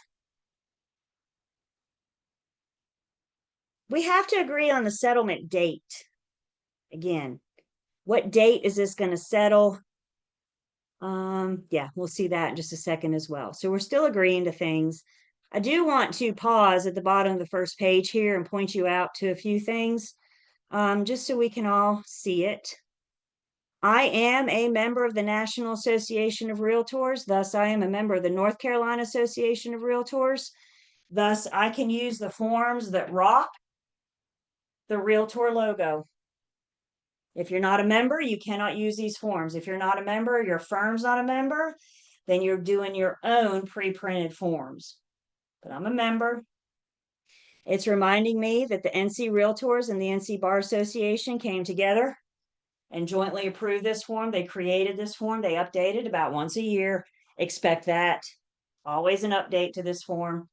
We have to agree on the settlement date. Again, what date is this going to settle? Yeah, we'll see that in just a second as well. So we're still agreeing to things. I do want to pause at the bottom of the first page here and point you out to a few things, just so we can all see it. I am a member of the National Association of Realtors. Thus, I am a member of the North Carolina Association of Realtors. Thus, I can use the forms that rock the Realtor logo. If you're not a member, you cannot use these forms. If you're not a member, your firm's not a member, then you're doing your own pre-printed forms. But I'm a member. It's reminding me that the NC Realtors and the NC Bar Association came together and jointly approved this form. They created this form. They update it about once a year. Expect that. Always an update to this form.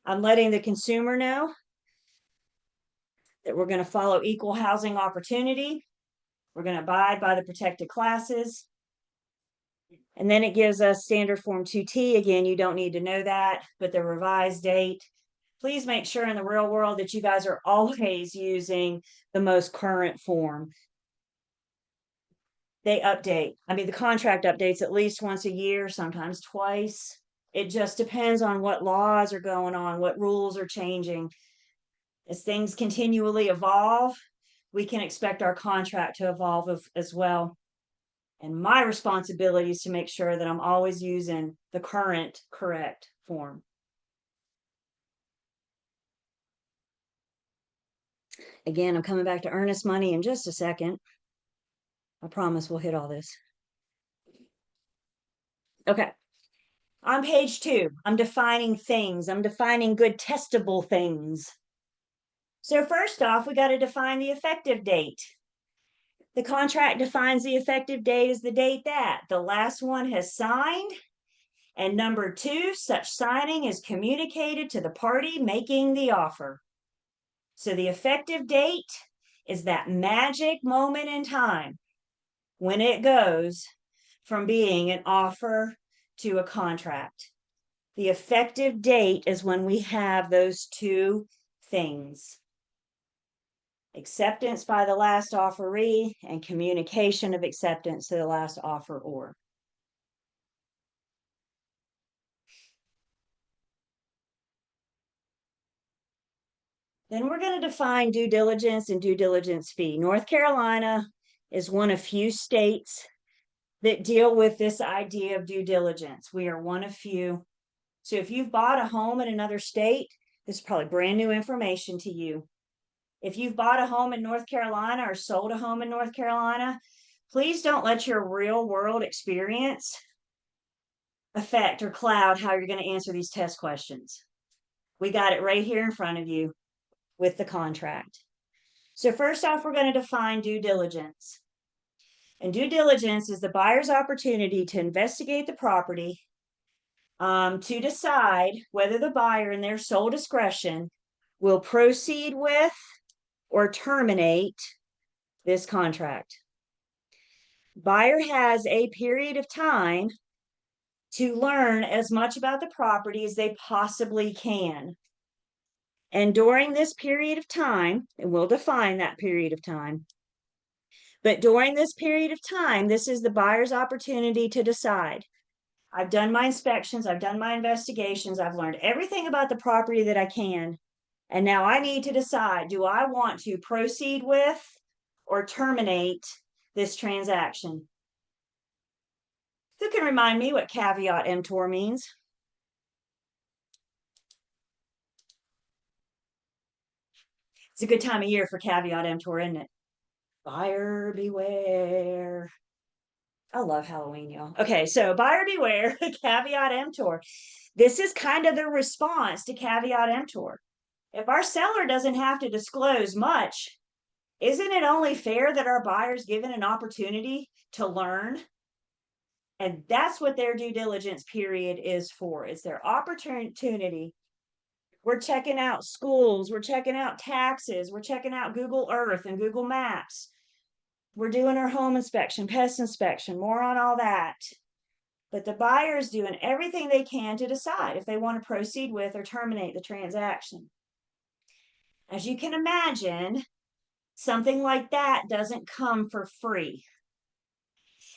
I'm letting the consumer know that we're going to follow equal housing opportunity. We're going to abide by the protected classes. And then it gives us standard form 2T. Again, you don't need to know that, but the revised date. Please make sure in the real world that you guys are always using the most current form. They update. I mean, the contract updates at least once a year, sometimes twice. It just depends on what laws are going on, what rules are changing. As things continually evolve, we can expect our contract to evolve as well. And my responsibility is to make sure that I'm always using the current correct form. Again, I'm coming back to earnest money in just a second. I promise we'll hit all this. Okay. On page 2, I'm defining things. I'm defining good testable things. So first off, we got to define the effective date. The contract defines the effective date as the date that the last one has signed. And number 2, such signing is communicated to the party making the offer. So the effective date is that magic moment in time when it goes from being an offer to a contract. The effective date is when we have those two things. Acceptance by the last offeree and communication of acceptance to the last offeror. Then we're going to define due diligence and due diligence fee. North Carolina is one of few states that deal with this idea of due diligence. We are one of few. So if you've bought a home in another state, this is probably brand new information to you. If you've bought a home in North Carolina or sold a home in North Carolina, please don't let your real world experience affect or cloud how you're going to answer these test questions. We got it right here in front of you with the contract. So first off, we're going to define due diligence. And due diligence is the buyer's opportunity to investigate the property, to decide whether the buyer in their sole discretion will proceed with or terminate this contract. Buyer has a period of time to learn as much about the property as they possibly can. And during this period of time, and we'll define that period of time, but during this period of time, this is the buyer's opportunity to decide. I've done my inspections, I've done my investigations, I've learned everything about the property that I can. And now I need to decide, do I want to proceed with or terminate this transaction? Who can remind me what caveat emptor means? It's a good time of year for caveat emptor, isn't it? Buyer beware. I love Halloween, y'all. Okay, so buyer beware, caveat emptor. This is kind of the response to caveat emptor. If our seller doesn't have to disclose much, isn't it only fair that our buyer's given an opportunity to learn? And that's what their due diligence period is for. It's their opportunity. We're checking out schools, we're checking out taxes, we're checking out Google Earth and Google Maps. We're doing our home inspection, pest inspection, more on all that. But the buyer is doing everything they can to decide if they want to proceed with or terminate the transaction. As you can imagine, something like that doesn't come for free.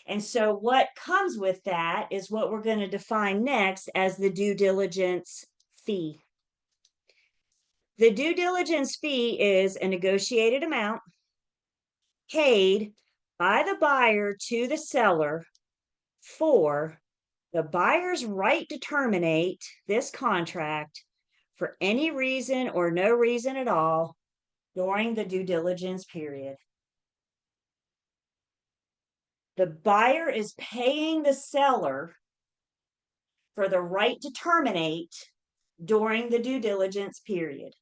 And so what comes with that is what we're going to define next as the due diligence fee. The due diligence fee is a negotiated amount paid by the buyer to the seller for the buyer's right to terminate this contract for any reason or no reason at all during the due diligence period. The buyer is paying the seller for the right to terminate during the due diligence period.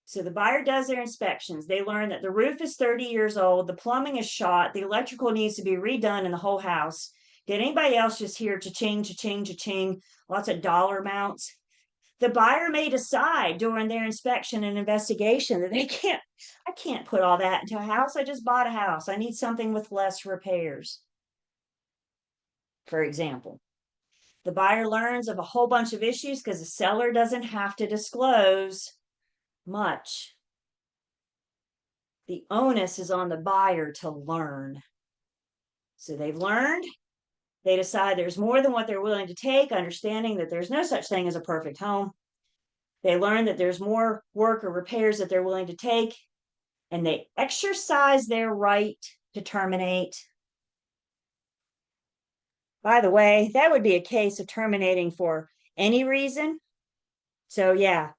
So the buyer does their inspections. They learn that the roof is 30 years old, the plumbing is shot, the electrical needs to be redone in the whole house. Did anybody else just hear cha-ching, lots of dollar amounts? The buyer may decide during their inspection and investigation that I can't put all that into a house. I just bought a house. I need something with less repairs. For example, the buyer learns of a whole bunch of issues because the seller doesn't have to disclose much. The onus is on the buyer to learn. So they've learned, they decide there's more than what they're willing to take, understanding that there's no such thing as a perfect home. They learn that there's more work or repairs that they're willing to take, and they exercise their right to terminate. By the way, that would be a case of terminating for any reason. So yeah,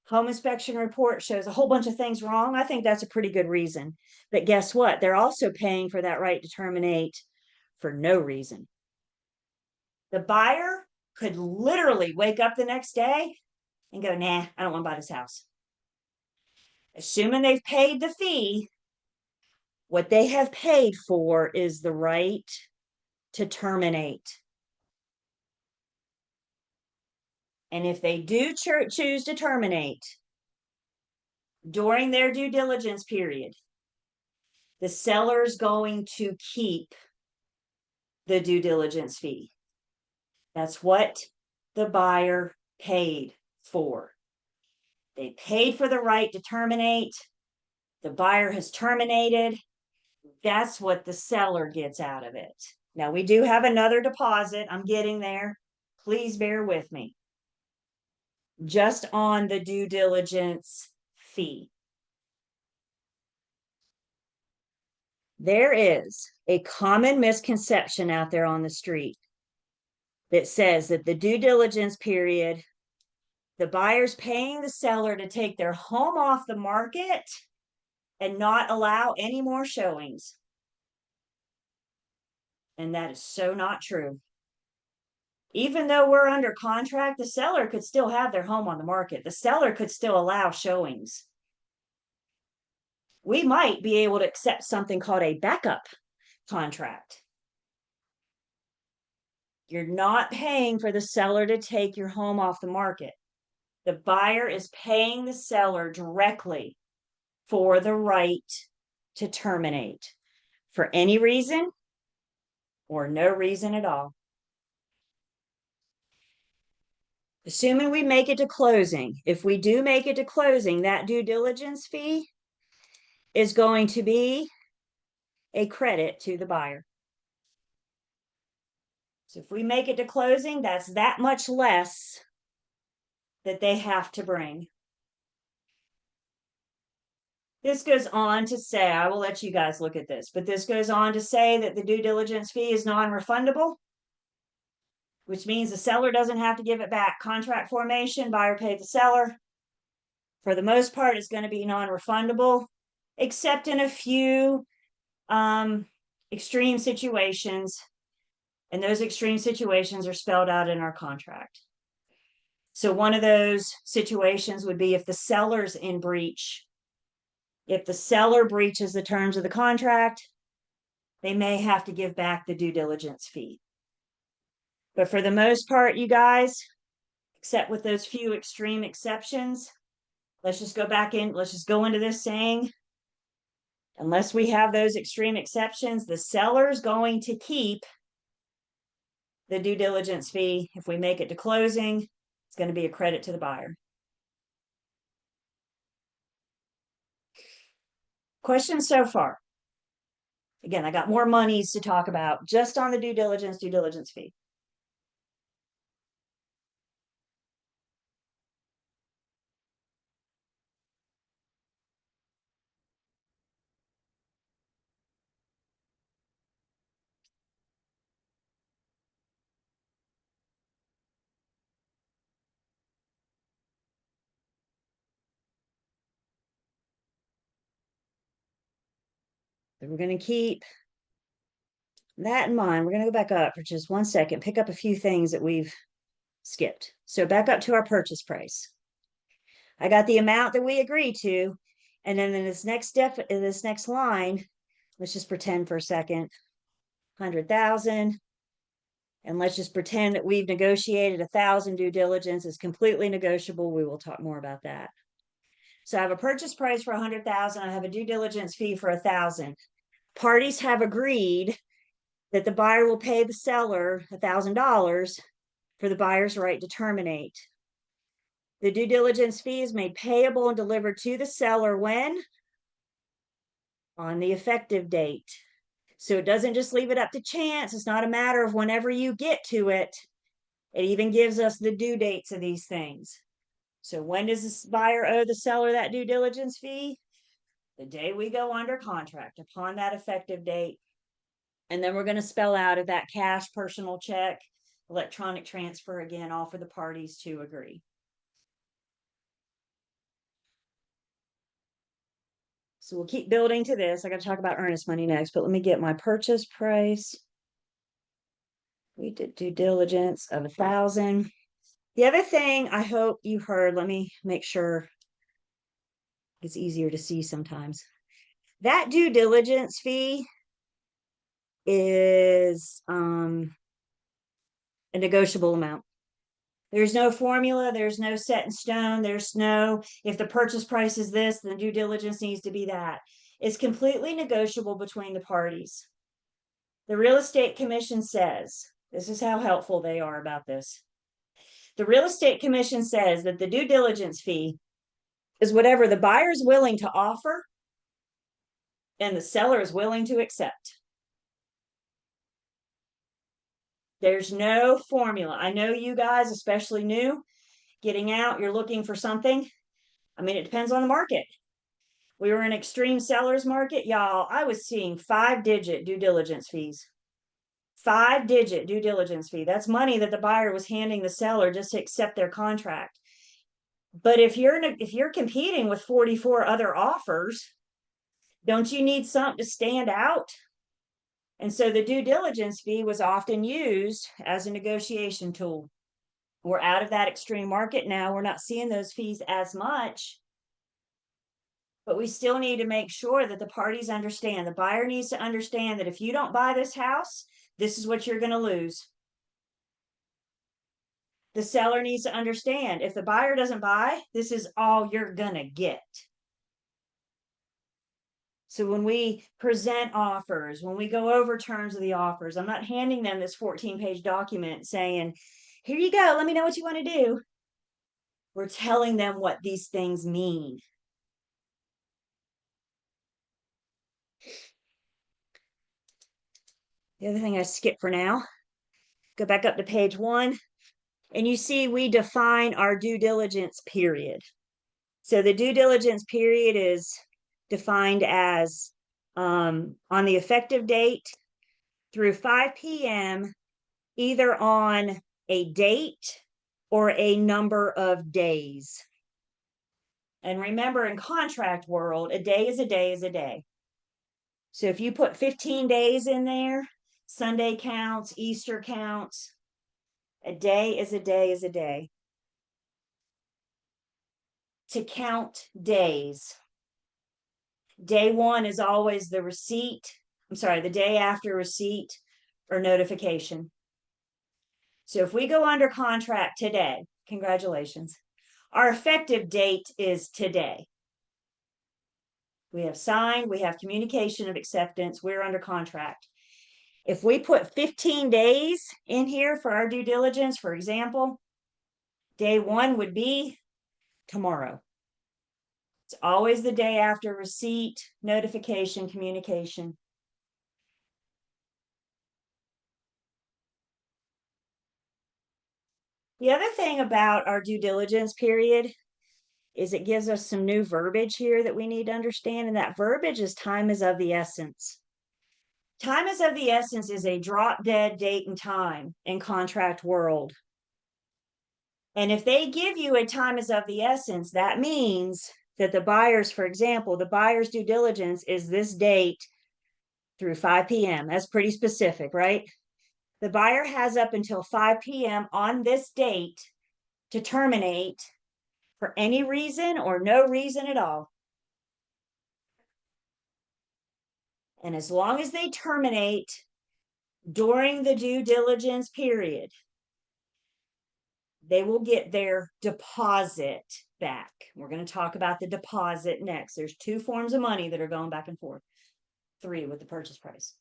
home inspection report shows a whole bunch of things wrong. I think that's a pretty good reason. But guess what? They're also paying for that right to terminate for no reason. The buyer could literally wake up the next day and go, nah, I don't want to buy this house. Assuming they've paid the fee, what they have paid for is the right to terminate. And if they do choose to terminate during their due diligence period, the seller is going to keep the due diligence fee. That's what the buyer paid for. They paid for the right to terminate. The buyer has terminated. That's what the seller gets out of it. Now, we do have another deposit. I'm getting there. Please bear with me. Just on the due diligence fee. There is a common misconception out there on the street that says that the due diligence period, the buyer's paying the seller to take their home off the market and not allow any more showings. And that is so not true. Even though we're under contract, the seller could still have their home on the market. The seller could still allow showings. We might be able to accept something called a backup contract. You're not paying for the seller to take your home off the market. The buyer is paying the seller directly for the right to terminate for any reason or no reason at all. Assuming we make it to closing, if we do make it to closing, that due diligence fee is going to be a credit to the buyer. So if we make it to closing, that's that much less that they have to bring. This goes on to say, I will let you guys look at this, but this goes on to say that the due diligence fee is non-refundable, which means the seller doesn't have to give it back. Contract formation, buyer paid the seller. For the most part, it's going to be non-refundable, except in a few extreme situations. And those extreme situations are spelled out in our contract. So one of those situations would be if the seller's in breach. If the seller breaches the terms of the contract, they may have to give back the due diligence fee. But for the most part, you guys, except with those few extreme exceptions, let's just go back in, let's just go into this saying, unless we have those extreme exceptions, the seller's going to keep the due diligence fee. If we make it to closing, it's going to be a credit to the buyer. Questions so far? Again, I got more monies to talk about just on the due diligence fee. So we're going to keep that in mind. We're going to go back up for just 1 second, pick up a few things that we've skipped. So back up to our purchase price. I got the amount that we agreed to. And then in this next step, in this next line, let's just pretend for a second, 100,000. And let's just pretend that we've negotiated 1,000 due diligence is completely negotiable. We will talk more about that. So I have a purchase price for 100,000. I have a due diligence fee for 1,000. Parties have agreed that the buyer will pay the seller $1,000 for the buyer's right to terminate. The due diligence fee is made payable and delivered to the seller when? On the effective date. So it doesn't just leave it up to chance. It's not a matter of whenever you get to it. It even gives us the due dates of these things. So when does this buyer owe the seller that due diligence fee? The day we go under contract, upon that effective date. And then we're going to spell out if that cash, personal check, electronic transfer, again, all for the parties to agree. So we'll keep building to this. I got to talk about earnest money next, but let me get my purchase price. We did due diligence of 1,000. The other thing I hope you heard, let me make sure it's easier to see sometimes. That due diligence fee is a negotiable amount. There's no formula. There's no set in stone. There's no, if the purchase price is this, then due diligence needs to be that. It's completely negotiable between the parties. The Real Estate Commission says, this is how helpful they are about this. The Real Estate Commission says that the due diligence fee is whatever the buyer is willing to offer and the seller is willing to accept. There's no formula. I know you guys, especially new, getting out, you're looking for something. I mean, it depends on the market. We were in extreme sellers market, y'all. I was seeing 5-digit due diligence fees. 5-digit due diligence fee. That's money that the buyer was handing the seller just to accept their contract. But if you're competing with 44 other offers, don't you need something to stand out? And so the due diligence fee was often used as a negotiation tool. We're out of that extreme market now. We're not seeing those fees as much. But we still need to make sure that the parties understand. The buyer needs to understand that if you don't buy this house, this is what you're going to lose. The seller needs to understand if the buyer doesn't buy, this is all you're going to get. So when we present offers, when we go over terms of the offers, I'm not handing them this 14-page document saying, here you go, let me know what you want to do. We're telling them what these things mean. The other thing I skipped for now, go back up to page 1, and you see we define our due diligence period. So the due diligence period is defined as on the effective date through 5 p.m., either on a date or a number of days. And remember, in contract world, a day is a day is a day. So if you put 15 days in there, Sunday counts, Easter counts. A day is a day is a day. To count days. Day one is always the receipt. I'm sorry, the day after receipt or notification. So if we go under contract today, congratulations. Our effective date is today. We have signed, we have communication of acceptance, we're under contract. If we put 15 days in here for our due diligence, for example, day one would be tomorrow. It's always the day after receipt, notification, communication. The other thing about our due diligence period is it gives us some new verbiage here that we need to understand. And that verbiage is time is of the essence. Time is of the essence is a drop dead date and time in contract world. And if they give you a time is of the essence, that means that the buyers, for example, the buyer's due diligence is this date through 5 p.m. That's pretty specific, right? The buyer has up until 5 p.m. on this date to terminate for any reason or no reason at all. And as long as they terminate during the due diligence period, they will get their deposit back. We're going to talk about the deposit next. There's two forms of money that are going back and forth. 3 with the purchase price.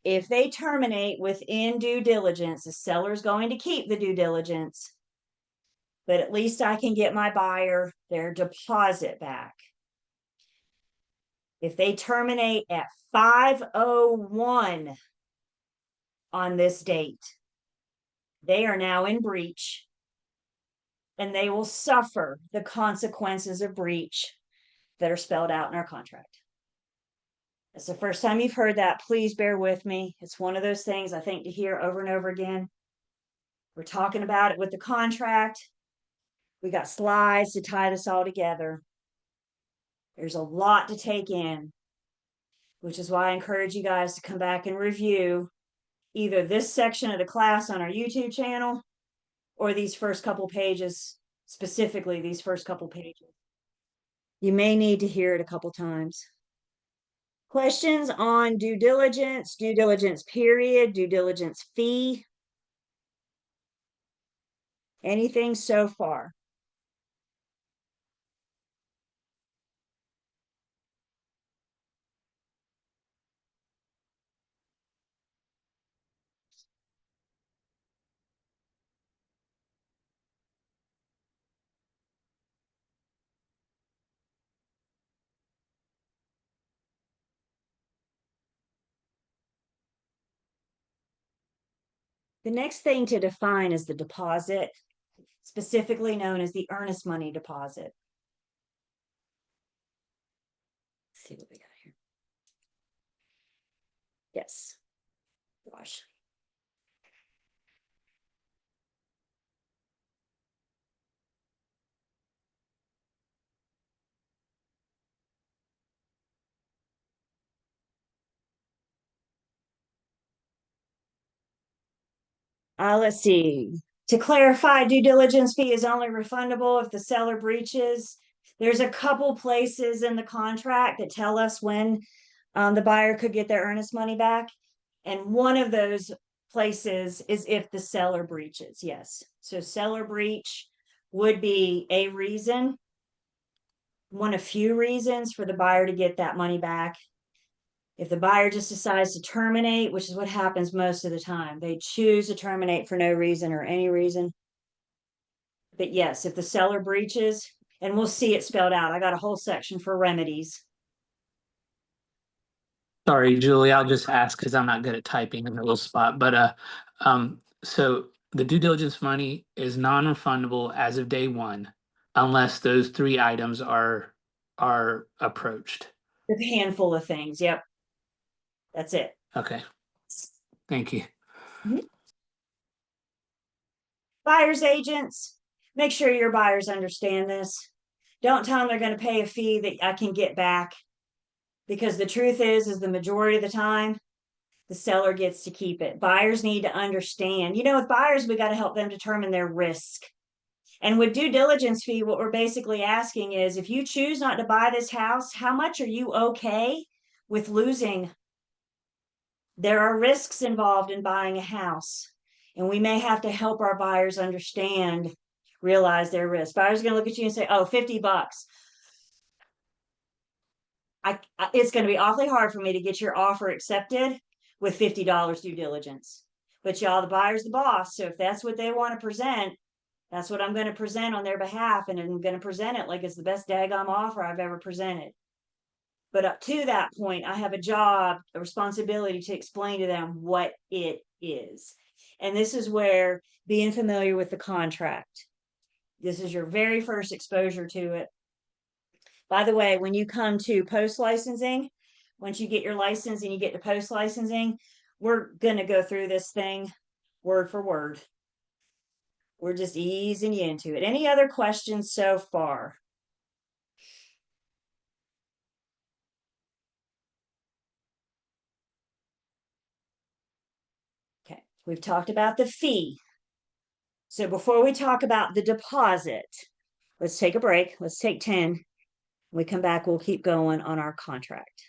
If they terminate within due diligence, the seller's going to keep the due diligence, but at least I can get my buyer their deposit back. If they terminate at 5:01 on this date, they are now in breach and they will suffer the consequences of breach that are spelled out in our contract. It's the first time you've heard that. Please bear with me. It's one of those things I think to hear over and over again. We're talking about it with the contract. We got slides to tie this all together. There's a lot to take in, which is why I encourage you guys to come back and review either this section of the class on our YouTube channel or these first couple pages, specifically these first couple pages. You may need to hear it a couple times. Questions on due diligence period, due diligence fee? Anything so far? The next thing to define is the deposit, specifically known as the earnest money deposit. Let's see what we got here. Yes. Gosh. Let's see. To clarify, due diligence fee is only refundable if the seller breaches. There's a couple places in the contract that tell us when the buyer could get their earnest money back. And one of those places is if the seller breaches. Yes. So seller breach would be a reason, one of few reasons for the buyer to get that money back. If the buyer just decides to terminate, which is what happens most of the time, they choose to terminate for no reason or any reason. But yes, if the seller breaches, and we'll see it spelled out. I got a whole section for remedies. Sorry, Julie, I'll just ask because I'm not good at typing in the little spot. But so the due diligence money is non-refundable as of day one, unless those 3 items are are approached. A handful of things. Yep. That's it. Okay, thank you. Buyer's agents, make sure your buyers understand this. Don't tell them they're going to pay a fee that I can get back. Because the truth is the majority of the time, the seller gets to keep it. Buyers need to understand. With buyers, we got to help them determine their risk. And with due diligence fee, what we're basically asking is, if you choose not to buy this house, how much are you okay with losing? There are risks involved in buying a house, and we may have to help our buyers understand, realize their risk. Buyers are going to look at you and say, oh, $50. It's going to be awfully hard for me to get your offer accepted with $50 due diligence. But y'all, the buyer's the boss. So if that's what they want to present, that's what I'm going to present on their behalf. And I'm going to present it like it's the best daggum offer I've ever presented. But up to that point, I have a job, a responsibility to explain to them what it is. And this is where being familiar with the contract. This is your very first exposure to it. By the way, when you come to post licensing, once you get your license and you get to post licensing, we're going to go through this thing word for word. We're just easing you into it. Any other questions so far? Okay, we've talked about the fee. So before we talk about the deposit, let's take a break. Let's take 10. When we come back, we'll keep going on our contract.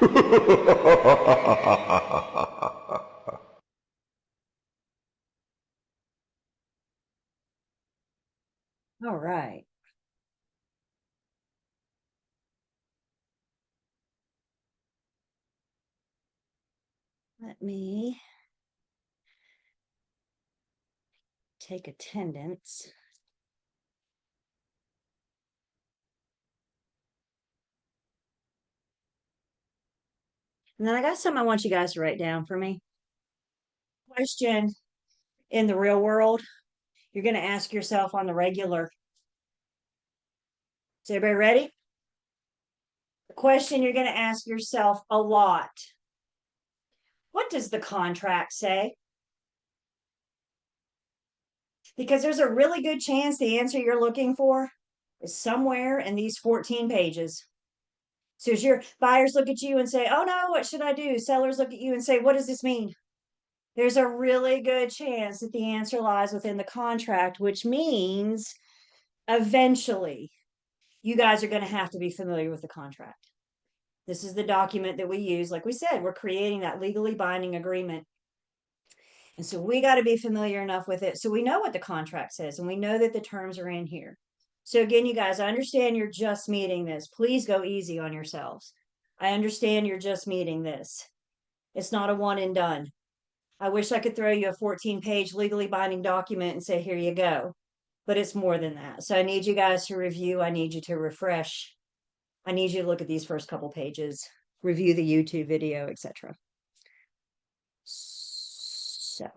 All right. Let me take attendance. And then I got something I want you guys to write down for me. Question in the real world, you're going to ask yourself on the regular. Is everybody ready? The question you're going to ask yourself a lot. What does the contract say? Because there's a really good chance the answer you're looking for is somewhere in these 14 pages. So as your buyers look at you and say, oh no, what should I do? Sellers look at you and say, what does this mean? There's a really good chance that the answer lies within the contract, which means eventually you guys are going to have to be familiar with the contract. This is the document that we use. Like we said, we're creating that legally binding agreement. And so we got to be familiar enough with it so we know what the contract says and we know that the terms are in here. So again, you guys, I understand you're just meeting this. Please go easy on yourselves. I understand you're just meeting this. It's not a one and done. I wish I could throw you a 14-page legally binding document and say, here you go. But it's more than that. So I need you guys to review. I need you to refresh. I need you to look at these first couple pages, review the YouTube video, etc. So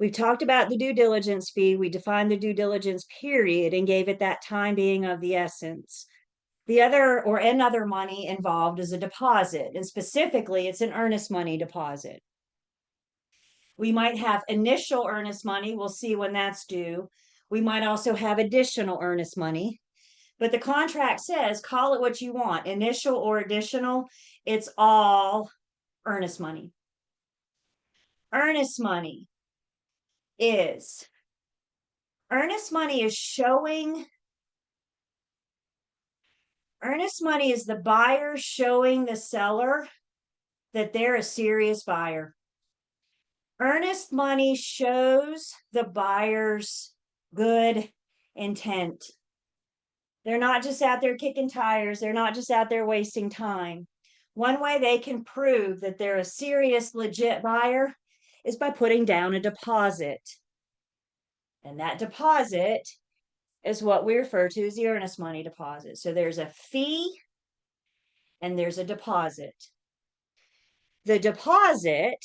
we've talked about the due diligence fee. We defined the due diligence period and gave it that time being of the essence. The other or another money involved is a deposit, and specifically it's an earnest money deposit. We might have initial earnest money. We'll see when that's due. We might also have additional earnest money. But the contract says, call it what you want, initial or additional, it's all earnest money. Earnest money is showing, earnest money is the buyer showing the seller that they're a serious buyer. Earnest money shows the buyer's good intent. They're not just out there kicking tires. They're not just out there wasting time. One way they can prove that they're a serious, legit buyer is by putting down a deposit. And that deposit is what we refer to as the earnest money deposit. So there's a fee and there's a deposit. The deposit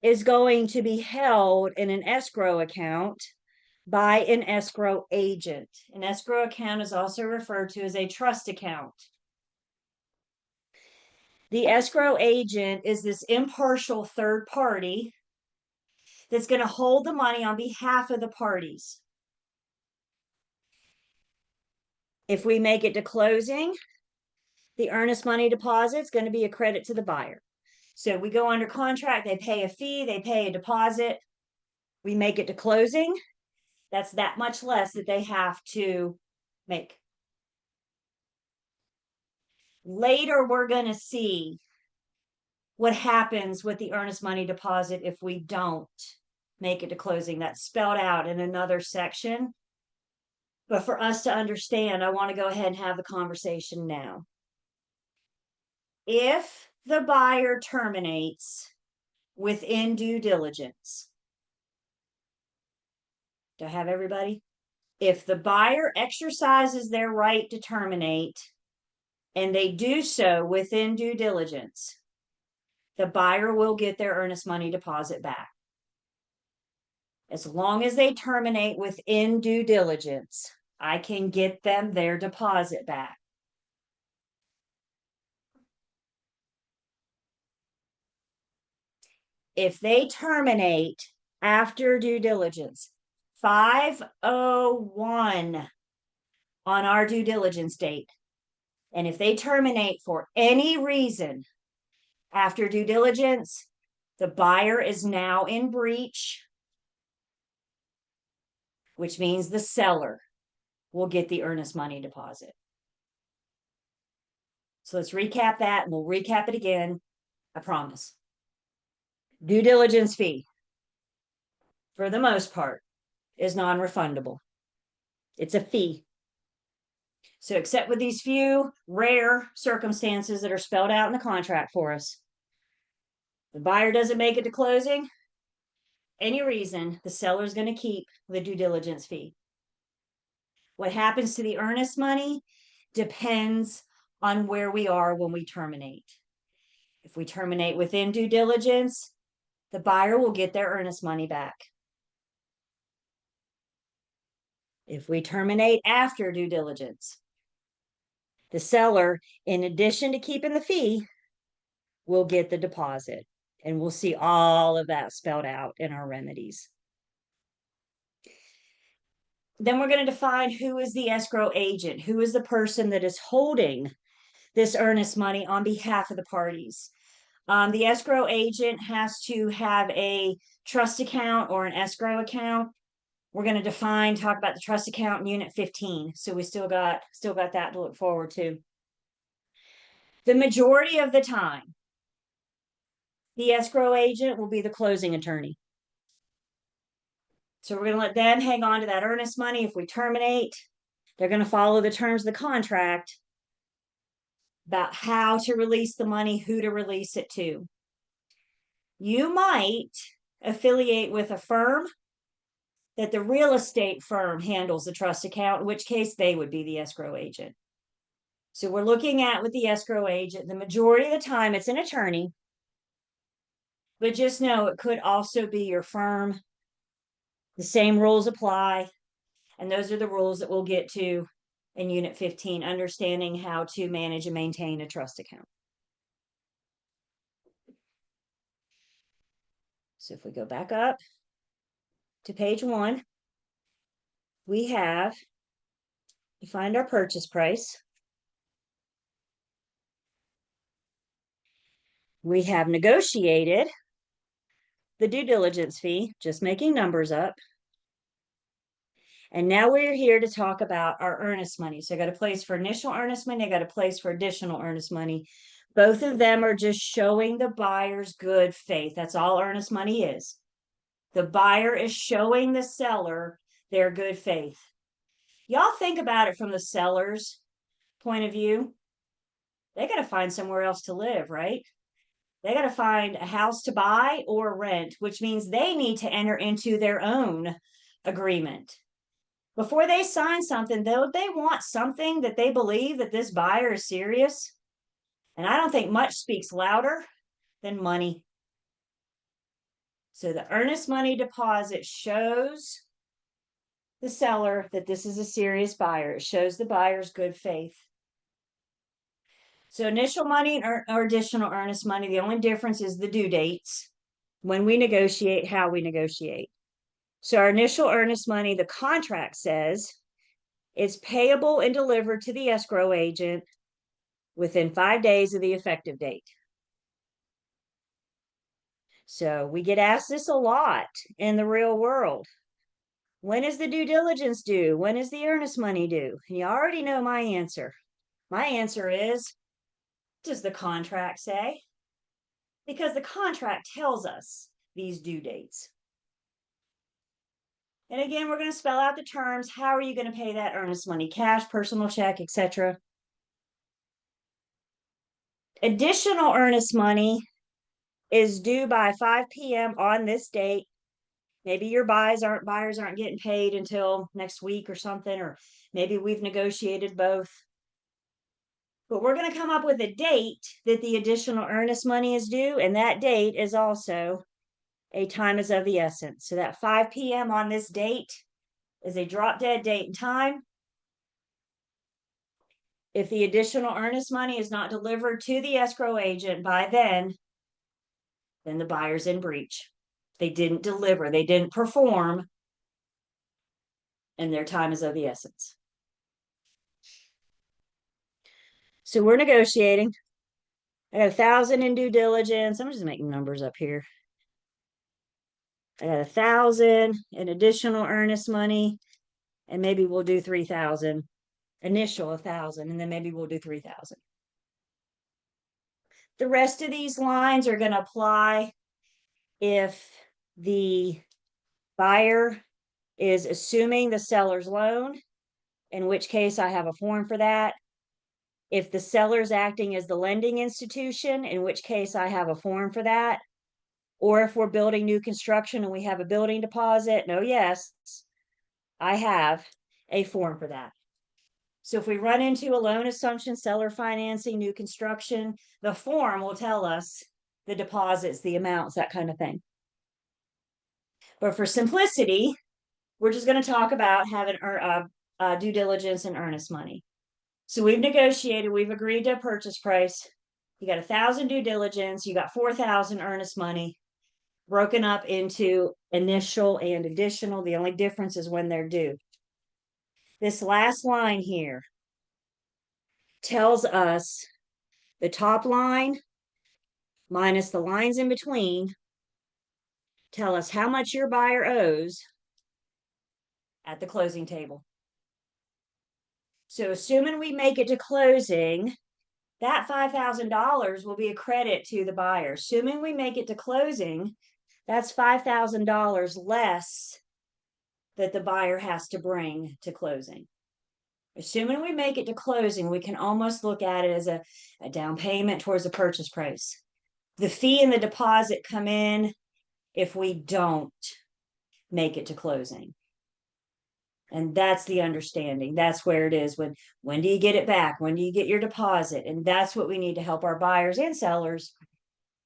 is going to be held in an escrow account by an escrow agent. An escrow account is also referred to as a trust account. The escrow agent is this impartial third party that's going to hold the money on behalf of the parties. If we make it to closing, the earnest money deposit is going to be a credit to the buyer. So we go under contract, they pay a fee, they pay a deposit. We make it to closing, that's that much less that they have to make. Later, we're going to see what happens with the earnest money deposit if we don't make it to closing. That's spelled out in another section. But for us to understand, I want to go ahead and have the conversation now. If the buyer terminates within due diligence, do I have everybody? If the buyer exercises their right to terminate and they do so within due diligence, the buyer will get their earnest money deposit back. As long as they terminate within due diligence, I can get them their deposit back. If they terminate after due diligence, 501 on our due diligence date, and if they terminate for any reason after due diligence, the buyer is now in breach, which means the seller will get the earnest money deposit. So let's recap that and we'll recap it again. I promise. Due diligence fee, for the most part, is non-refundable. It's a fee. So except with these few rare circumstances that are spelled out in the contract for us, the buyer doesn't make it to closing, any reason, the seller is going to keep the due diligence fee. What happens to the earnest money depends on where we are when we terminate. If we terminate within due diligence, the buyer will get their earnest money back. If we terminate after due diligence, the seller, in addition to keeping the fee, will get the deposit. And we'll see all of that spelled out in our remedies. Then we're going to define who is the escrow agent, who is the person that is holding this earnest money on behalf of the parties. The escrow agent has to have a trust account or an escrow account. We're going to talk about the trust account in Unit 15. So we still got that to look forward to. The majority of the time, the escrow agent will be the closing attorney. So we're going to let them hang on to that earnest money. If we terminate, they're going to follow the terms of the contract about how to release the money, who to release it to. You might affiliate with a firm that the real estate firm handles the trust account, in which case they would be the escrow agent. So we're looking at with the escrow agent, the majority of the time it's an attorney, but just know it could also be your firm. The same rules apply. And those are the rules that we'll get to in Unit 15, understanding how to manage and maintain a trust account. So if we go back up to page 1, we have defined our purchase price. We have negotiated the due diligence fee, just making numbers up. And now we're here to talk about our earnest money. So I got a place for initial earnest money. I got a place for additional earnest money. Both of them are just showing the buyer's good faith. That's all earnest money is. The buyer is showing the seller their good faith. Y'all think about it from the seller's point of view. They got to find somewhere else to live, right? They got to find a house to buy or rent, which means they need to enter into their own agreement. Before they sign something, though, they want something that they believe that this buyer is serious. And I don't think much speaks louder than money. So the earnest money deposit shows the seller that this is a serious buyer. It shows the buyer's good faith. So initial money or additional earnest money, the only difference is the due dates when we negotiate, how we negotiate. So our initial earnest money, the contract says, it's payable and delivered to the escrow agent within 5 days of the effective date. So we get asked this a lot in the real world. When is the due diligence due? When is the earnest money due? And you already know my answer. My answer is, what does the contract say? Because the contract tells us these due dates. And again, we're going to spell out the terms. How are you going to pay that earnest money? Cash, personal check, etc. Additional earnest money is due by 5 p.m. on this date. Maybe your buyers aren't getting paid until next week or something, or maybe we've negotiated both. But we're going to come up with a date that the additional earnest money is due, and that date is also a time is of the essence. So that 5 p.m. on this date is a drop dead date and time. If the additional earnest money is not delivered to the escrow agent by then the buyer's in breach. They didn't deliver, they didn't perform, and their time is of the essence. So we're negotiating. I got 1,000 in due diligence. I'm just making numbers up here. I got 1,000 in additional earnest money, and maybe we'll do 3,000. Initial 1,000, and then maybe we'll do 3,000. The rest of these lines are going to apply if the buyer is assuming the seller's loan, in which case I have a form for that. If the seller's acting as the lending institution, in which case I have a form for that. Or if we're building new construction and we have a building deposit, no, yes, I have a form for that. So if we run into a loan assumption, seller financing, new construction, the form will tell us the deposits, the amounts, that kind of thing. But for simplicity, we're just going to talk about having due diligence and earnest money. So we've negotiated, we've agreed to a purchase price. You got 1,000 due diligence, you got 4,000 earnest money, broken up into initial and additional. The only difference is when they're due. This last line here tells us the top line minus the lines in between tell us how much your buyer owes at the closing table. So assuming we make it to closing, that $5,000 will be a credit to the buyer. Assuming we make it to closing, that's $5,000 less that the buyer has to bring to closing. Assuming we make it to closing, we can almost look at it as a down payment towards the purchase price. The fee and the deposit come in if we don't make it to closing. And that's the understanding. That's where it is. When do you get it back? When do you get your deposit? And that's what we need to help our buyers and sellers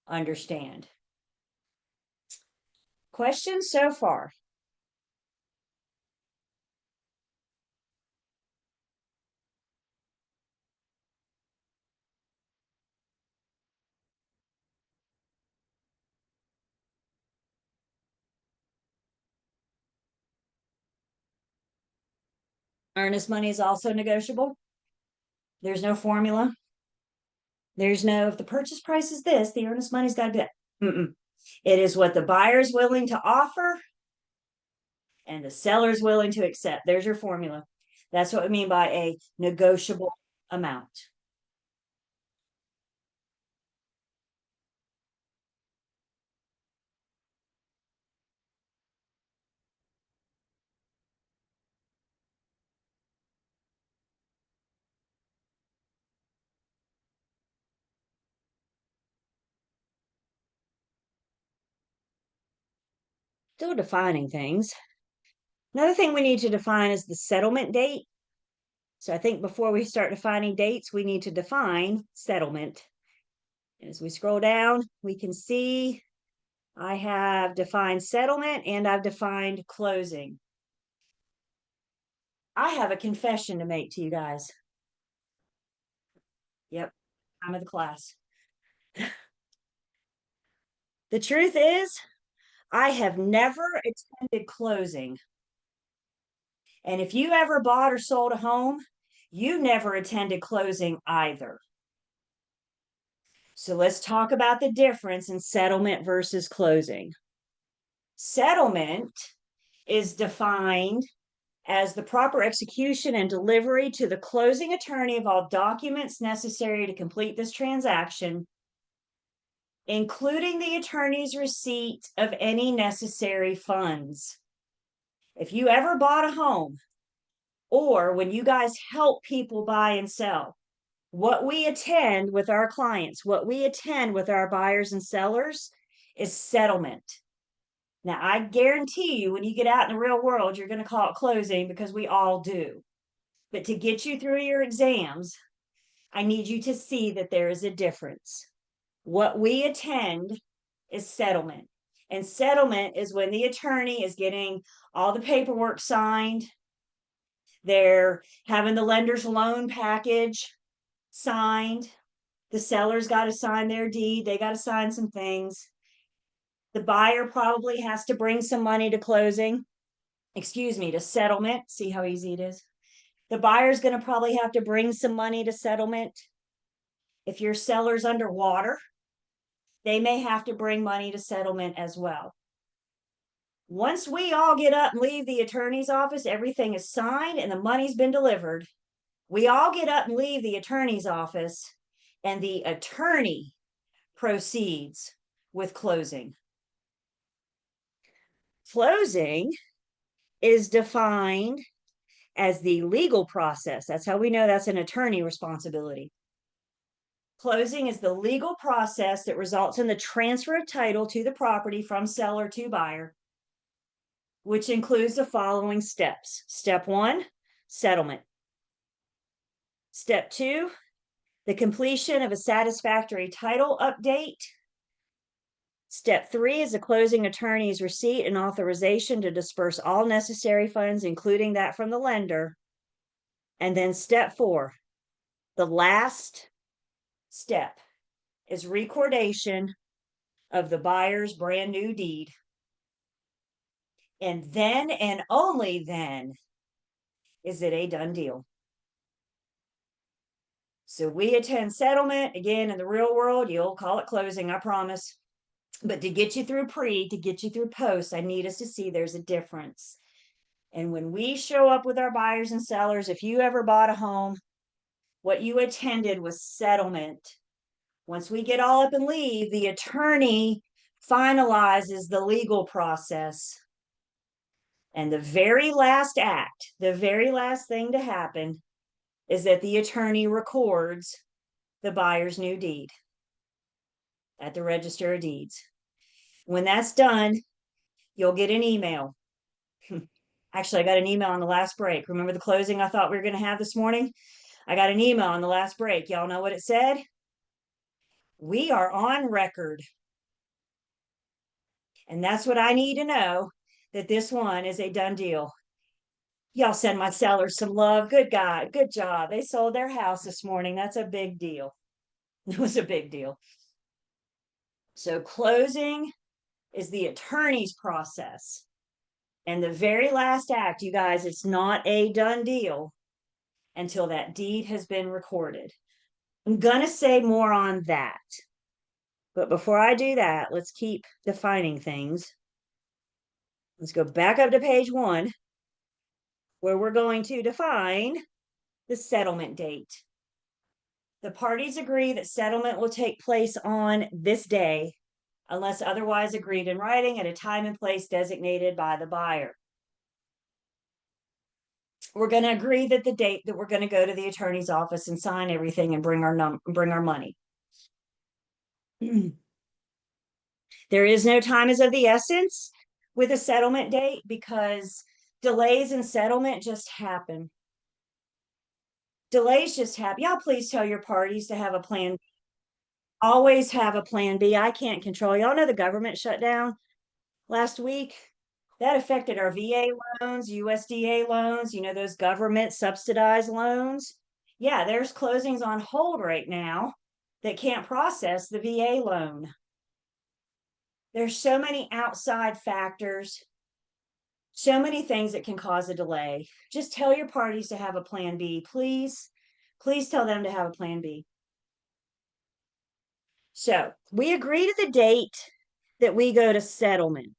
understand. Questions so far? Earnest money is also negotiable. There's no formula. There's no, if the purchase price is this, the earnest money's got to be that. It is what the buyer is willing to offer and the seller is willing to accept. There's your formula. That's what we mean by a negotiable amount. Still defining things. Another thing we need to define is the settlement date. So I think before we start defining dates, we need to define settlement. As we scroll down, we can see I have defined settlement and I've defined closing. I have a confession to make to you guys. Yep, time of the class. The truth is, I have never attended closing. And if you ever bought or sold a home, you never attended closing either. So let's talk about the difference in settlement versus closing. Settlement is defined as the proper execution and delivery to the closing attorney of all documents necessary to complete this transaction, including the attorney's receipt of any necessary funds. If you ever bought a home, or when you guys help people buy and sell, what we attend with our clients, what we attend with our buyers and sellers is settlement. Now, I guarantee you, when you get out in the real world, you're going to call it closing because we all do. But to get you through your exams, I need you to see that there is a difference. What we attend is settlement. And settlement is when the attorney is getting all the paperwork signed. They're having the lender's loan package signed. The seller's got to sign their deed. They got to sign some things. The buyer probably has to bring some money to closing. Excuse me, to settlement. See how easy it is? The buyer's going to probably have to bring some money to settlement. If your seller's underwater, they may have to bring money to settlement as well. Once we all get up and leave the attorney's office, everything is signed and the money's been delivered. We all get up and leave the attorney's office, and the attorney proceeds with closing. Closing is defined as the legal process. That's how we know that's an attorney responsibility. Closing is the legal process that results in the transfer of title to the property from seller to buyer, which includes the following steps. Step 1, settlement. Step 2, the completion of a satisfactory title update. Step 3 is the closing attorney's receipt and authorization to disperse all necessary funds, including that from the lender. And then step 4, the last step, is recordation of the buyer's brand new deed. And then and only then is it a done deal. So we attend settlement. Again, in the real world, you'll call it closing, I promise. But to get you through to get you through post, I need us to see there's a difference. And when we show up with our buyers and sellers, if you ever bought a home, what you attended was settlement. Once we get all up and leave, the attorney finalizes the legal process. And the very last act, the very last thing to happen, is that the attorney records the buyer's new deed at the Register of Deeds. When that's done, you'll get an email. Actually, I got an email on the last break. Remember the closing I thought we were going to have this morning? I got an email on the last break. Y'all know what it said? We are on record. And that's what I need to know, that this one is a done deal. Y'all send my sellers some love. Good guy. Good job. They sold their house this morning. That's a big deal. It was a big deal. So closing is the attorney's process. And the very last act, you guys, it's not a done deal until that deed has been recorded. I'm going to say more on that. But before I do that, let's keep defining things. Let's go back up to page 1, where we're going to define the settlement date. The parties agree that settlement will take place on this day, unless otherwise agreed in writing at a time and place designated by the buyer. We're going to agree that the date that we're going to go to the attorney's office and sign everything and bring our money. There is no time is of the essence with a settlement date because delays in settlement just happen. Delays just happen. Y'all please tell your parties to have a plan. Always have a plan B. I can't control. Y'all know the government shut down last week. That affected our VA loans, USDA loans, those government subsidized loans. Yeah, there's closings on hold right now that can't process the VA loan. There's so many outside factors, so many things that can cause a delay. Just tell your parties to have a plan B, please. Please tell them to have a plan B. So we agree to the date that we go to settlement.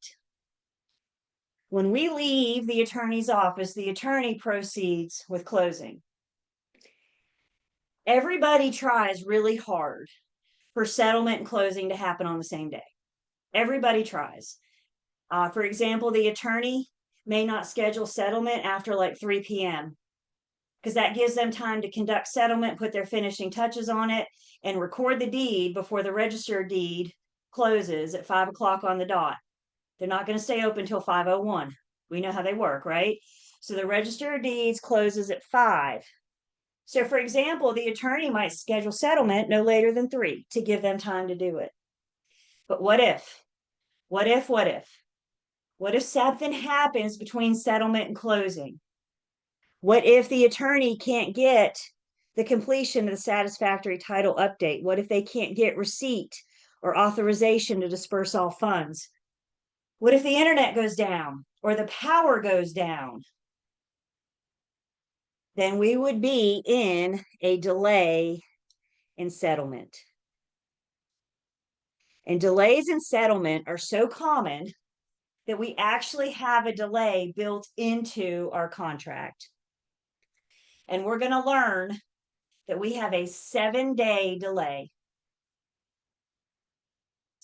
When we leave the attorney's office, the attorney proceeds with closing. Everybody tries really hard for settlement and closing to happen on the same day. Everybody tries. For example, the attorney may not schedule settlement after like 3 p.m. because that gives them time to conduct settlement, put their finishing touches on it, and record the deed before the register deed closes at 5 o'clock on the dot. They're not going to stay open till 5:01. We know how they work, right? So the register of deeds closes at 5. So for example, the attorney might schedule settlement no later than 3 to give them time to do it. But what if something happens between settlement and closing? What if the attorney can't get the completion of the satisfactory title update? What if they can't get receipt or authorization to disperse all funds? What if the internet goes down or the power goes down? Then we would be in a delay in settlement. And delays in settlement are so common that we actually have a delay built into our contract. And we're going to learn that we have a 7-day delay.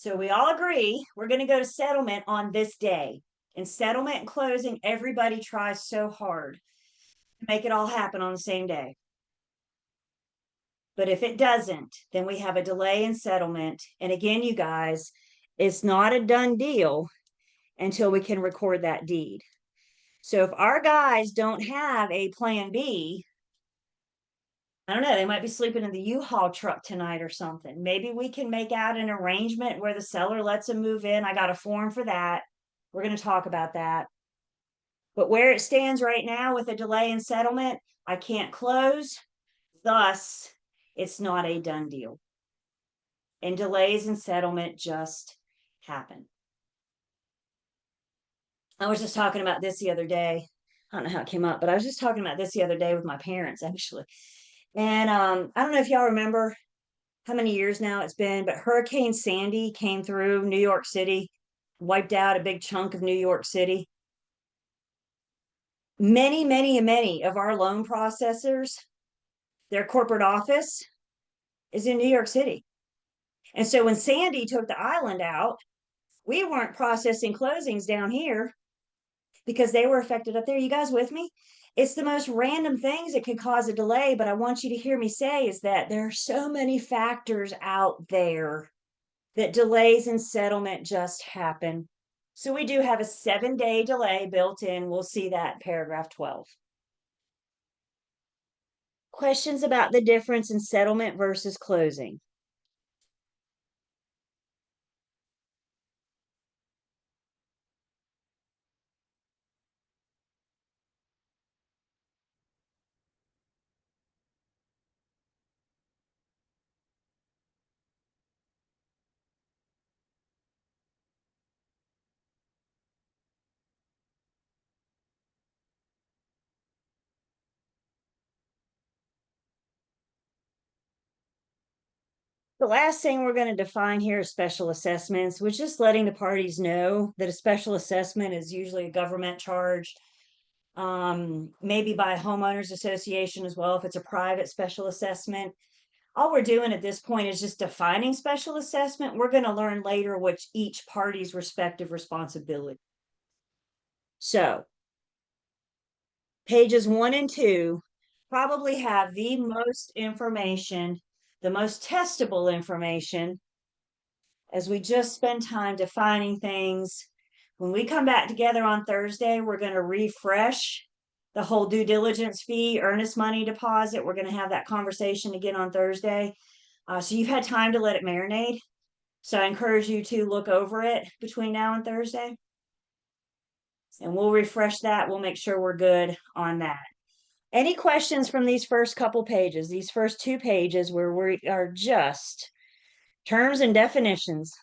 So we all agree we're going to go to settlement on this day. And settlement and closing, everybody tries so hard to make it all happen on the same day. But if it doesn't, then we have a delay in settlement. And again, you guys, it's not a done deal until we can record that deed. So if our guys don't have a plan B, I don't know, they might be sleeping in the U-Haul truck tonight or something. Maybe we can make out an arrangement where the seller lets them move in. I got a form for that. We're going to talk about that. But where it stands right now with a delay in settlement, I can't close. Thus, it's not a done deal. And delays in settlement just happen. I was just talking about this the other day. I don't know how it came up, but I was just talking about this the other day with my parents, actually. And I don't know if y'all remember how many years now it's been, but Hurricane Sandy came through New York City, wiped out a big chunk of New York City. Many of our loan processors, their corporate office is in New York City. And so when Sandy took the island out, we weren't processing closings down here because they were affected up there. You guys with me? It's the most random things that could cause a delay, but I want you to hear me say is that there are so many factors out there that delays in settlement just happen. So we do have a 7-day delay built in. We'll see that in paragraph 12. Questions about the difference in settlement versus closing? The last thing we're going to define here is special assessments, which is letting the parties know that a special assessment is usually a government charge, maybe by a homeowners association as well, if it's a private special assessment. All we're doing at this point is just defining special assessment. We're going to learn later which each party's respective responsibility. So pages 1 and 2 probably have the most information, the most testable information, as we just spend time defining things. When we come back together on Thursday, we're going to refresh the whole due diligence fee, earnest money deposit. We're going to have that conversation again on Thursday. So you've had time to let it marinate. So I encourage you to look over it between now and Thursday. And we'll refresh that. We'll make sure we're good on that. Any questions from these first couple pages, these first 2 pages where we are just terms and definitions?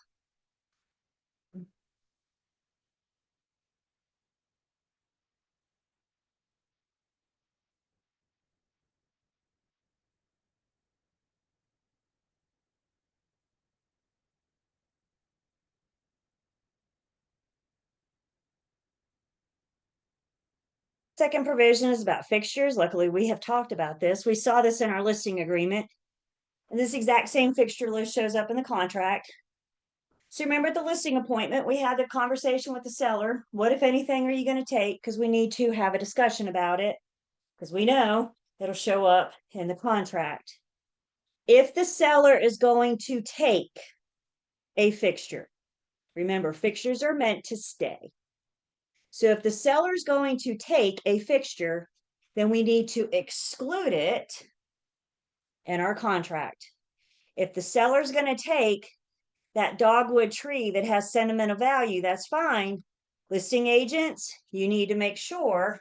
Second provision is about fixtures. Luckily, we have talked about this. We saw this in our listing agreement. And this exact same fixture list shows up in the contract. So remember at the listing appointment, we had the conversation with the seller. What, if anything, are you going to take? Because we need to have a discussion about it. Because we know it'll show up in the contract. If the seller is going to take a fixture, remember, fixtures are meant to stay. So if the seller is going to take a fixture, then we need to exclude it in our contract. If the seller is going to take that dogwood tree that has sentimental value, that's fine. Listing agents, you need to make sure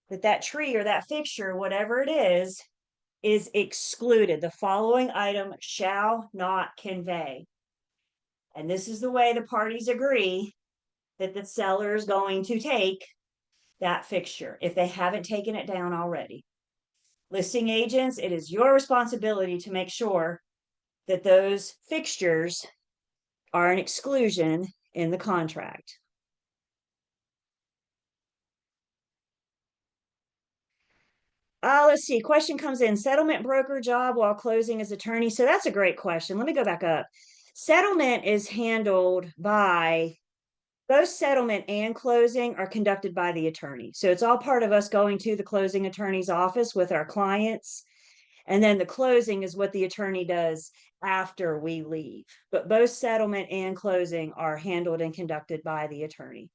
that that tree or that fixture, whatever it is excluded. The following item shall not convey. And this is the way the parties agree that the seller is going to take that fixture if they haven't taken it down already. Listing agents, it is your responsibility to make sure that those fixtures are an exclusion in the contract. Let's see. Question comes in. Settlement broker job while closing as attorney. So that's a great question. Let me go back up. Settlement is handled by, both settlement and closing are conducted by the attorney. So it's all part of us going to the closing attorney's office with our clients. And then the closing is what the attorney does after we leave. But both settlement and closing are handled and conducted by the attorney.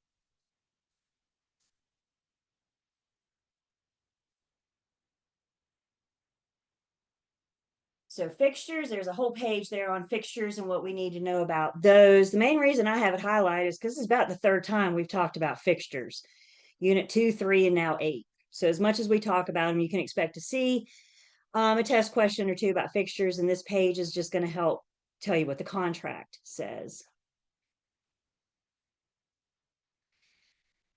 So fixtures, there's a whole page there on fixtures and what we need to know about those. The main reason I have it highlighted is because it's about the third time we've talked about fixtures. Unit 2, 3, and now 8. So as much as we talk about them, you can expect to see a test question or two about fixtures, and this page is just going to help tell you what the contract says.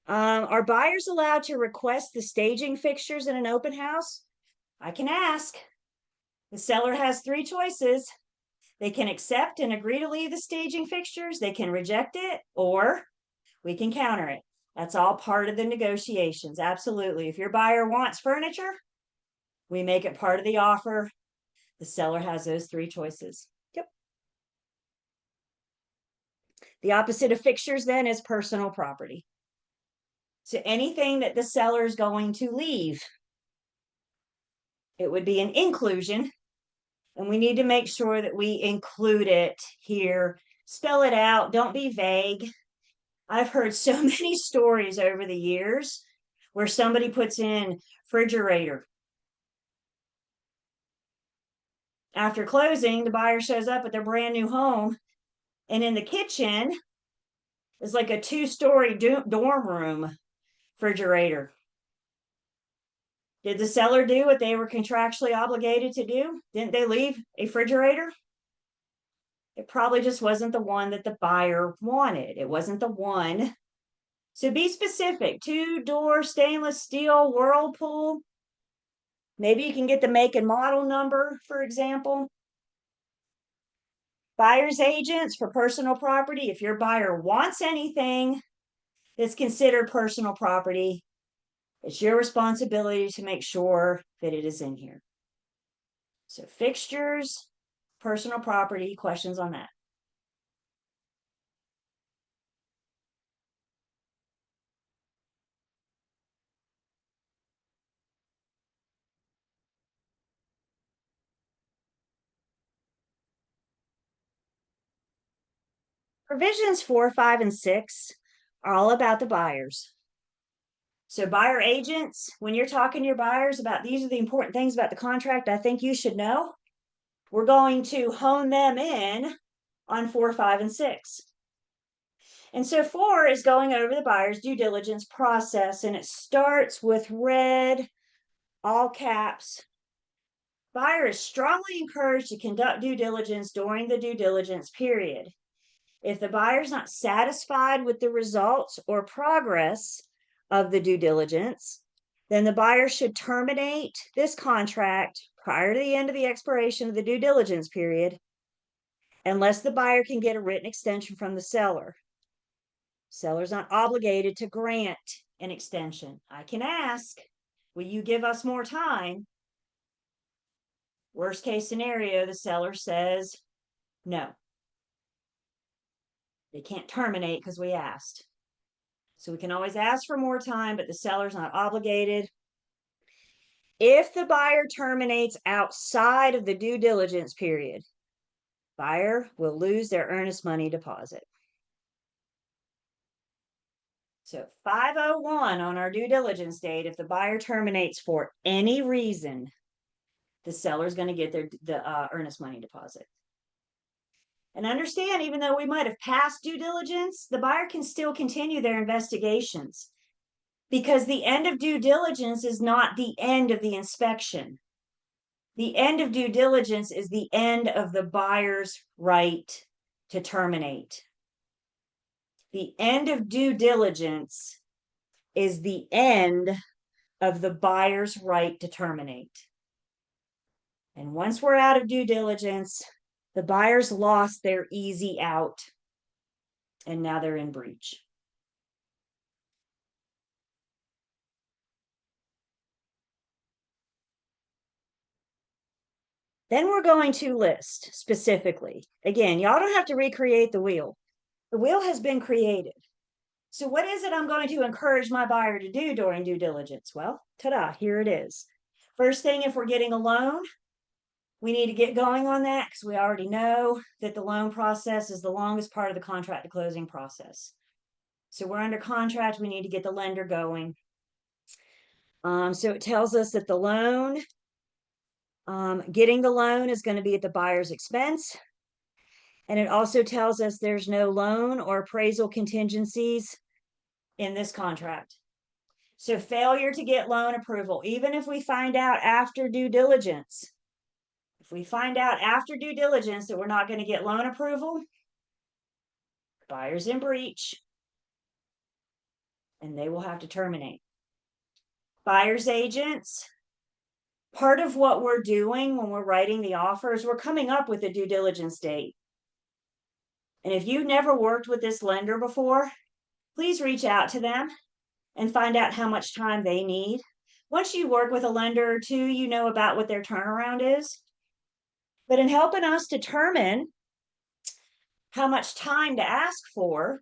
Are buyers allowed to request the staging fixtures in an open house? I can ask. The seller has 3 choices. They can accept and agree to leave the staging fixtures, they can reject it, or we can counter it. That's all part of the negotiations. Absolutely. If your buyer wants furniture, we make it part of the offer. The seller has those 3 choices. Yep. The opposite of fixtures then is personal property. So anything that the seller is going to leave, it would be an inclusion. And we need to make sure that we include it here. Spell it out. Don't be vague. I've heard so many stories over the years where somebody puts in refrigerator. After closing, the buyer shows up at their brand new home, and in the kitchen is like a 2-story dorm room refrigerator. Did the seller do what they were contractually obligated to do? Didn't they leave a refrigerator? It probably just wasn't the one that the buyer wanted. It wasn't the one. So be specific. 2-door stainless steel Whirlpool. Maybe you can get the make and model number, for example. Buyer's agents for personal property. If your buyer wants anything that's considered personal property, it's your responsibility to make sure that it is in here. So fixtures, personal property, questions on that? Provisions 4, 5, and 6 are all about the buyers. So buyer agents, when you're talking to your buyers about these are the important things about the contract I think you should know, we're going to hone them in on 4, 5, and 6. And so 4 is going over the buyer's due diligence process, and it starts with red, all caps. Buyer is strongly encouraged to conduct due diligence during the due diligence period. If the buyer is not satisfied with the results or progress of the due diligence, then the buyer should terminate this contract prior to the end of the expiration of the due diligence period, unless the buyer can get a written extension from the seller. Seller's not obligated to grant an extension. I can ask, will you give us more time? Worst case scenario, the seller says no. They can't terminate because we asked. So we can always ask for more time, but the seller's not obligated. If the buyer terminates outside of the due diligence period, buyer will lose their earnest money deposit. So 501 on our due diligence date, if the buyer terminates for any reason, the seller's going to get the earnest money deposit. And understand, even though we might have passed due diligence, the buyer can still continue their investigations, because the end of due diligence is not the end of the inspection. The end of due diligence is the end of the buyer's right to terminate. The end of due diligence is the end of the buyer's right to terminate. And once we're out of due diligence, the buyers lost their easy out, and now they're in breach. Then we're going to list specifically. Again, y'all don't have to recreate the wheel. The wheel has been created. So what is it I'm going to encourage my buyer to do during due diligence? Well, ta-da, here it is. First thing, if we're getting a loan, we need to get going on that because we already know that the loan process is the longest part of the contract to closing process. So we're under contract, we need to get the lender going. So it tells us that the loan, getting the loan is going to be at the buyer's expense. And it also tells us there's no loan or appraisal contingencies in this contract. So failure to get loan approval, even if we find out after due diligence, if we find out after due diligence that we're not going to get loan approval, buyer's in breach and they will have to terminate. Buyer's agents, part of what we're doing when we're writing the offers, we're coming up with a due diligence date. And if you've never worked with this lender before, please reach out to them and find out how much time they need. Once you work with a lender or two, you know about what their turnaround is. But in helping us determine how much time to ask for,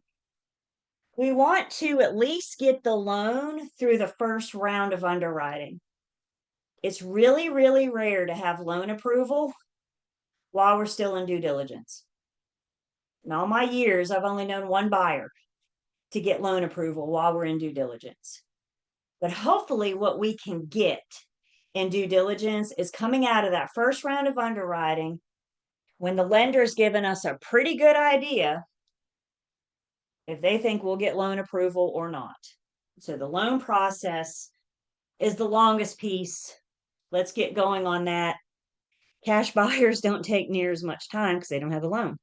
we want to at least get the loan through the first round of underwriting. It's really, really rare to have loan approval while we're still in due diligence. In all my years, I've only known one buyer to get loan approval while we're in due diligence. But hopefully what we can get in due diligence is coming out of that first round of underwriting when the lender's given us a pretty good idea if they think we'll get loan approval or not. So the loan process is the longest piece. Let's get going on that. Cash buyers don't take near as much time because they don't have a loan.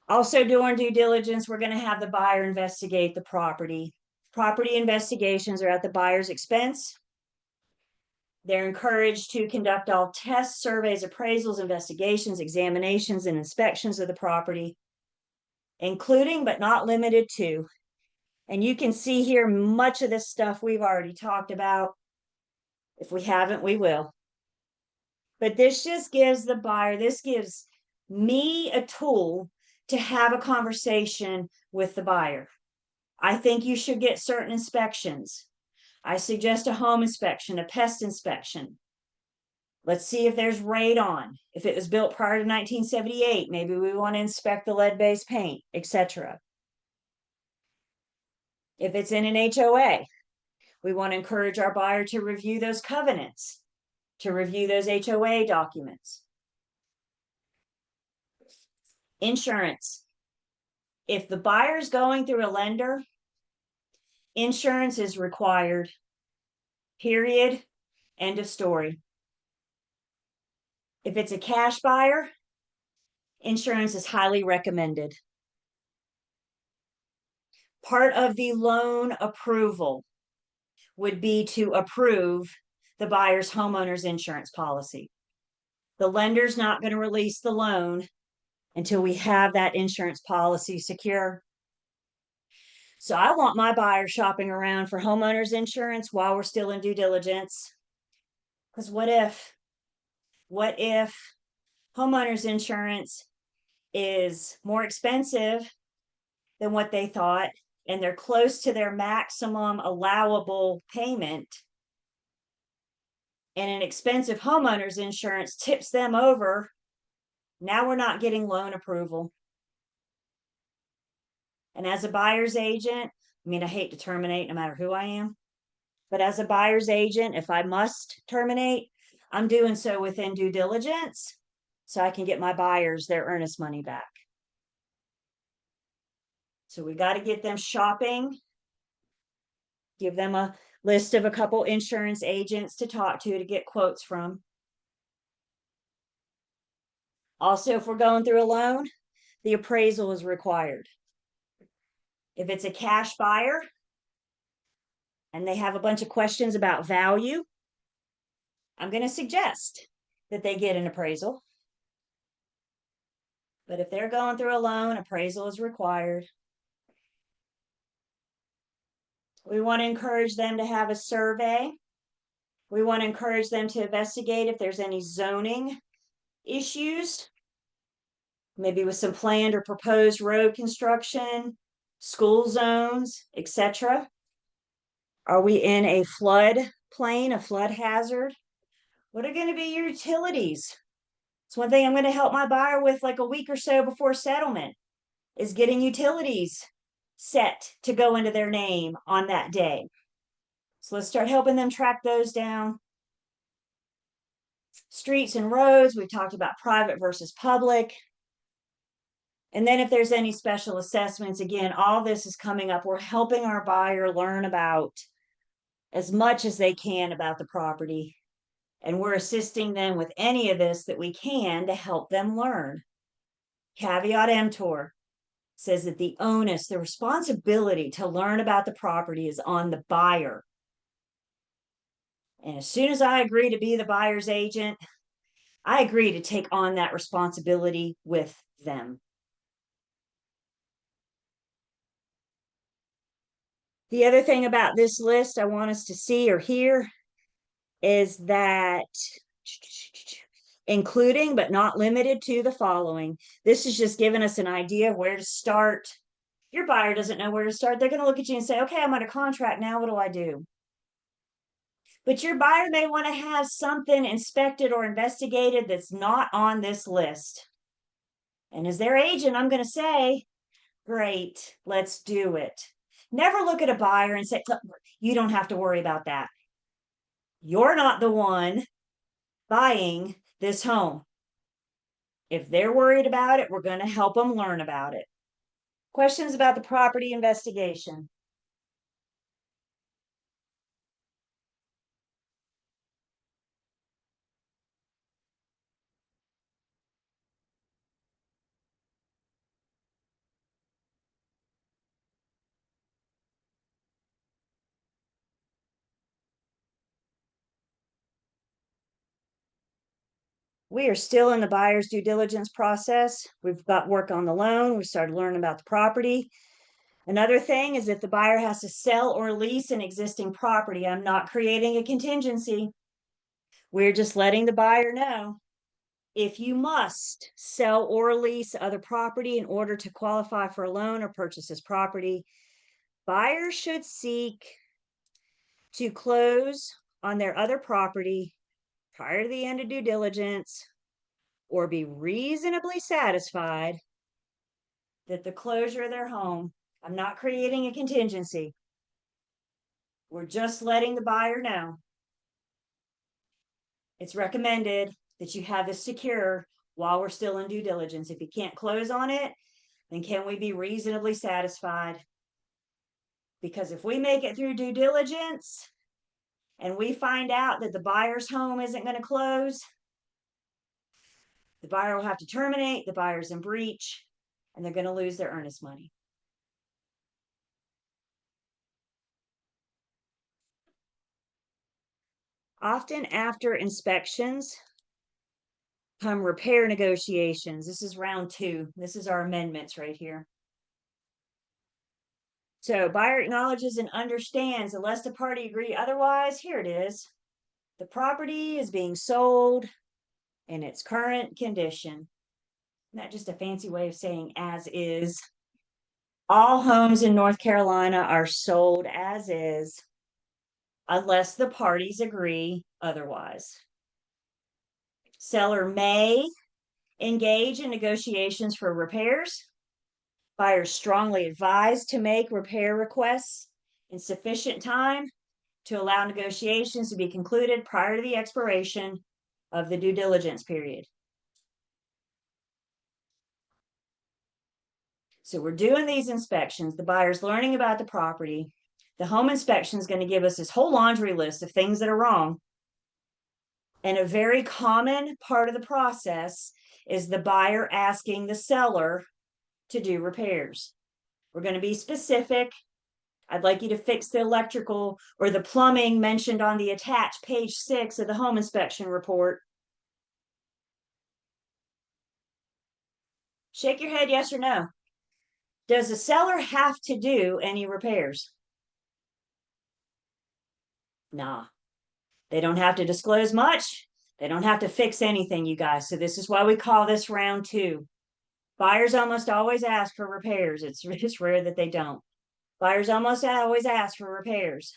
Also, during due diligence, we're going to have the buyer investigate the property. Property investigations are at the buyer's expense. They're encouraged to conduct all tests, surveys, appraisals, investigations, examinations, and inspections of the property, including but not limited to. And you can see here much of this stuff we've already talked about. If we haven't, we will. But this just gives the buyer, this gives me a tool to have a conversation with the buyer. I think you should get certain inspections. I suggest a home inspection, a pest inspection. Let's see if there's radon. If it was built prior to 1978, maybe we want to inspect the lead-based paint, etc. If it's in an HOA, we want to encourage our buyer to review those covenants, to review those HOA documents. Insurance. If the buyer's going through a lender, insurance is required. Period. End of story. If it's a cash buyer, insurance is highly recommended. Part of the loan approval would be to approve the buyer's homeowner's insurance policy. The lender's not going to release the loan until we have that insurance policy secure. So I want my buyer shopping around for homeowner's insurance while we're still in due diligence. Because what if homeowner's insurance is more expensive than what they thought, and they're close to their maximum allowable payment, and an expensive homeowner's insurance tips them over? Now we're not getting loan approval. And as a buyer's agent, I mean, I hate to terminate no matter who I am, but as a buyer's agent, if I must terminate, I'm doing so within due diligence so I can get my buyers their earnest money back. So we got to get them shopping, give them a list of a couple insurance agents to talk to get quotes from. Also, if we're going through a loan, the appraisal is required. If it's a cash buyer and they have a bunch of questions about value, I'm going to suggest that they get an appraisal. But if they're going through a loan, appraisal is required. We want to encourage them to have a survey We want to encourage them to investigate if there's any zoning issues, maybe with some planned or proposed road construction, school zones, etc. Are we in a flood plain, a flood hazard? What are going to be your utilities? It's one thing I'm going to help my buyer with like a week or so before settlement is getting utilities set to go into their name on that day. So let's start helping them track those down. Streets and roads, we've talked about private versus public. And then if there's any special assessments, again, all this is coming up. We're helping our buyer learn about as much as they can about the property. And we're assisting them with any of this that we can to help them learn. Caveat emptor says that the onus, the responsibility to learn about the property is on the buyer. And as soon as I agree to be the buyer's agent, I agree to take on that responsibility with them. The other thing about this list I want us to see or hear is that including but not limited to the following. This is just giving us an idea of where to start. Your buyer doesn't know where to start. They're going to look at you and say, okay, I'm under contract now. What do I do? But your buyer may want to have something inspected or investigated that's not on this list. And as their agent, I'm going to say, great, let's do it. Never look at a buyer and say, you don't have to worry about that. You're not the one buying this home. If they're worried about it, we're going to help them learn about it. Questions about the property investigation? We are still in the buyer's due diligence process. We've got work on the loan. We started learning about the property. Another thing is if the buyer has to sell or lease an existing property, I'm not creating a contingency. We're just letting the buyer know if you must sell or lease other property in order to qualify for a loan or purchase this property, buyers should seek to close on their other property prior to the end of due diligence or be reasonably satisfied that the closure of their home, I'm not creating a contingency. We're just letting the buyer know. It's recommended that you have this secure while we're still in due diligence. If you can't close on it, then can we be reasonably satisfied? Because if we make it through due diligence and we find out that the buyer's home isn't going to close, the buyer will have to terminate, the buyer's in breach, and they're going to lose their earnest money. Often after inspections come repair negotiations. This is round 2. This is our amendments right here. So buyer acknowledges and understands unless the party agree otherwise, here it is. The property is being sold in its current condition. Not just a fancy way of saying as is. All homes in North Carolina are sold as is unless the parties agree otherwise. Seller may engage in negotiations for repairs. Buyers strongly advised to make repair requests in sufficient time to allow negotiations to be concluded prior to the expiration of the due diligence period. So we're doing these inspections. The buyer's learning about the property. The home inspection is going to give us this whole laundry list of things that are wrong. And a very common part of the process is the buyer asking the seller to do repairs. We're going to be specific. I'd like you to fix the electrical or the plumbing mentioned on the attached page 6 of the home inspection report. Shake your head, yes or no. Does the seller have to do any repairs? Nah, They don't have to disclose much. They don't have to fix anything, you guys. So this is why we call this round two. Buyers almost always ask for repairs. It's rare that they don't. Buyers almost always ask for repairs.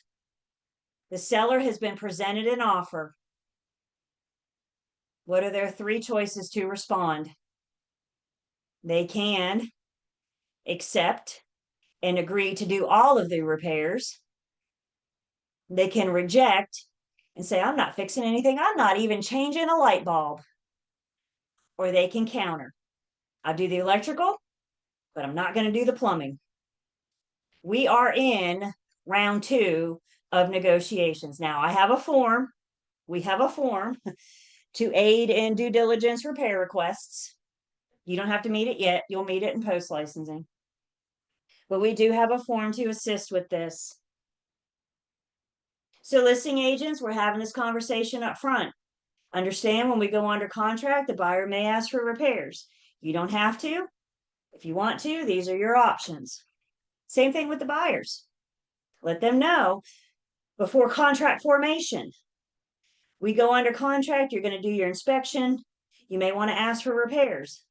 The seller has been presented an offer. What are their three choices to respond? They can accept and agree to do all of the repairs. They can reject and say, I'm not fixing anything. I'm not even changing a light bulb. Or they can counter. I'll do the electrical, but I'm not going to do the plumbing. We are in round two of negotiations. Now I have a form. We have a form to aid in due diligence repair requests. You don't have to meet it yet. You'll meet it in post licensing. But we do have a form to assist with this. So listing agents, we're having this conversation up front. Understand when we go under contract, the buyer may ask for repairs. You don't have to. If you want to, these are your options. Same thing with the buyers. Let them know before contract formation. We go under contract, you're going to do your inspection. You may want to ask for repairs.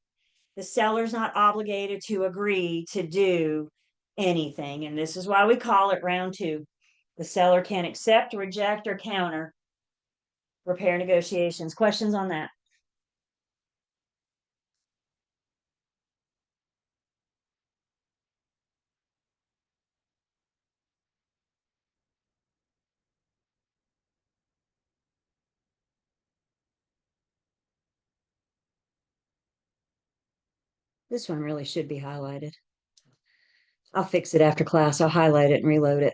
The seller's not obligated to agree to do anything. And this is why we call it round two. The seller can accept, reject, or counter repair negotiations. Questions on that? This one really should be highlighted. I'll fix it after class. I'll highlight it and reload it.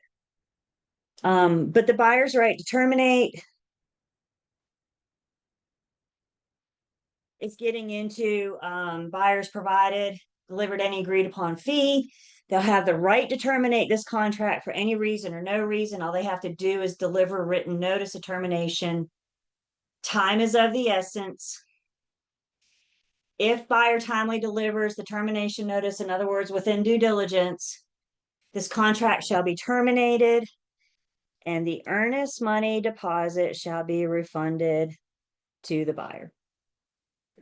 But the buyer's right to terminate is getting into buyers provided, delivered any agreed upon fee. They'll have the right to terminate this contract for any reason or no reason. All they have to do is deliver written notice of termination. Time is of the essence. If buyer timely delivers the termination notice, in other words, within due diligence, this contract shall be terminated and the earnest money deposit shall be refunded to the buyer.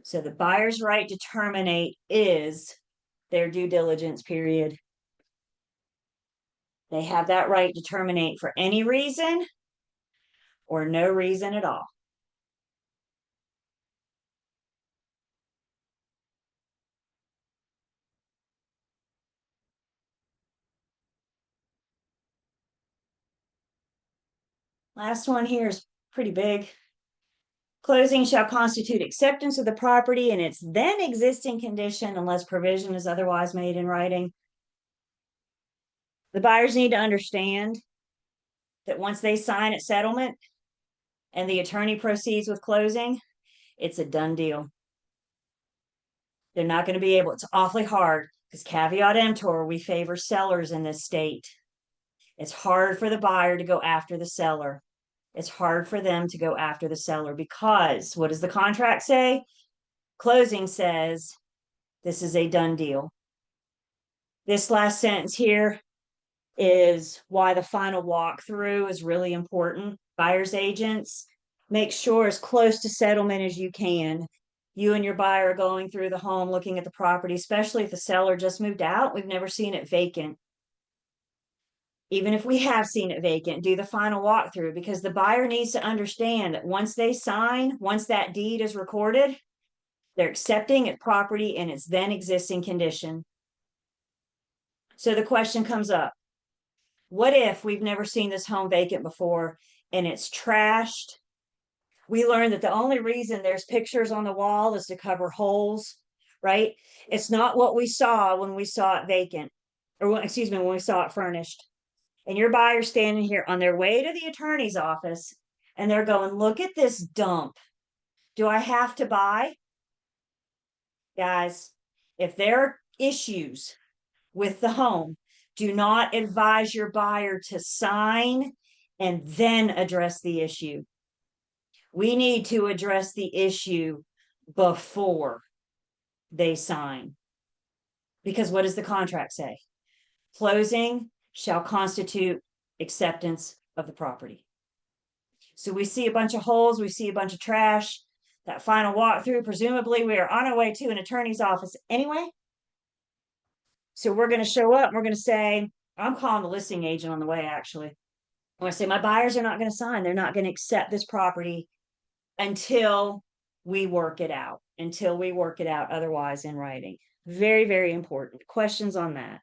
So the buyer's right to terminate is their due diligence period. They have that right to terminate for any reason or no reason at all. Last one here is pretty big. Closing shall constitute acceptance of the property in its then existing condition unless provision is otherwise made in writing. The buyers need to understand that once they sign at settlement and the attorney proceeds with closing, it's a done deal. They're not going to be able, it's awfully hard because caveat emptor, we favor sellers in this state. It's hard for the buyer to go after the seller. It's hard for them to go after the seller because what does the contract say? Closing says this is a done deal. This last sentence here is why the final walkthrough is really important. Buyer's agents, make sure as close to settlement as you can. You and your buyer are going through the home, looking at the property, especially if the seller just moved out. We've never seen it vacant. Even if we have seen it vacant, do the final walkthrough because the buyer needs to understand that once they sign, once that deed is recorded, they're accepting its property in its then existing condition. So the question comes up, what if we've never seen this home vacant before and it's trashed? We learned that the only reason there's pictures on the wall is to cover holes, right? It's not what we saw when we saw it vacant, or excuse me, when we saw it furnished. And your buyer's standing here on their way to the attorney's office and they're going, look at this dump. Do I have to buy? Guys, if there are issues with the home, do not advise your buyer to sign and then address the issue. We need to address the issue before they sign. Because what does the contract say? Closing shall constitute acceptance of the property. So we see a bunch of holes, we see a bunch of trash. That final walkthrough, presumably we are on our way to an attorney's office anyway. So we're going to show up and we're going to say, I'm calling the listing agent on the way, actually. I'm going to say, my buyers are not going to sign. They're not going to accept this property until we work it out, otherwise in writing. Very, very important. Questions on that?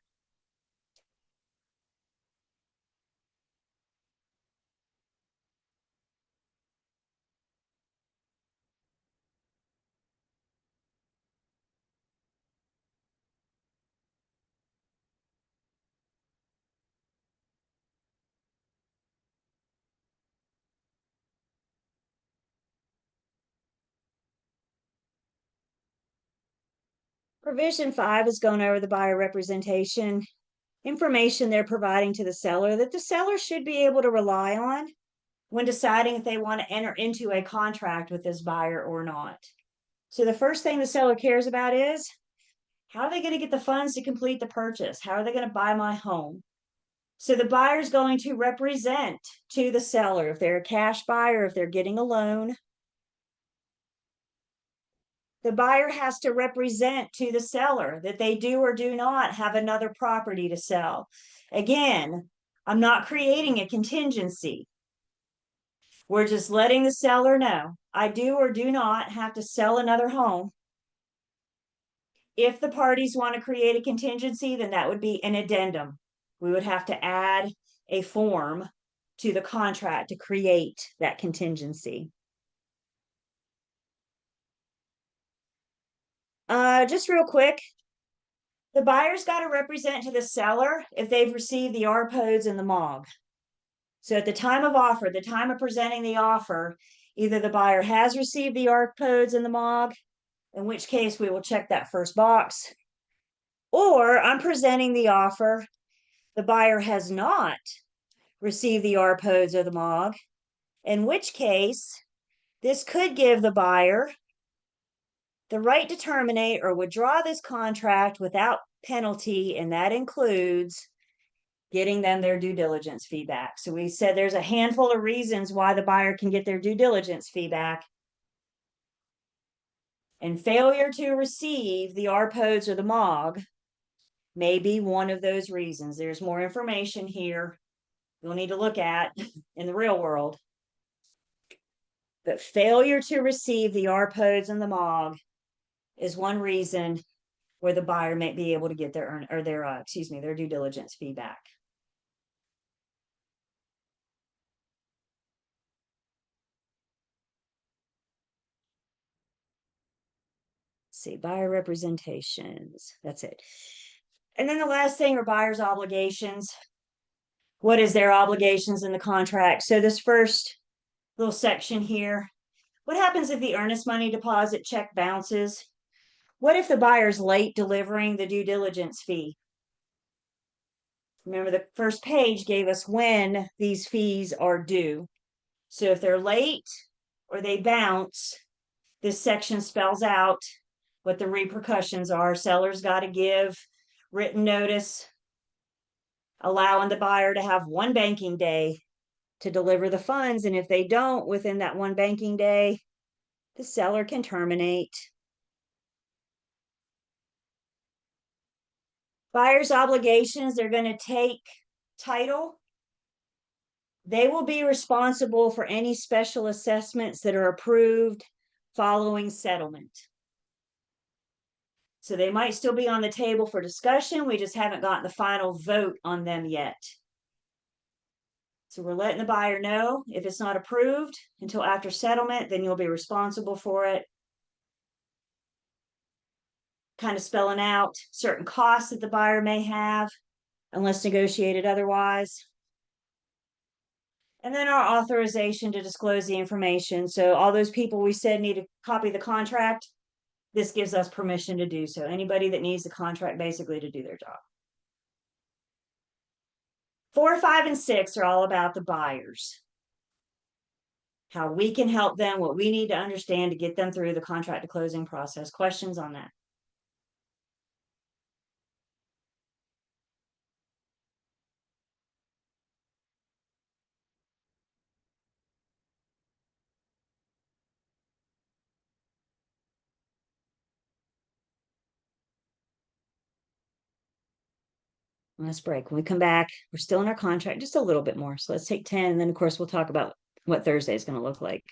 Provision 5 is going over the buyer representation information they're providing to the seller that the seller should be able to rely on when deciding if they want to enter into a contract with this buyer or not. So the first thing the seller cares about is, how are they going to get the funds to complete the purchase? How are they going to buy my home? So the buyer is going to represent to the seller, if they're a cash buyer, if they're getting a loan, the buyer has to represent to the seller that they do or do not have another property to sell. Again, I'm not creating a contingency. We're just letting the seller know I do or do not have to sell another home. If the parties want to create a contingency, then that would be an addendum. We would have to add a form to the contract to create that contingency. Just real quick, the buyer's got to represent to the seller if they've received the RPOs and the MOG. So at the time of offer, the time of presenting the offer, either the buyer has received the RPOs and the MOG, in which case we will check that first box, or I'm presenting the offer, the buyer has not received the RPOs or the MOG, in which case this could give the buyer the right to terminate or withdraw this contract without penalty, and that includes getting them their due diligence feedback. So we said there's a handful of reasons why the buyer can get their due diligence feedback. And failure to receive the RPOs or the MOG may be one of those reasons. There's more information here you'll need to look at in the real world. But failure to receive the RPOs and the MOG is one reason where the buyer may be able to get their their due diligence feedback. Let's see, buyer representations. That's it. And then the last thing are buyer's obligations. What is their obligations in the contract? So this first little section here, what happens if the earnest money deposit check bounces? What if the buyer's late delivering the due diligence fee? Remember, the first page gave us when these fees are due. So if they're late or they bounce, this section spells out what the repercussions are. Seller's got to give written notice, allowing the buyer to have one banking day to deliver the funds. And if they don't within that one banking day, the seller can terminate. Buyer's obligations, they're going to take title. They will be responsible for any special assessments that are approved following settlement. So they might still be on the table for discussion. We just haven't gotten the final vote on them yet. So we're letting the buyer know if it's not approved until after settlement, then you'll be responsible for it. Kind of spelling out certain costs that the buyer may have unless negotiated otherwise. And then our authorization to disclose the information. So all those people we said need to copy the contract, this gives us permission to do so. Anybody that needs the contract basically to do their job. 4, 5, and 6 are all about the buyers. How we can help them, what we need to understand to get them through the contract to closing process. Questions on that? Let's break. When we come back, we're still in our contract, just a little bit more. So let's take 10, and then of course we'll talk about what Thursday is going to look like.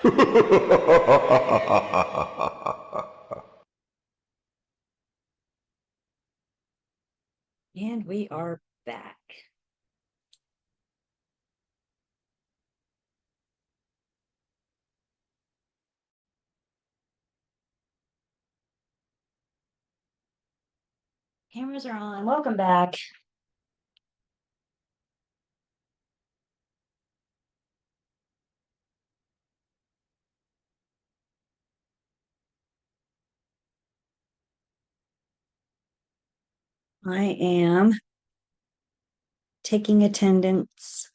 And we are back. Cameras are on. Welcome back. I am taking attendance.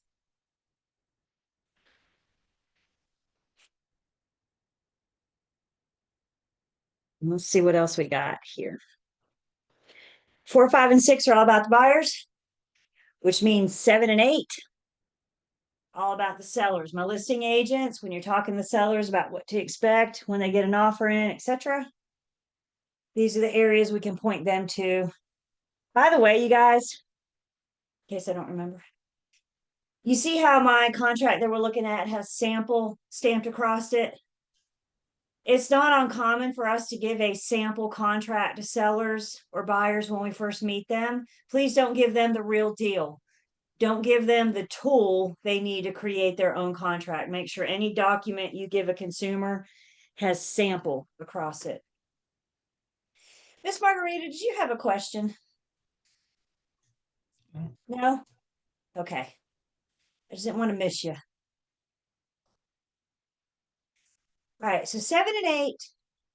Let's see what else we got here. 4, 5, and 6 are all about the buyers, which means 7 and 8, all about the sellers. My listing agents, when you're talking to sellers about what to expect when they get an offer in, etc. These are the areas we can point them to. By the way, you guys, in case I don't remember, you see how my contract that we're looking at has sample stamped across it? It's not uncommon for us to give a sample contract to sellers or buyers when we first meet them. Please don't give them the real deal. Don't give them the tool they need to create their own contract. Make sure any document you give a consumer has sample across it. Miss Margarita, did you have a question? No? Okay. I just didn't want to miss you. All right, so 7 and 8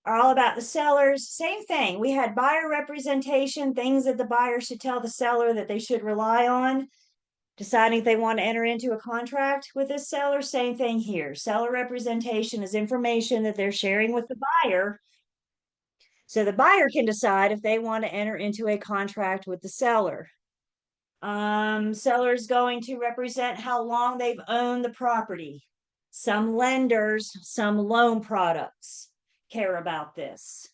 are all about the sellers. Same thing. We had buyer representation, things that the buyer should tell the seller that they should rely on, deciding if they want to enter into a contract with this seller. Same thing here. Seller representation is information that they're sharing with the buyer, so the buyer can decide if they want to enter into a contract with the seller. Seller is going to represent how long they've owned the property. Some lenders, some loan products care about this.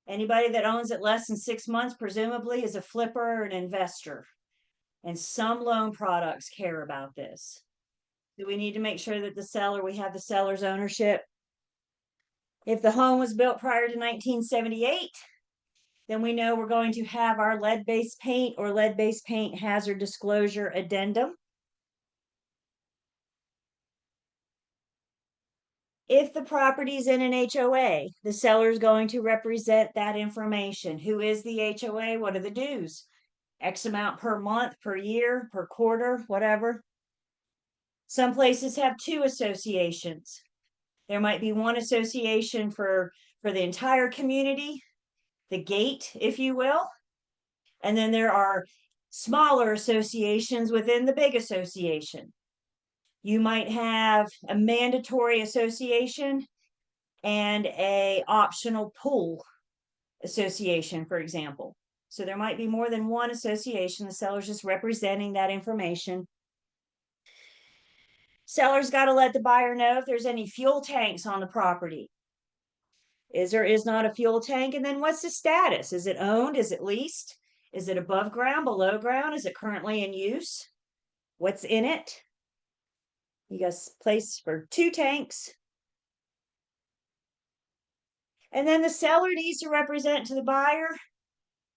Anybody that owns it less than 6 months, presumably, is a flipper or an investor. And some loan products care about this. Do we need to make sure that we have the seller's ownership? If the home was built prior to 1978, then we know we're going to have our lead-based paint or lead-based paint hazard disclosure addendum. If the property is in an HOA, the seller is going to represent that information. Who is the HOA? What are the dues? X amount per month, per year, per quarter, whatever. Some places have 2 associations. There might be one association for the entire community, the gate, if you will. And then there are smaller associations within the big association. You might have a mandatory association and a optional pool association, for example. So there might be more than one association. The seller's just representing that information. Seller's got to let the buyer know if there's any fuel tanks on the property. Is or is not a fuel tank? And then what's the status? Is it owned? Is it leased? Is it above ground, below ground? Is it currently in use? What's in it? You got place for 2 tanks. And then the seller needs to represent to the buyer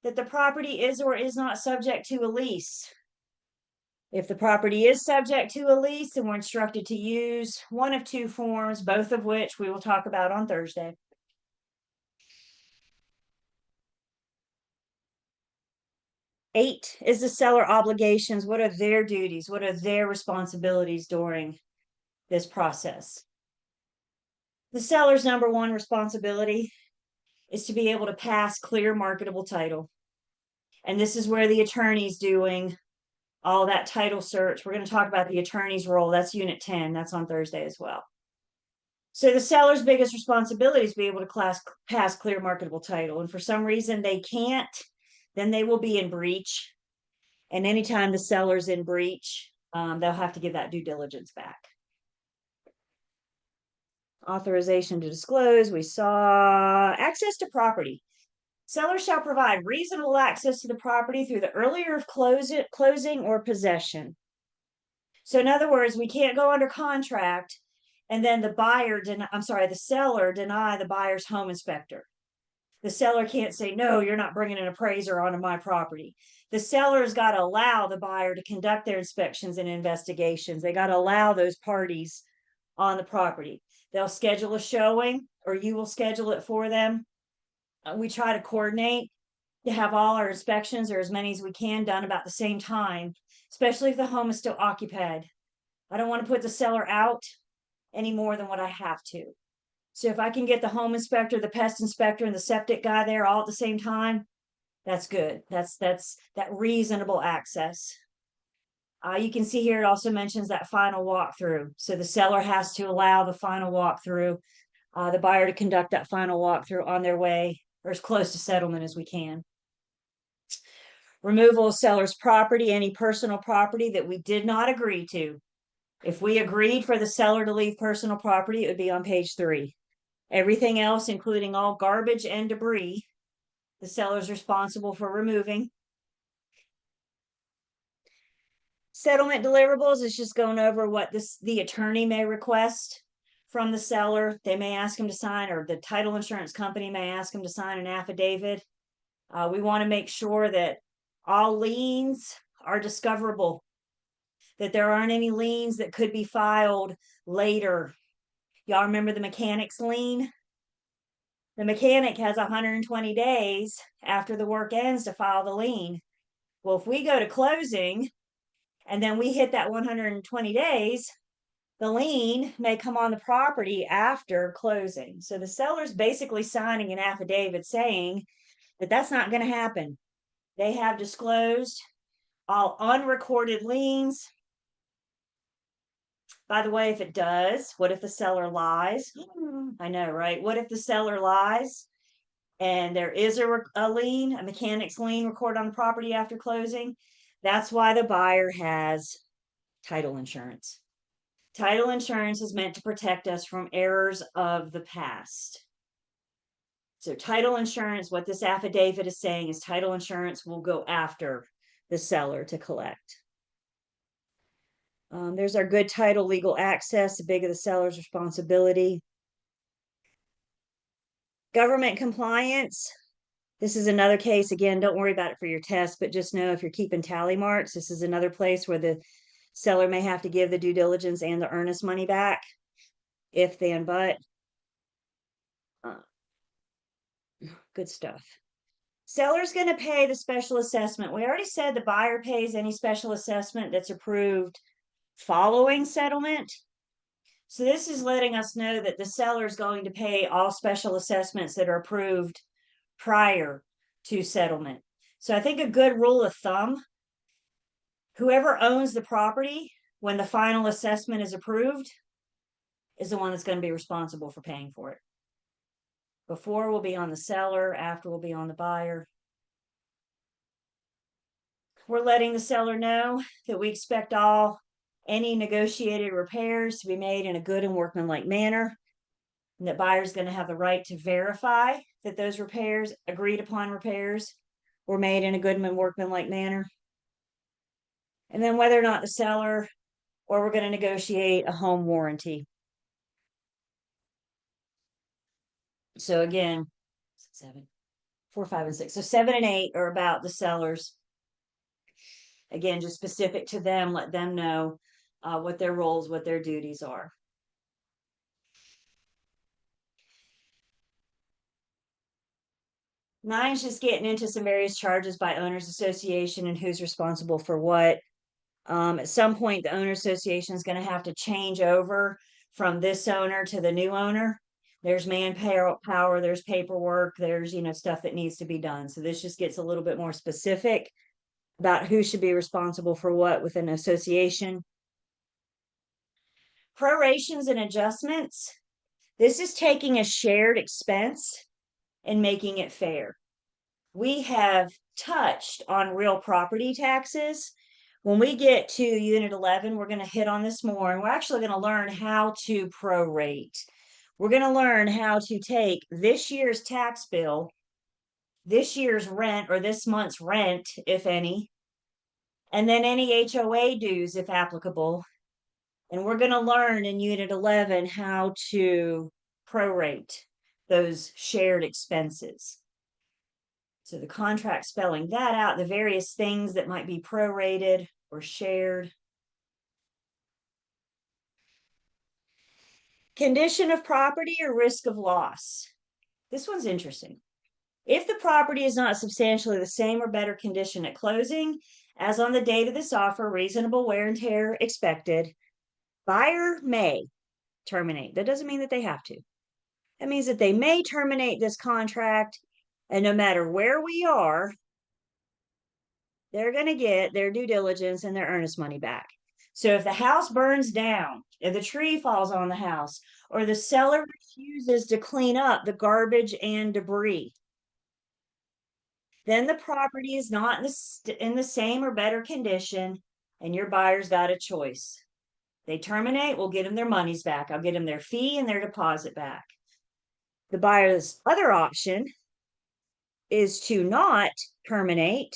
that the property is or is not subject to a lease. If the property is subject to a lease, then we're instructed to use one of 2 forms, both of which we will talk about on Thursday. Eight is the seller obligations. What are their duties? What are their responsibilities during this process? The seller's number 1 responsibility is to be able to pass clear marketable title. And this is where the attorney's doing all that title search. We're going to talk about the attorney's role. That's Unit 10. That's on Thursday as well. So the seller's biggest responsibility is to be able to pass clear marketable title. And for some reason they can't, then they will be in breach. And anytime the seller's in breach, they'll have to give that due diligence back. Authorization to disclose. We saw access to property. Seller shall provide reasonable access to the property through the earlier of closing or possession. So in other words, we can't go under contract And then the seller deny the buyer's home inspector. The seller can't say, no, you're not bringing an appraiser onto my property. The seller's got to allow the buyer to conduct their inspections and investigations. They got to allow those parties on the property. They'll schedule a showing, or you will schedule it for them. We try to coordinate to have all our inspections, or as many as we can, done about the same time, especially if the home is still occupied. I don't want to put the seller out any more than what I have to. So if I can get the home inspector, the pest inspector, and the septic guy there all at the same time, that's good. That's that reasonable access. You can see here, it also mentions that final walkthrough. So the seller has to allow the final walkthrough, the buyer to conduct that final walkthrough on their way, or as close to settlement as we can. Removal of seller's property, any personal property that we did not agree to. If we agreed for the seller to leave personal property, it would be on page 3. Everything else, including all garbage and debris, the seller is responsible for removing. Settlement deliverables is just going over what the attorney may request from the seller. They may ask him to sign, or the title insurance company may ask him to sign an affidavit. We want to make sure that all liens are discoverable, that there aren't any liens that could be filed later. Y'all remember the mechanic's lien? The mechanic has 120 days after the work ends to file the lien. Well, if we go to closing and then we hit that 120 days, the lien may come on the property after closing. So the seller's basically signing an affidavit saying that that's not going to happen. They have disclosed all unrecorded liens. By the way, if it does, what if the seller lies? I know, right? What if the seller lies and there is a lien, a mechanic's lien recorded on the property after closing? That's why the buyer has title insurance. Title insurance is meant to protect us from errors of the past. So title insurance, what this affidavit is saying is title insurance will go after the seller to collect. There's our good title legal access, the big of the seller's responsibility. Government compliance. This is another case. Again, don't worry about it for your test, but just know if you're keeping tally marks, this is another place where the seller may have to give the due diligence and the earnest money back. If then, but. Good stuff. Seller's going to pay the special assessment. We already said the buyer pays any special assessment that's approved following settlement. So this is letting us know that the seller is going to pay all special assessments that are approved prior to settlement. So I think a good rule of thumb, whoever owns the property when the final assessment is approved is the one that's going to be responsible for paying for it. Before will be on the seller, after will be on the buyer. We're letting the seller know that we expect any negotiated repairs to be made in a good and workmanlike manner, and that buyer's going to have the right to verify that those repairs, agreed upon repairs, were made in a good and workmanlike manner. And then whether or not the seller, or we're going to negotiate a home warranty. So again, 7, 4, 5, and 6. So 7 and 8 are about the sellers. Again, just specific to them, let them know what their roles, what their duties are. Nine's just getting into some various charges by owners association and who's responsible for what. At some point, the owner association is going to have to change over from this owner to the new owner. There's manpower, there's paperwork, there's, stuff that needs to be done. So this just gets a little bit more specific about who should be responsible for what within an association. Prorations and adjustments. This is taking a shared expense and making it fair. We have touched on real property taxes. When we get to Unit 11, we're going to hit on this more, and we're actually going to learn how to prorate. We're going to learn how to take this year's tax bill, this year's rent, or this month's rent, if any, and then any HOA dues, if applicable, And we're going to learn in Unit 11 how to prorate those shared expenses. So the contract spelling that out, the various things that might be prorated or shared. Condition of property or risk of loss. This one's interesting. If the property is not substantially the same or better condition at closing, as on the date of this offer, reasonable wear and tear expected, buyer may terminate. That doesn't mean that they have to. That means that they may terminate this contract, and no matter where we are, they're going to get their due diligence and their earnest money back. So if the house burns down, if the tree falls on the house, or the seller refuses to clean up the garbage and debris, then the property is not in the same or better condition, and your buyer's got a choice. They terminate, we'll get them their monies back. I'll get them their fee and their deposit back. The buyer's other option is to not terminate,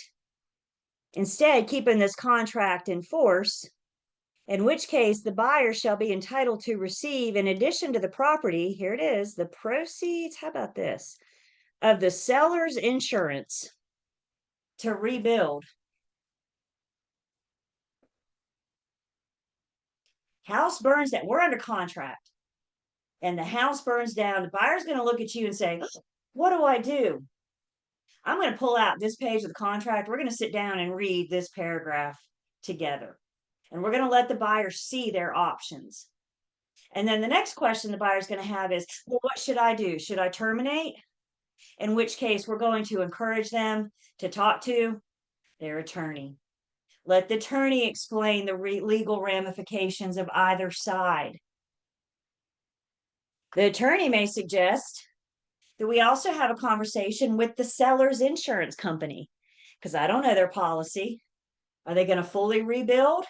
instead keeping this contract in force, in which case the buyer shall be entitled to receive, in addition to the property, here it is, the proceeds, how about this, of the seller's insurance to rebuild. House burns down, we're under contract, and the house burns down. The buyer's going to look at you and say, what do I do? I'm going to pull out this page of the contract. We're going to sit down and read this paragraph together. And we're going to let the buyer see their options. And then the next question the buyer's going to have is, well, what should I do? Should I terminate? In which case, we're going to encourage them to talk to their attorney. Let the attorney explain the legal ramifications of either side. The attorney may suggest that we also have a conversation with the seller's insurance company, because I don't know their policy. Are they going to fully rebuild?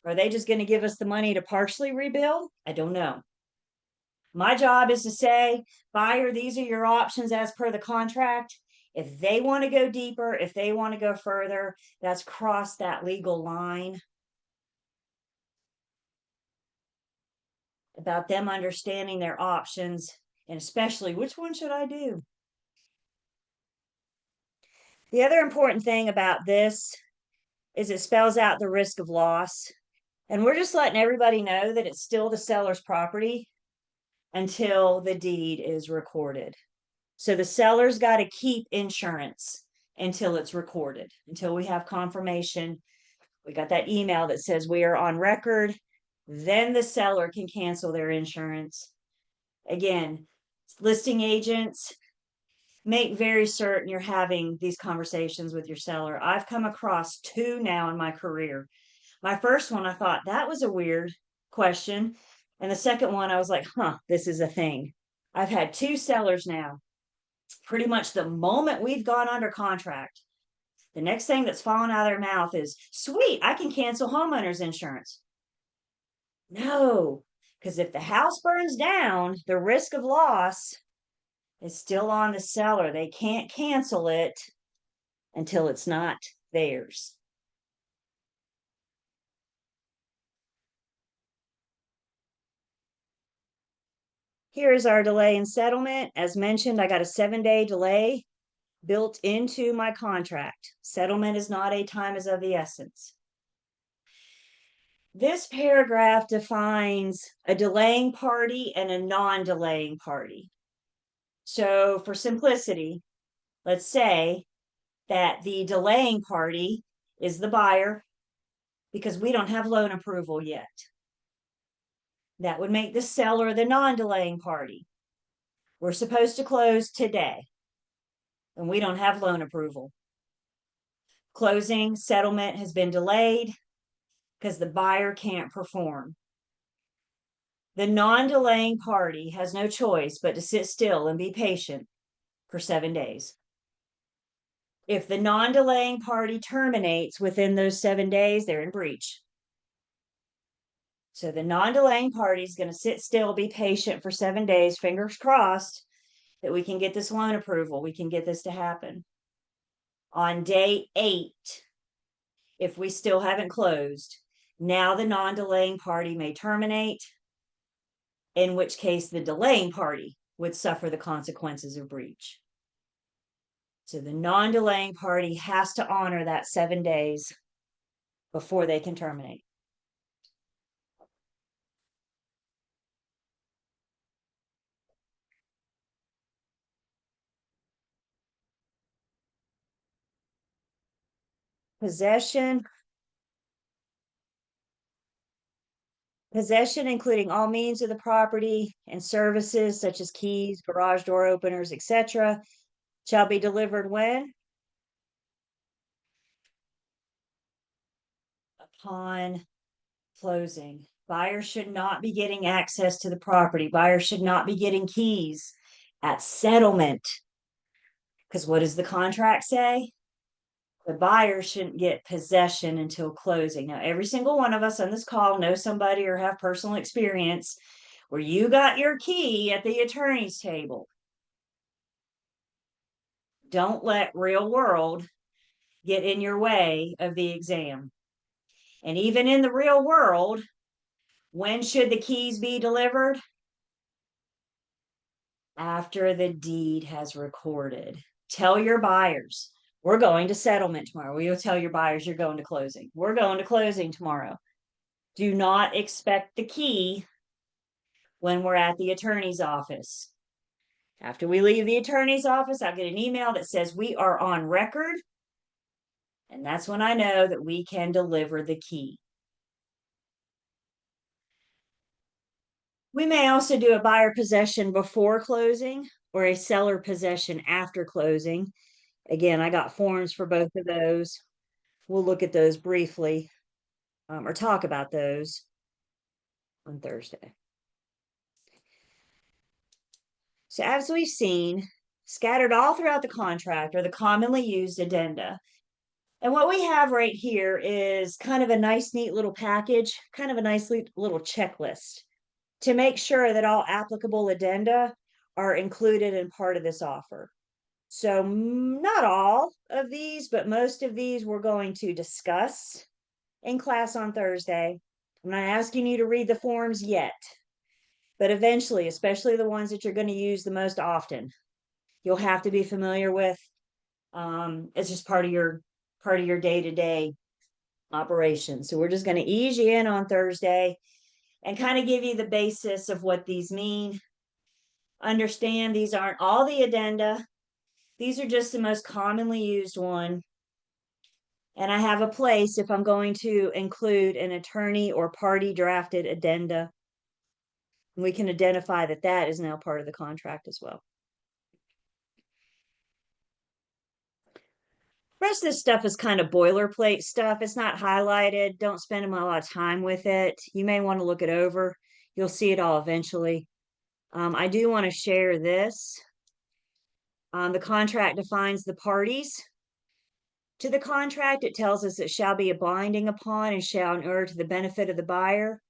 Are they just going to give us the money to partially rebuild? I don't know. My job is to say, buyer, these are your options as per the contract. If they want to go deeper, if they want to go further, that's crossed that legal line. About them understanding their options, and especially which one should I do? The other important thing about this is it spells out the risk of loss. And we're just letting everybody know that it's still the seller's property until the deed is recorded. So the seller's got to keep insurance until it's recorded, until we have confirmation. We got that email that says we are on record. Then the seller can cancel their insurance. Again, listing agents, make very certain you're having these conversations with your seller. I've come across 2 now in my career. My first one, I thought that was a weird question. And the second one, I was like, this is a thing. I've had 2 sellers now. Pretty much the moment we've gone under contract, the next thing that's fallen out of their mouth is, sweet, I can cancel homeowners insurance. No, because if the house burns down, the risk of loss is still on the seller. They can't cancel it until it's not theirs. Here's our delay in settlement. As mentioned, I got a 7-day delay built into my contract. Settlement is not a time is of the essence. This paragraph defines a delaying party and a non-delaying party. So for simplicity, let's say that the delaying party is the buyer because we don't have loan approval yet. That would make the seller the non-delaying party. We're supposed to close today, and we don't have loan approval. Closing settlement has been delayed because the buyer can't perform. The non-delaying party has no choice but to sit still and be patient for 7 days. If the non-delaying party terminates within those 7 days, they're in breach. So the non-delaying party is going to sit still, be patient for 7 days, fingers crossed that we can get this loan approval. We can get this to happen. On day 8, if we still haven't closed, Now the non-delaying party may terminate, in which case the delaying party would suffer the consequences of breach. So the non-delaying party has to honor that 7 days before they can terminate. Possession. Possession, including all means of the property and services such as keys, garage door openers, etc., shall be delivered when? Upon closing. Buyer should not be getting access to the property. Buyer should not be getting keys at settlement. Because what does the contract say? The buyer shouldn't get possession until closing. Now, every single one of us on this call know somebody or have personal experience where you got your key at the attorney's table. Don't let real world get in your way of the exam. And even in the real world, when should the keys be delivered? After the deed has recorded. Tell your buyers, we're going to settlement tomorrow. You'll tell your buyers you're going to closing. We're going to closing tomorrow. Do not expect the key when we're at the attorney's office. After we leave the attorney's office, I'll get an email that says we are on record. And that's when I know that we can deliver the key. We may also do a buyer possession before closing or a seller possession after closing. Again, I got forms for both of those. We'll look at those briefly or talk about those on Thursday. So as we've seen, scattered all throughout the contract are the commonly used addenda. And what we have right here is kind of a nice, neat little package, kind of a nice little checklist to make sure that all applicable addenda are included in part of this offer. So not all of these, but most of these we're going to discuss in class on Thursday. I'm not asking you to read the forms yet, but eventually, especially the ones that you're going to use the most often, you'll have to be familiar with. It's just part of your day-to-day operation. So we're just going to ease you in on Thursday and kind of give you the basis of what these mean. Understand these aren't all the addenda. These are just the most commonly used one. And I have a place if I'm going to include an attorney or party drafted addenda. We can identify that that is now part of the contract as well. The rest of this stuff is kind of boilerplate stuff. It's not highlighted. Don't spend a lot of time with it. You may want to look it over. You'll see it all eventually. I do want to share this. The contract defines the parties to the contract. It tells us it shall be a binding upon and shall inure to the benefit of the buyer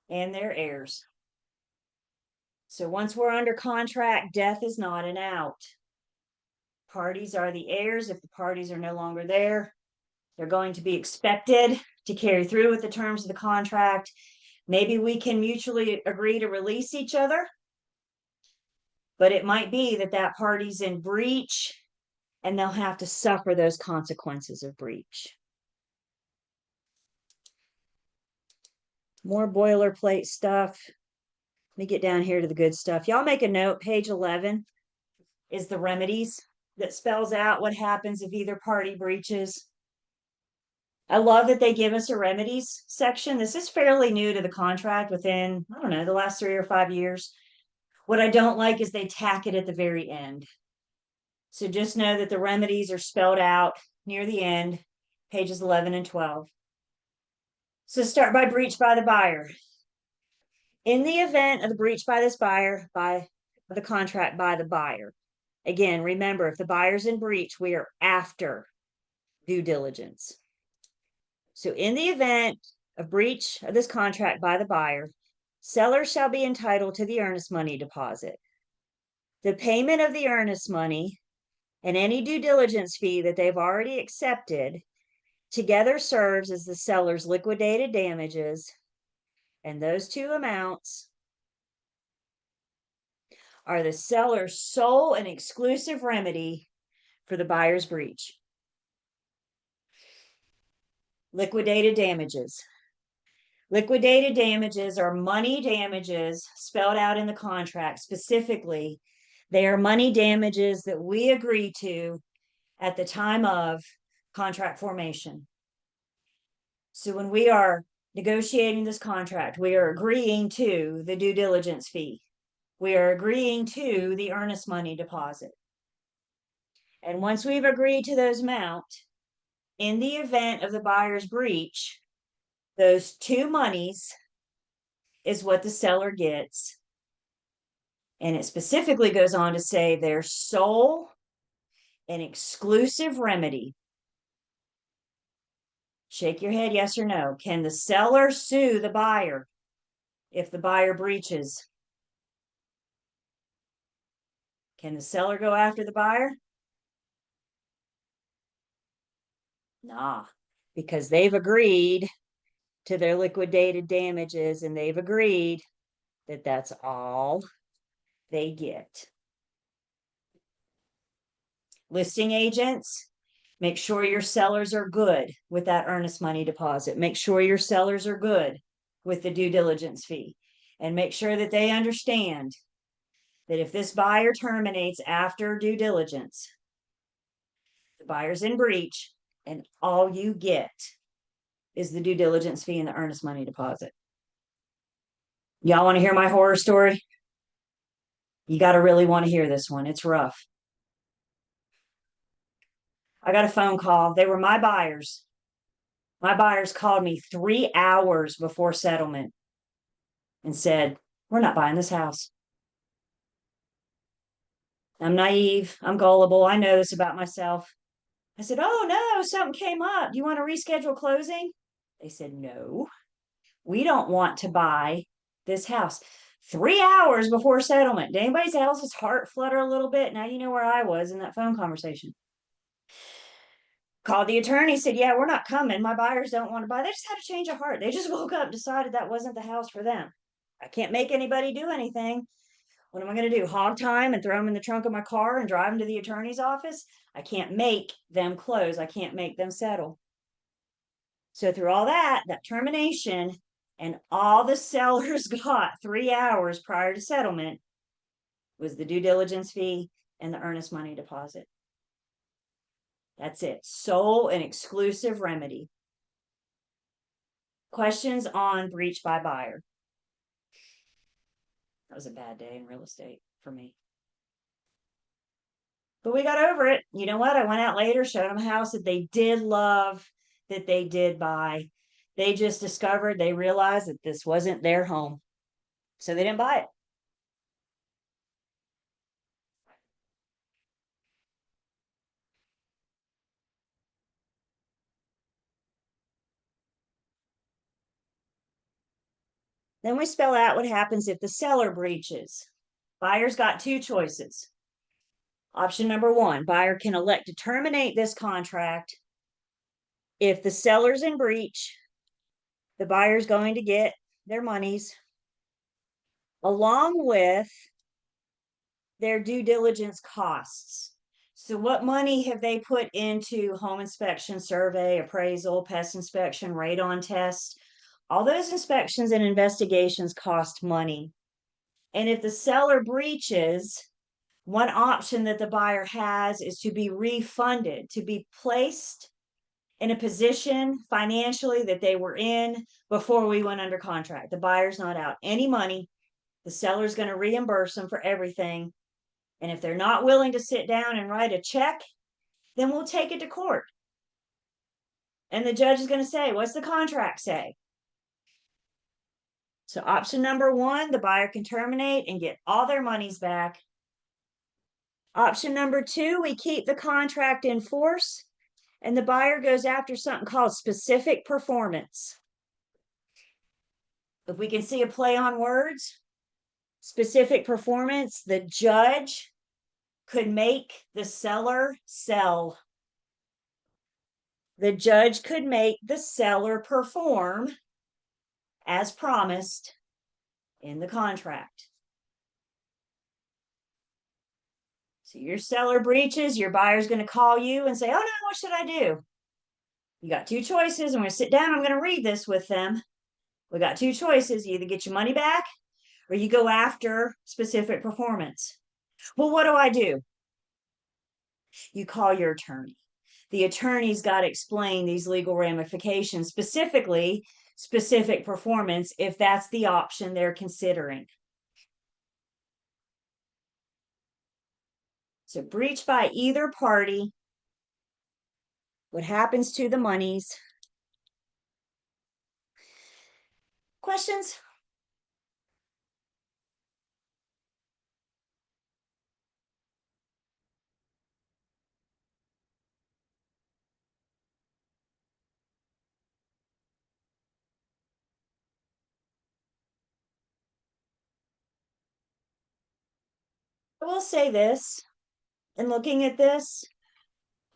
and their heirs. So once we're under contract, death is not an out. Parties are the heirs. If the parties are no longer there, they're going to be expected to carry through with the terms of the contract. Maybe we can mutually agree to release each other, but it might be that that party's in breach and they'll have to suffer those consequences of breach. More boilerplate stuff. Let me get down here to the good stuff. Y'all make a note. Page 11 is the remedies that spells out what happens if either party breaches. I love that they give us a remedies section. This is fairly new to the contract within, I don't know, the last 3 or 5 years. What I don't like is they tack it at the very end. So just know that the remedies are spelled out near the end, pages 11 and 12. So start by breach by the buyer. In the event of the breach by this buyer, by the contract by the buyer. Again, remember, if the buyer's in breach, we are after due diligence. So in the event of breach of this contract by the buyer, seller shall be entitled to the earnest money deposit. The payment of the earnest money and any due diligence fee that they've already accepted together serves as the seller's liquidated damages, and those two amounts are the seller's sole and exclusive remedy for the buyer's breach. Liquidated damages. Liquidated damages are money damages spelled out in the contract. Specifically, they are money damages that we agree to at the time of contract formation. So when we are negotiating this contract, we are agreeing to the due diligence fee. We are agreeing to the earnest money deposit. And once we've agreed to those amounts, in the event of the buyer's breach, those two monies is what the seller gets. And it specifically goes on to say their sole and exclusive remedy. Shake your head, yes or no. Can the seller sue the buyer if the buyer breaches? Can the seller go after the buyer? Nah, because they've agreed to their liquidated damages and they've agreed that that's all they get. Listing agents, make sure your sellers are good with that earnest money deposit. Make sure your sellers are good with the due diligence fee. And make sure that they understand that if this buyer terminates after due diligence, the buyer's in breach and all you get is the due diligence fee and the earnest money deposit. Y'all want to hear my horror story? You got to really want to hear this one. It's rough. I got a phone call. They were my buyers. My buyers called me 3 hours before settlement and said, we're not buying this house. I'm naive. I'm gullible. I know this about myself. I said, oh no, something came up. Do you want to reschedule closing? They said, no, we don't want to buy this house. 3 hours before settlement. Did anybody else's heart flutter a little bit? Now you know where I was in that phone conversation. Called the attorney, said, yeah, we're not coming. My buyers don't want to buy. They just had a change of heart. They just woke up, decided that wasn't the house for them. I can't make anybody do anything. What am I going to do? Hog time and throw them in the trunk of my car and drive them to the attorney's office? I can't make them close. I can't make them settle. So through all that termination, and all the sellers got 3 hours prior to settlement was the due diligence fee and the earnest money deposit. That's it. Sole and exclusive remedy. Questions on breach by buyer? That was a bad day in real estate for me. But we got over it. You know what? I went out later, showed them a house that they did love, that they did buy. They just discovered, they realized that this wasn't their home. So they didn't buy it. Then we spell out what happens if the seller breaches. Buyer's got two choices. Option number one, buyer can elect to terminate this contract. If the seller's in breach, the buyer's going to get their monies along with their due diligence costs. So what money have they put into home inspection, survey, appraisal, pest inspection, radon test? All those inspections and investigations cost money. And if the seller breaches, one option that the buyer has is to be refunded, to be placed in a position financially that they were in before we went under contract. The buyer's not out any money. The seller's going to reimburse them for everything. And if they're not willing to sit down and write a check, then we'll take it to court. And the judge is going to say, what's the contract say? So option number one, the buyer can terminate and get all their monies back. Option number two, we keep the contract in force and the buyer goes after something called specific performance. If we can see a play on words, specific performance, the judge could make the seller sell. the judge could make the seller perform as promised in the contract. So your seller breaches, your buyer's going to call you and say, oh no, what should I do? You got two choices. I'm going to sit down. I'm going to read this with them. We got two choices. You either get your money back or you go after specific performance. Well, what do? You call your attorney. The attorney's got to explain these legal ramifications, specifically specific performance, if that's the option they're considering. So breach by either party. What happens to the monies? Questions? I will say this, in looking at this,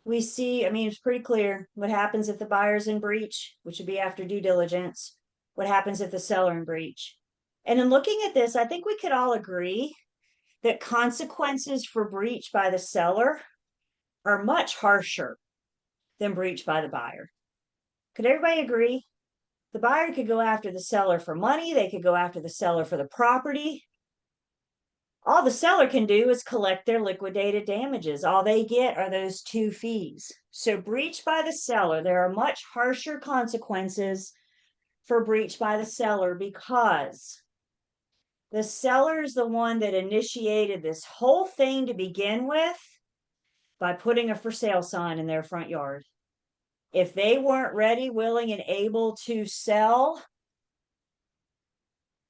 we see, I mean, it's pretty clear what happens if the buyer's in breach, which would be after due diligence. What happens if the seller in breach? And in looking at this, I think we could all agree that consequences for breach by the seller are much harsher than breach by the buyer. Could everybody agree? The buyer could go after the seller for money. They could go after the seller for the property. All the seller can do is collect their liquidated damages. All they get are those two fees. So breach by the seller, there are much harsher consequences for breach by the seller because the seller is the one that initiated this whole thing to begin with by putting a for sale sign in their front yard. If they weren't ready, willing, and able to sell,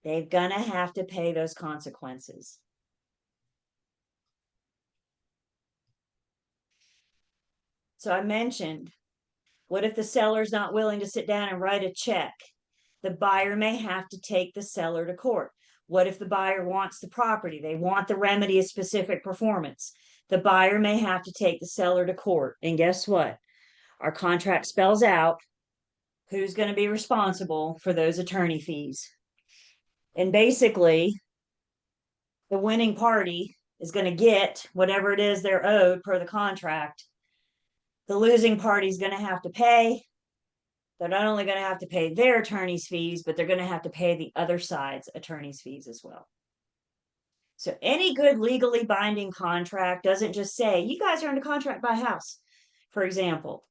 they're gonna have to pay those consequences. So I mentioned, what if the seller's not willing to sit down and write a check? The buyer may have to take the seller to court. What if the buyer wants the property? They want the remedy of specific performance. The buyer may have to take the seller to court. And guess what? Our contract spells out who's going to be responsible for those attorney fees. And basically, the winning party is going to get whatever it is they're owed per the contract. The losing party is going to have to pay. They're not only going to have to pay their attorney's fees, but they're going to have to pay the other side's attorney's fees as well. So any good legally binding contract doesn't just say, you guys are under contract by house, for example.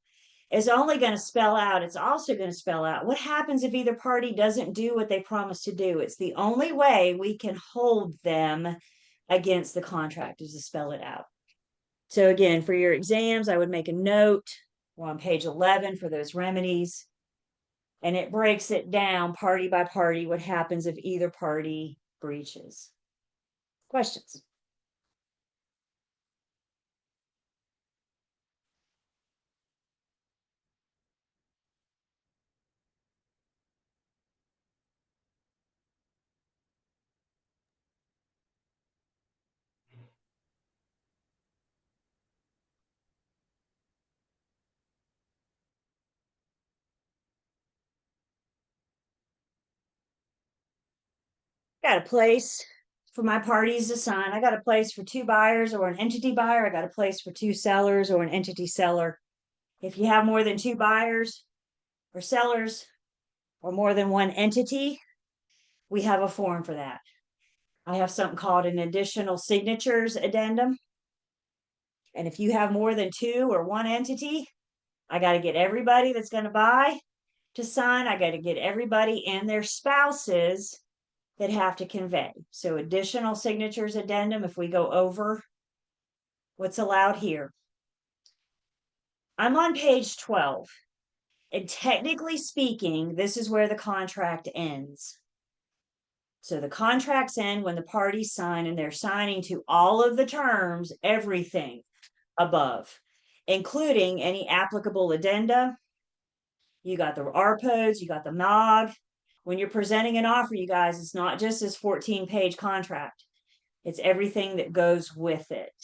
Is only going to spell out, it's also going to spell out what happens if either party doesn't do what they promised to do. It's the only way we can hold them against the contract is to spell it out. So again, for your exams, I would make a note. We're on page 11 for those remedies. And it breaks it down party by party, what happens if either party breaches. Questions? Got a place for my parties to sign. I got a place for two buyers or an entity buyer. I got a place for two sellers or an entity seller. If you have more than two buyers or sellers or more than one entity, we have a form for that. I have something called an additional signatures addendum. And if you have more than two or one entity, I got to get everybody that's going to buy to sign. I got to get everybody and their spouses that have to convey. So additional signatures addendum, if we go over what's allowed here. I'm on page 12. And technically speaking, this is where the contract ends. So the contracts end when the parties sign, and they're signing to all of the terms, everything above, including any applicable addenda. You got the RPOs, you got the MOG. When you're presenting an offer, you guys, it's not just this 14-page contract. It's everything that goes with it.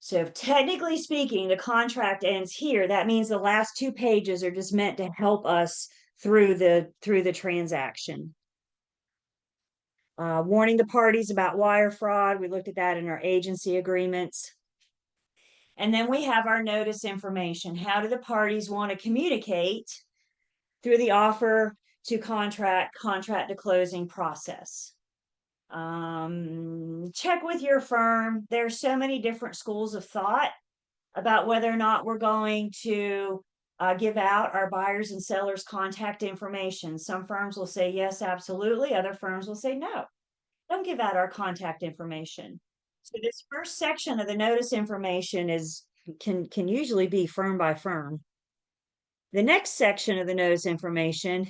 So technically speaking, the contract ends here. That means the last 2 pages are just meant to help us through the transaction. Warning the parties about wire fraud. We looked at that in our agency agreements. And then we have our notice information. How do the parties want to communicate through the offer to contract to closing process? Check with your firm. There's so many different schools of thought about whether or not we're going to give out our buyers and sellers contact information. Some firms will say yes, absolutely. Other firms will say no, don't give out our contact information. So this first section of the notice information can usually be firm by firm. The next section of the notice information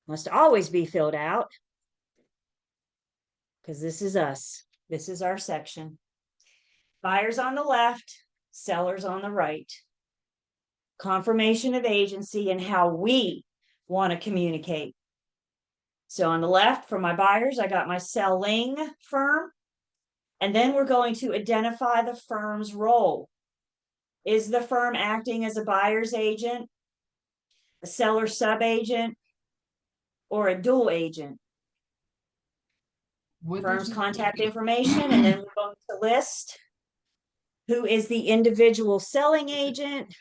must always be filled out, because this is us. This is our section. Buyers on the left, sellers on the right. Confirmation of agency and how we want to communicate. So on the left, for my buyers, I got my selling firm. And then we're going to identify the firm's role. Is the firm acting as a buyer's agent, a seller sub-agent, or a dual agent? Firm's contact information, and then we're going to list who is the individual selling agent,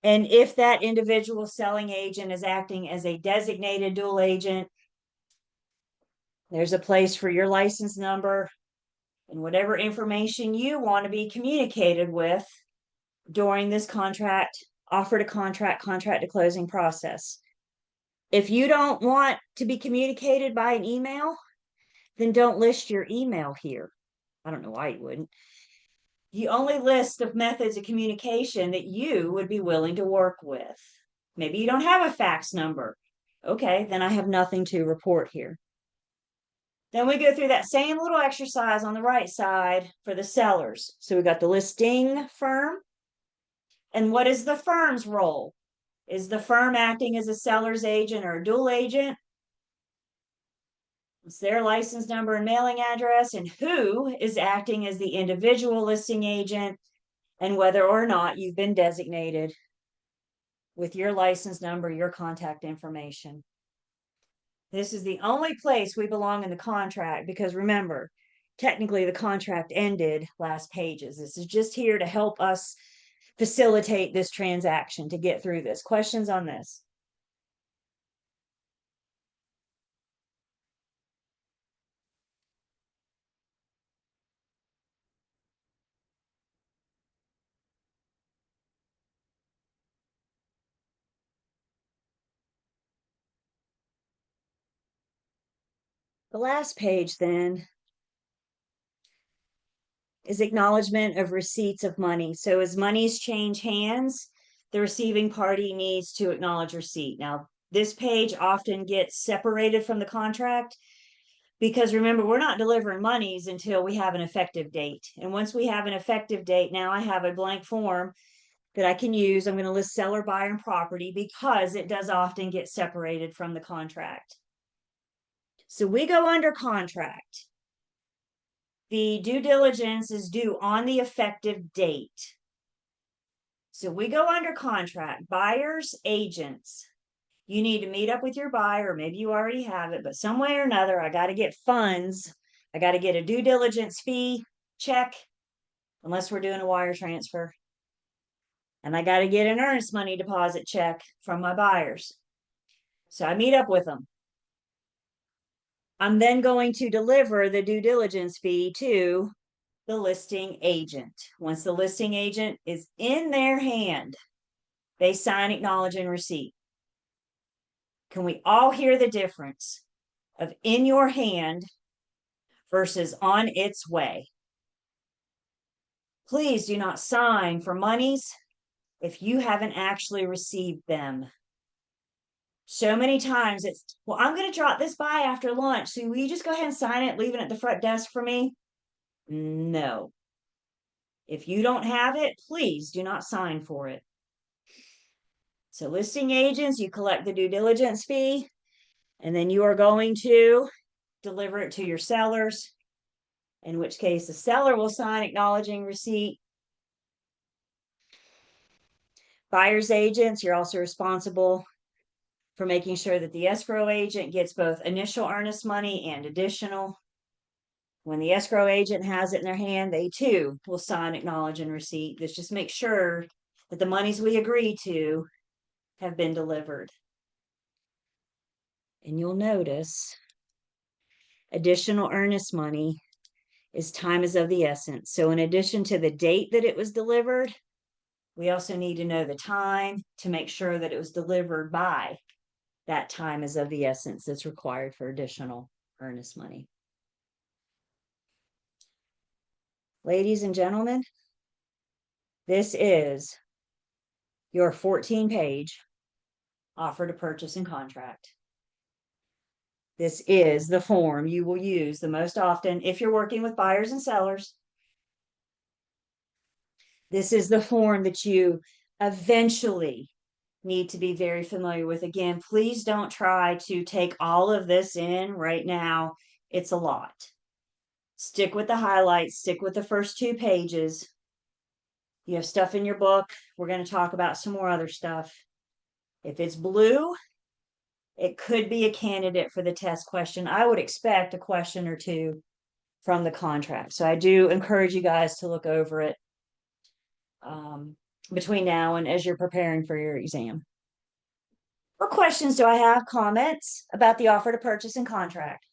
and if that individual selling agent is acting as a designated dual agent, there's a place for your license number and whatever information you want to be communicated with during this offer to contract to closing process. If you don't want to be communicated by an email, then don't list your email here. I don't know why you wouldn't. You only list the methods of communication that you would be willing to work with. Maybe you don't have a fax number. Okay, then I have nothing to report here. Then we go through that same little exercise on the right side for the sellers. So we got the listing firm. And what is the firm's role? Is the firm acting as a seller's agent or a dual agent? It's their license number and mailing address, and who is acting as the individual listing agent, and whether or not you've been designated with your license number, your contact information. This is the only place we belong in the contract, because remember, technically the contract ended last pages. This is just here to help us facilitate this transaction to get through this. Questions on this? The last page then is acknowledgement of receipts of money. So as monies change hands, the receiving party needs to acknowledge receipt. Now, this page often gets separated from the contract because remember, we're not delivering monies until we have an effective date. And once we have an effective date, now I have a blank form that I can use. I'm going to list seller, buyer, and property because it does often get separated from the contract. So we go under contract. The due diligence is due on the effective date. So we go under contract, buyers, agents. You need to meet up with your buyer. Maybe you already have it, but some way or another, I got to get funds. I got to get a due diligence fee check, unless we're doing a wire transfer. And I got to get an earnest money deposit check from my buyers. So I meet up with them. I'm then going to deliver the due diligence fee to the listing agent. Once the listing agent is in their hand, they sign, acknowledge, and receipt. Can we all hear the difference of in your hand versus on its way? Please do not sign for monies if you haven't actually received them. So many times it's, well, I'm going to drop this by after lunch. So will you just go ahead and sign it, leave it at the front desk for me? No. If you don't have it, please do not sign for it. So listing agents, you collect the due diligence fee, and then you are going to deliver it to your sellers. in which case the seller will sign acknowledging receipt. Buyer's agents, you're also responsible for making sure that the escrow agent gets both initial earnest money and additional. When the escrow agent has it in their hand, they too will sign acknowledge and receipt. This just makes sure that the monies we agree to have been delivered. And you'll notice additional earnest money is time is of the essence. So in addition to the date that it was delivered, we also need to know the time to make sure that it was delivered by that time is of the essence that's required for additional earnest money. Ladies and gentlemen, this is your 14-page offer to purchase and contract. This is the form you will use the most often if you're working with buyers and sellers. This is the form that you eventually need to be very familiar with. Again, please don't try to take all of this in right now. It's a lot. Stick with the highlights, stick with the first 2 pages. You have stuff in your book. We're going to talk about some more other stuff. If it's blue, it could be a candidate for the test question. I would expect a question or 2 from the contract. So I do encourage you guys to look over it between now and as you're preparing for your exam. What questions do I have? Comments about the offer to purchase and contract?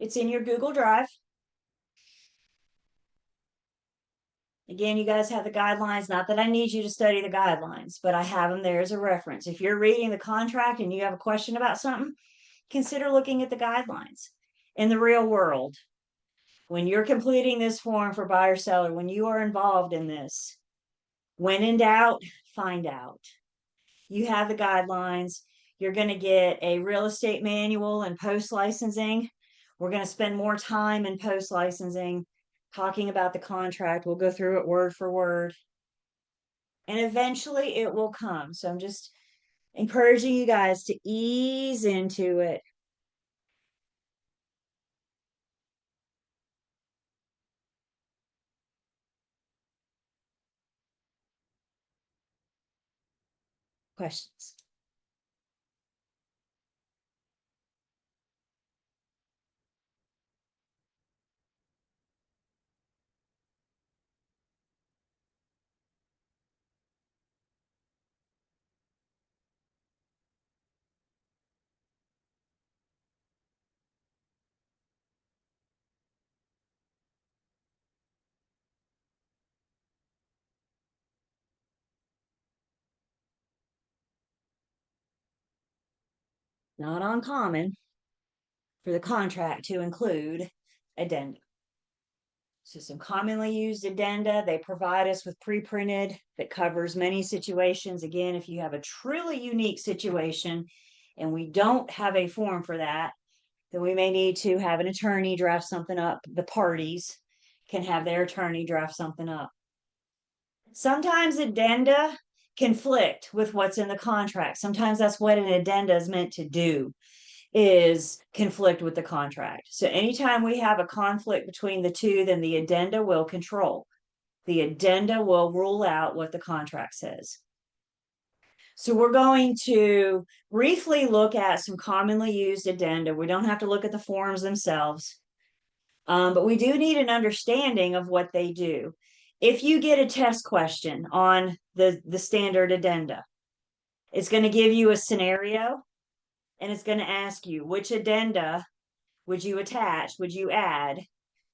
It's in your Google Drive. Again, you guys have the guidelines. Not that I need you to study the guidelines, but I have them there as a reference. If you're reading the contract and you have a question about something, consider looking at the guidelines. In the real world, when you're completing this form for buyer seller, when you are involved in this, when in doubt, find out. You have the guidelines. You're going to get a real estate manual and post licensing. We're going to spend more time in post licensing talking about the contract. We'll go through it word for word. And eventually it will come. So I'm just encouraging you guys to ease into it. Questions? Not uncommon for the contract to include addenda. So some commonly used addenda, they provide us with pre-printed that covers many situations. Again, if you have a truly unique situation and we don't have a form for that, then we may need to have an attorney draft something up. The parties can have their attorney draft something up. Sometimes addenda conflict with what's in the contract. Sometimes that's what an addenda is meant to do, is conflict with the contract. So anytime we have a conflict between the two, then the addenda will control. The addenda will rule out what the contract says. So we're going to briefly look at some commonly used addenda. We don't have to look at the forms themselves, but we do need an understanding of what they do. If you get a test question on the standard addenda, it's going to give you a scenario and it's going to ask you which addenda would you attach, would you add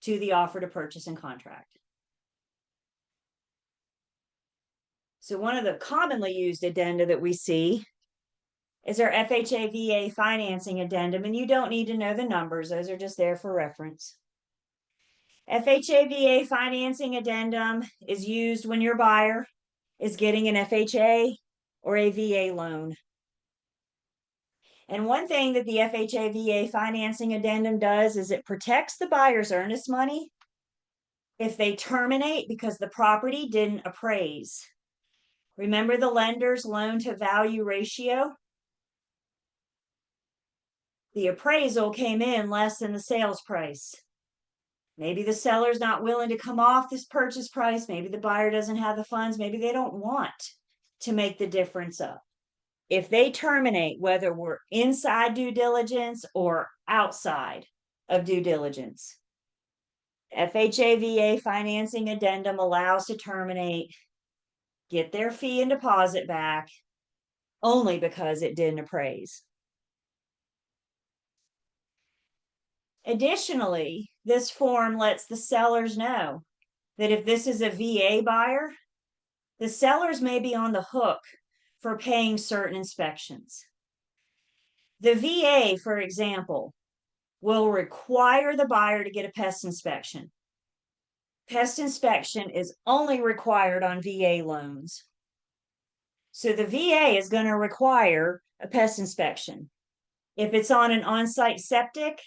to the offer to purchase and contract. So one of the commonly used addenda that we see is our FHA VA financing addendum, and you don't need to know the numbers. Those are just there for reference. FHA VA financing addendum is used when your buyer is getting an FHA or a VA loan. And one thing that the FHA VA financing addendum does is it protects the buyer's earnest money if they terminate because the property didn't appraise. Remember the lender's loan to value ratio? The appraisal came in less than the sales price. Maybe the seller's not willing to come off this purchase price. Maybe the buyer doesn't have the funds. Maybe they don't want to make the difference up. If they terminate, whether we're inside due diligence or outside of due diligence, FHA VA financing addendum allows to terminate, get their fee and deposit back only because it didn't appraise. Additionally, this form lets the sellers know that if this is a VA buyer, the sellers may be on the hook for paying certain inspections. The VA, for example, will require the buyer to get a pest inspection. Pest inspection is only required on VA loans. So the VA is going to require a pest inspection. If it's on an on-site septic,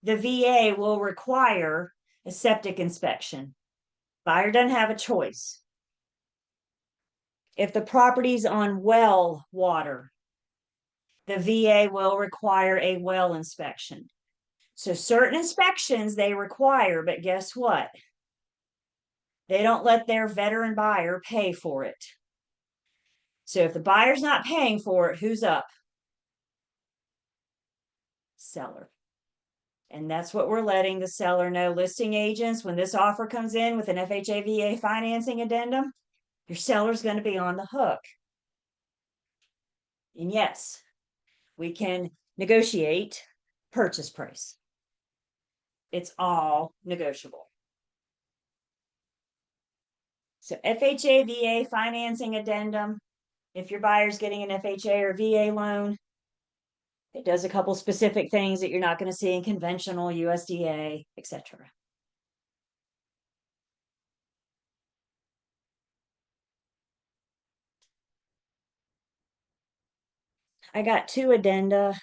the VA will require a septic inspection. Buyer doesn't have a choice. If the property's on well water, the VA will require a well inspection. So certain inspections they require, but guess what? They don't let their veteran buyer pay for it. So if the buyer's not paying for it, who's up? Seller. And that's what we're letting the seller know. Listing agents, when this offer comes in with an FHA VA financing addendum, your seller's going to be on the hook. And yes, we can negotiate purchase price. It's all negotiable. So FHA VA financing addendum, if your buyer's getting an FHA or VA loan, it does a couple specific things that you're not going to see in conventional USDA, etc. I got two addenda,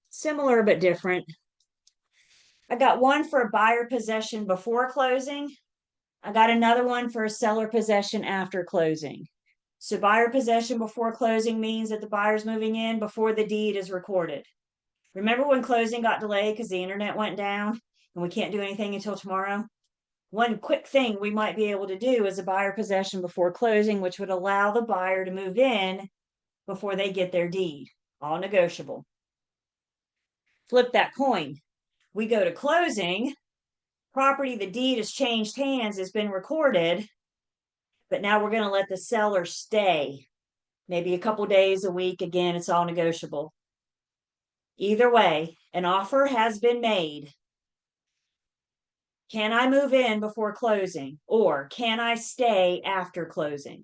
similar but different. I got one for a buyer possession before closing. I got another one for a seller possession after closing. So buyer possession before closing means that the buyer's moving in before the deed is recorded. Remember when closing got delayed because the internet went down and we can't do anything until tomorrow? One quick thing we might be able to do is a buyer possession before closing, which would allow the buyer to move in before they get their deed. All negotiable. Flip that coin. We go to closing. Property, the deed has changed hands, has been recorded, but now we're going to let the seller stay. Maybe a couple days, a week. Again, it's all negotiable. Either way, an offer has been made. Can I move in before closing? Or can I stay after closing?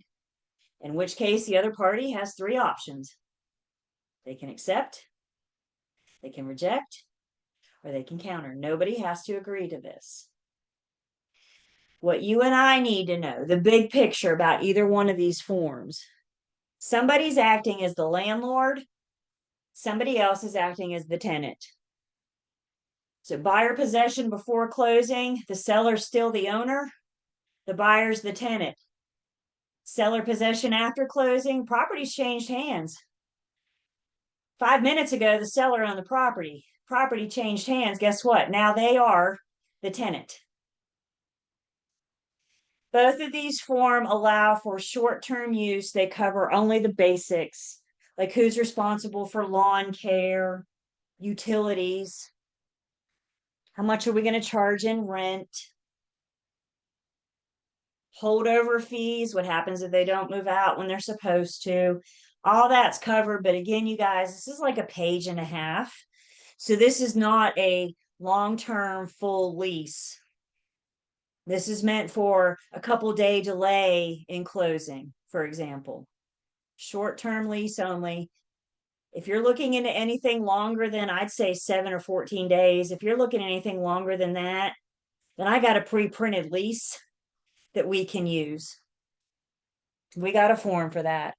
In which case, the other party has three options. They can accept, they can reject, or they can counter. Nobody has to agree to this. What you and I need to know, the big picture about either one of these forms. Somebody's acting as the landlord, somebody else is acting as the tenant. So buyer possession before closing, the seller's still the owner, the buyer's the tenant. Seller possession after closing, property's changed hands. 5 minutes ago, the seller owned the property. Property changed hands. Guess what? Now they are the tenant. Both of these forms allow for short-term use. They cover only the basics, like who's responsible for lawn care, utilities, how much are we going to charge in rent, holdover fees, what happens if they don't move out when they're supposed to. All that's covered. But again, you guys, this is like a page and a half. So this is not a long-term full lease. This is meant for a couple-day delay in closing, for example. Short-term lease only. If you're looking into anything longer than, I'd say 7 or 14 days, if you're looking at anything longer than that, then I got a pre-printed lease that we can use. We got a form for that.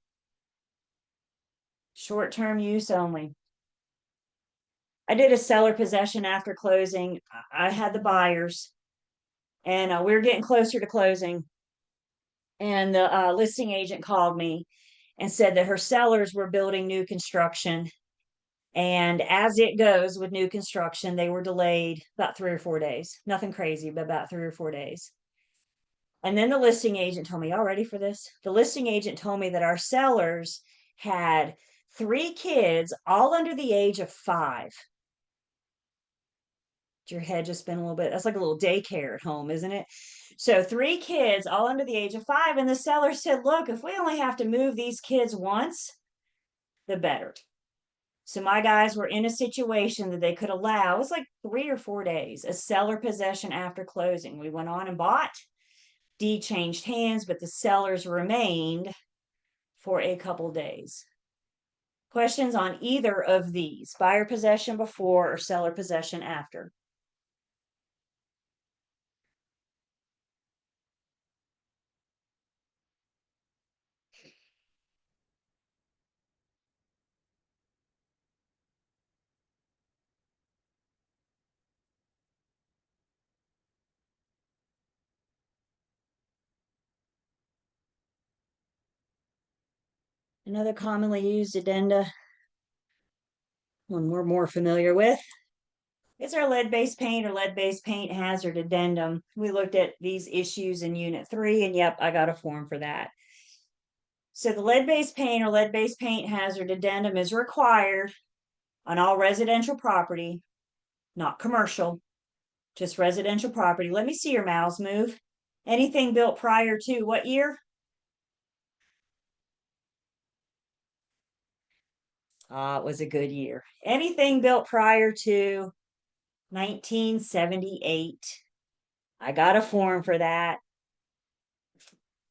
Short-term use only. I did a seller possession after closing. I had the buyers, and we were getting closer to closing. And the listing agent called me and said that her sellers were building new construction. And as it goes with new construction, they were delayed about 3 or 4 days. Nothing crazy, but about 3 or 4 days. And then the listing agent told me, y'all ready for this? The listing agent told me that our sellers had 3 kids, all under the age of 5. Your head just spin a little bit. That's like a little daycare at home, isn't it? So 3 kids, all under the age of 5. And the seller said, look, if we only have to move these kids once, the better. So my guys were in a situation that they could allow, it was like 3 or 4 days, a seller possession after closing. We went on and bought, deed changed hands, but the sellers remained for a couple days. Questions on either of these, buyer possession before or seller possession after? Another commonly used addenda, one we're more familiar with, is our lead-based paint or lead-based paint hazard addendum. We looked at these issues in Unit 3, and yep, I got a form for that. So the lead-based paint or lead-based paint hazard addendum is required on all residential property, not commercial, just residential property. Let me see your mouths move. Anything built prior to what year? It was a good year. Anything built prior to 1978. I got a form for that.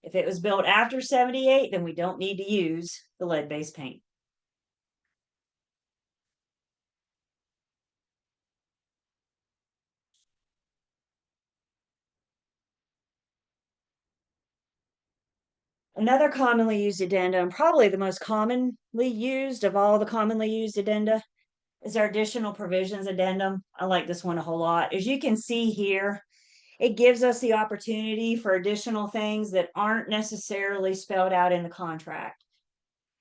If it was built after 78, then we don't need to use the lead-based paint. Another commonly used addendum, probably the most commonly used of all the commonly used addenda, is our additional provisions addendum. I like this one a whole lot. As you can see here, it gives us the opportunity for additional things that aren't necessarily spelled out in the contract.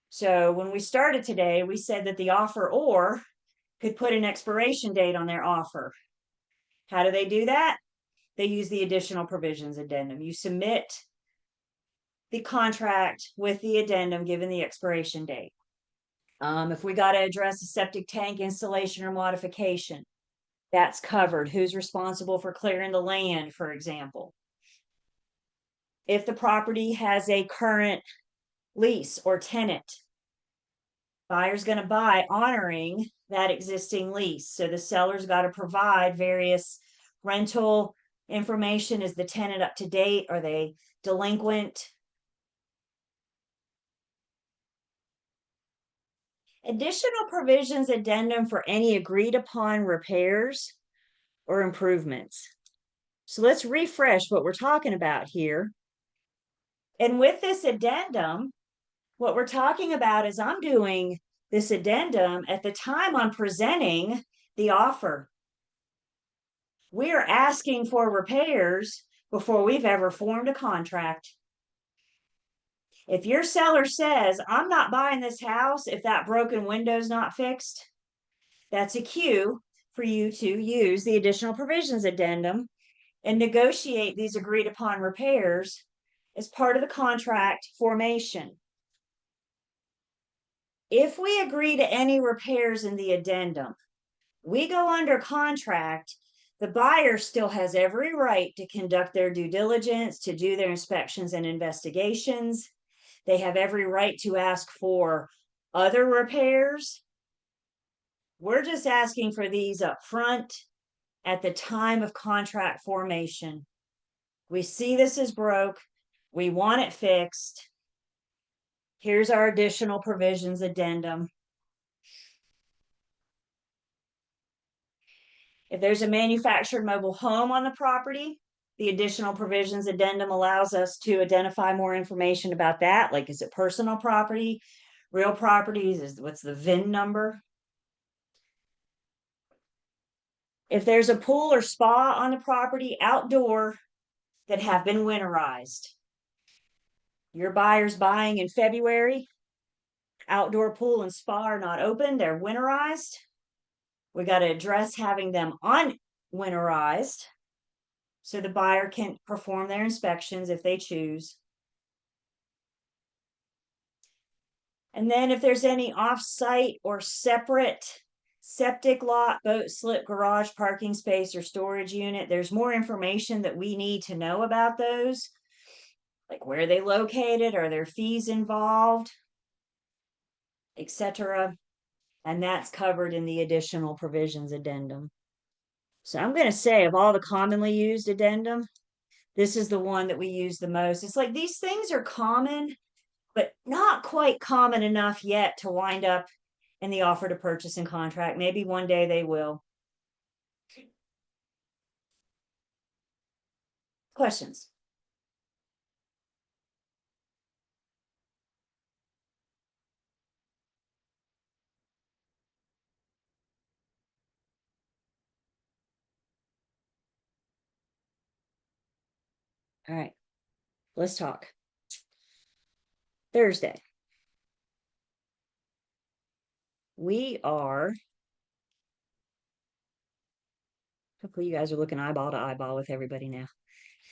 So when we started today, we said that the offeror could put an expiration date on their offer. How do they do that? They use the additional provisions addendum. You submit the contract with the addendum given the expiration date. If we got to address a septic tank installation or modification, that's covered. Who's responsible for clearing the land, for example? If the property has a current lease or tenant, buyer's going to buy honoring that existing lease. So the seller's got to provide various rental information. Is the tenant up to date? Are they delinquent? Additional provisions addendum for any agreed upon repairs or improvements. So let's refresh what we're talking about here. And with this addendum, what we're talking about is I'm doing this addendum at the time I'm presenting the offer. We are asking for repairs before we've ever formed a contract. If your seller says, I'm not buying this house if that broken window's not fixed, that's a cue for you to use the additional provisions addendum and negotiate these agreed upon repairs as part of the contract formation. If we agree to any repairs in the addendum, we go under contract. The buyer still has every right to conduct their due diligence, to do their inspections and investigations. They have every right to ask for other repairs. We're just asking for these up front at the time of contract formation. We see this is broke. We want it fixed. Here's our additional provisions addendum. If there's a manufactured mobile home on the property, the additional provisions addendum allows us to identify more information about that. Like, is it personal property, real properties? What's the VIN number? If there's a pool or spa on the property outdoor that have been winterized, your buyer's buying in February, outdoor pool and spa are not open, they're winterized. We got to address having them on winterized so the buyer can perform their inspections if they choose. And then if there's any off-site or separate septic lot, boat slip, garage, parking space, or storage unit, there's more information that we need to know about those. Like where they located, are there fees involved, etc. And that's covered in the additional provisions addendum. So I'm going to say of all the commonly used addendum, this is the one that we use the most. It's like these things are common, but not quite common enough yet to wind up in the offer to purchase and contract. Maybe one day they will. Questions? All right, let's talk. Thursday. We are, hopefully you guys are looking eyeball to eyeball with everybody now.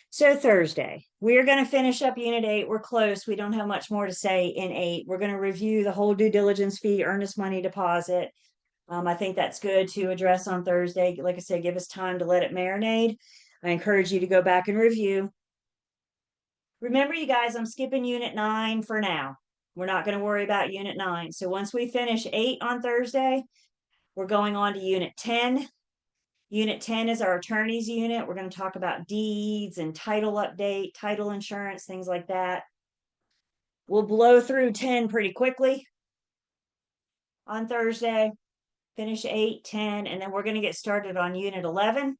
So Thursday, we're going to finish up Unit 8. We're close. We don't have much more to say in 8. We're going to review the whole due diligence fee, earnest money deposit. I think that's good to address on Thursday. Like I said, give us time to let it marinate. I encourage you to go back and review. Remember, you guys, I'm skipping Unit 9 for now. We're not going to worry about Unit 9. So once we finish 8 on Thursday, we're going on to Unit 10. Unit 10 is our attorney's unit. We're going to talk about deeds and title update, title insurance, things like that. We'll blow through 10 pretty quickly on Thursday, finish 8, 10, and then we're going to get started on Unit 11.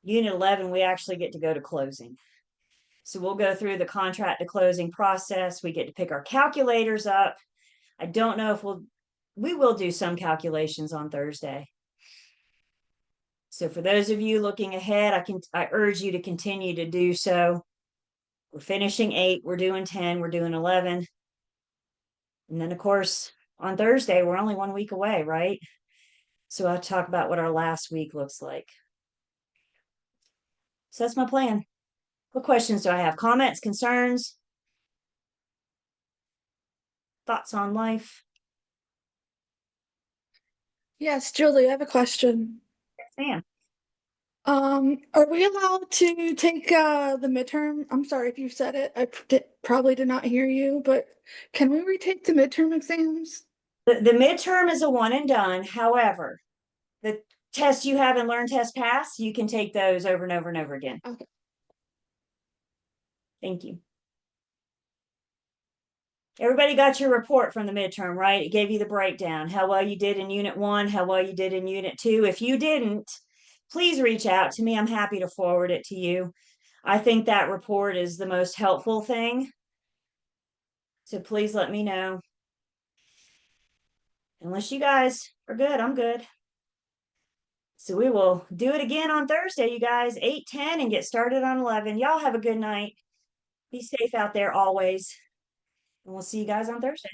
Unit 11, we actually get to go to closing. So we'll go through the contract to closing process. We get to pick our calculators up. I don't know if we will do some calculations on Thursday. So for those of you looking ahead, I urge you to continue to do so. We're finishing 8, we're doing 10, we're doing 11. And then of course, on Thursday, we're only 1 week away, right? So I'll talk about what our last week looks like. So that's my plan. What questions do I have? Comments, concerns? Thoughts on life? Yes, Julie, I have a question. Sam? Are we allowed to take the midterm? I'm sorry if you said it. I probably did not hear you, but can we retake the midterm exams? The midterm is a one and done. However, the tests you have in Learn Test Pass, you can take those over and over and over again. Okay. Thank you. Everybody got your report from the midterm, right? It gave you the breakdown, how well you did in Unit 1, how well you did in Unit 2. If you didn't, please reach out to me. I'm happy to forward it to you. I think that report is the most helpful thing. So please let me know. Unless you guys are good, I'm good. So we will do it again on Thursday, you guys, 8, 10, and get started on 11. Y'all have a good night. Be safe out there always. And we'll see you guys on Thursday.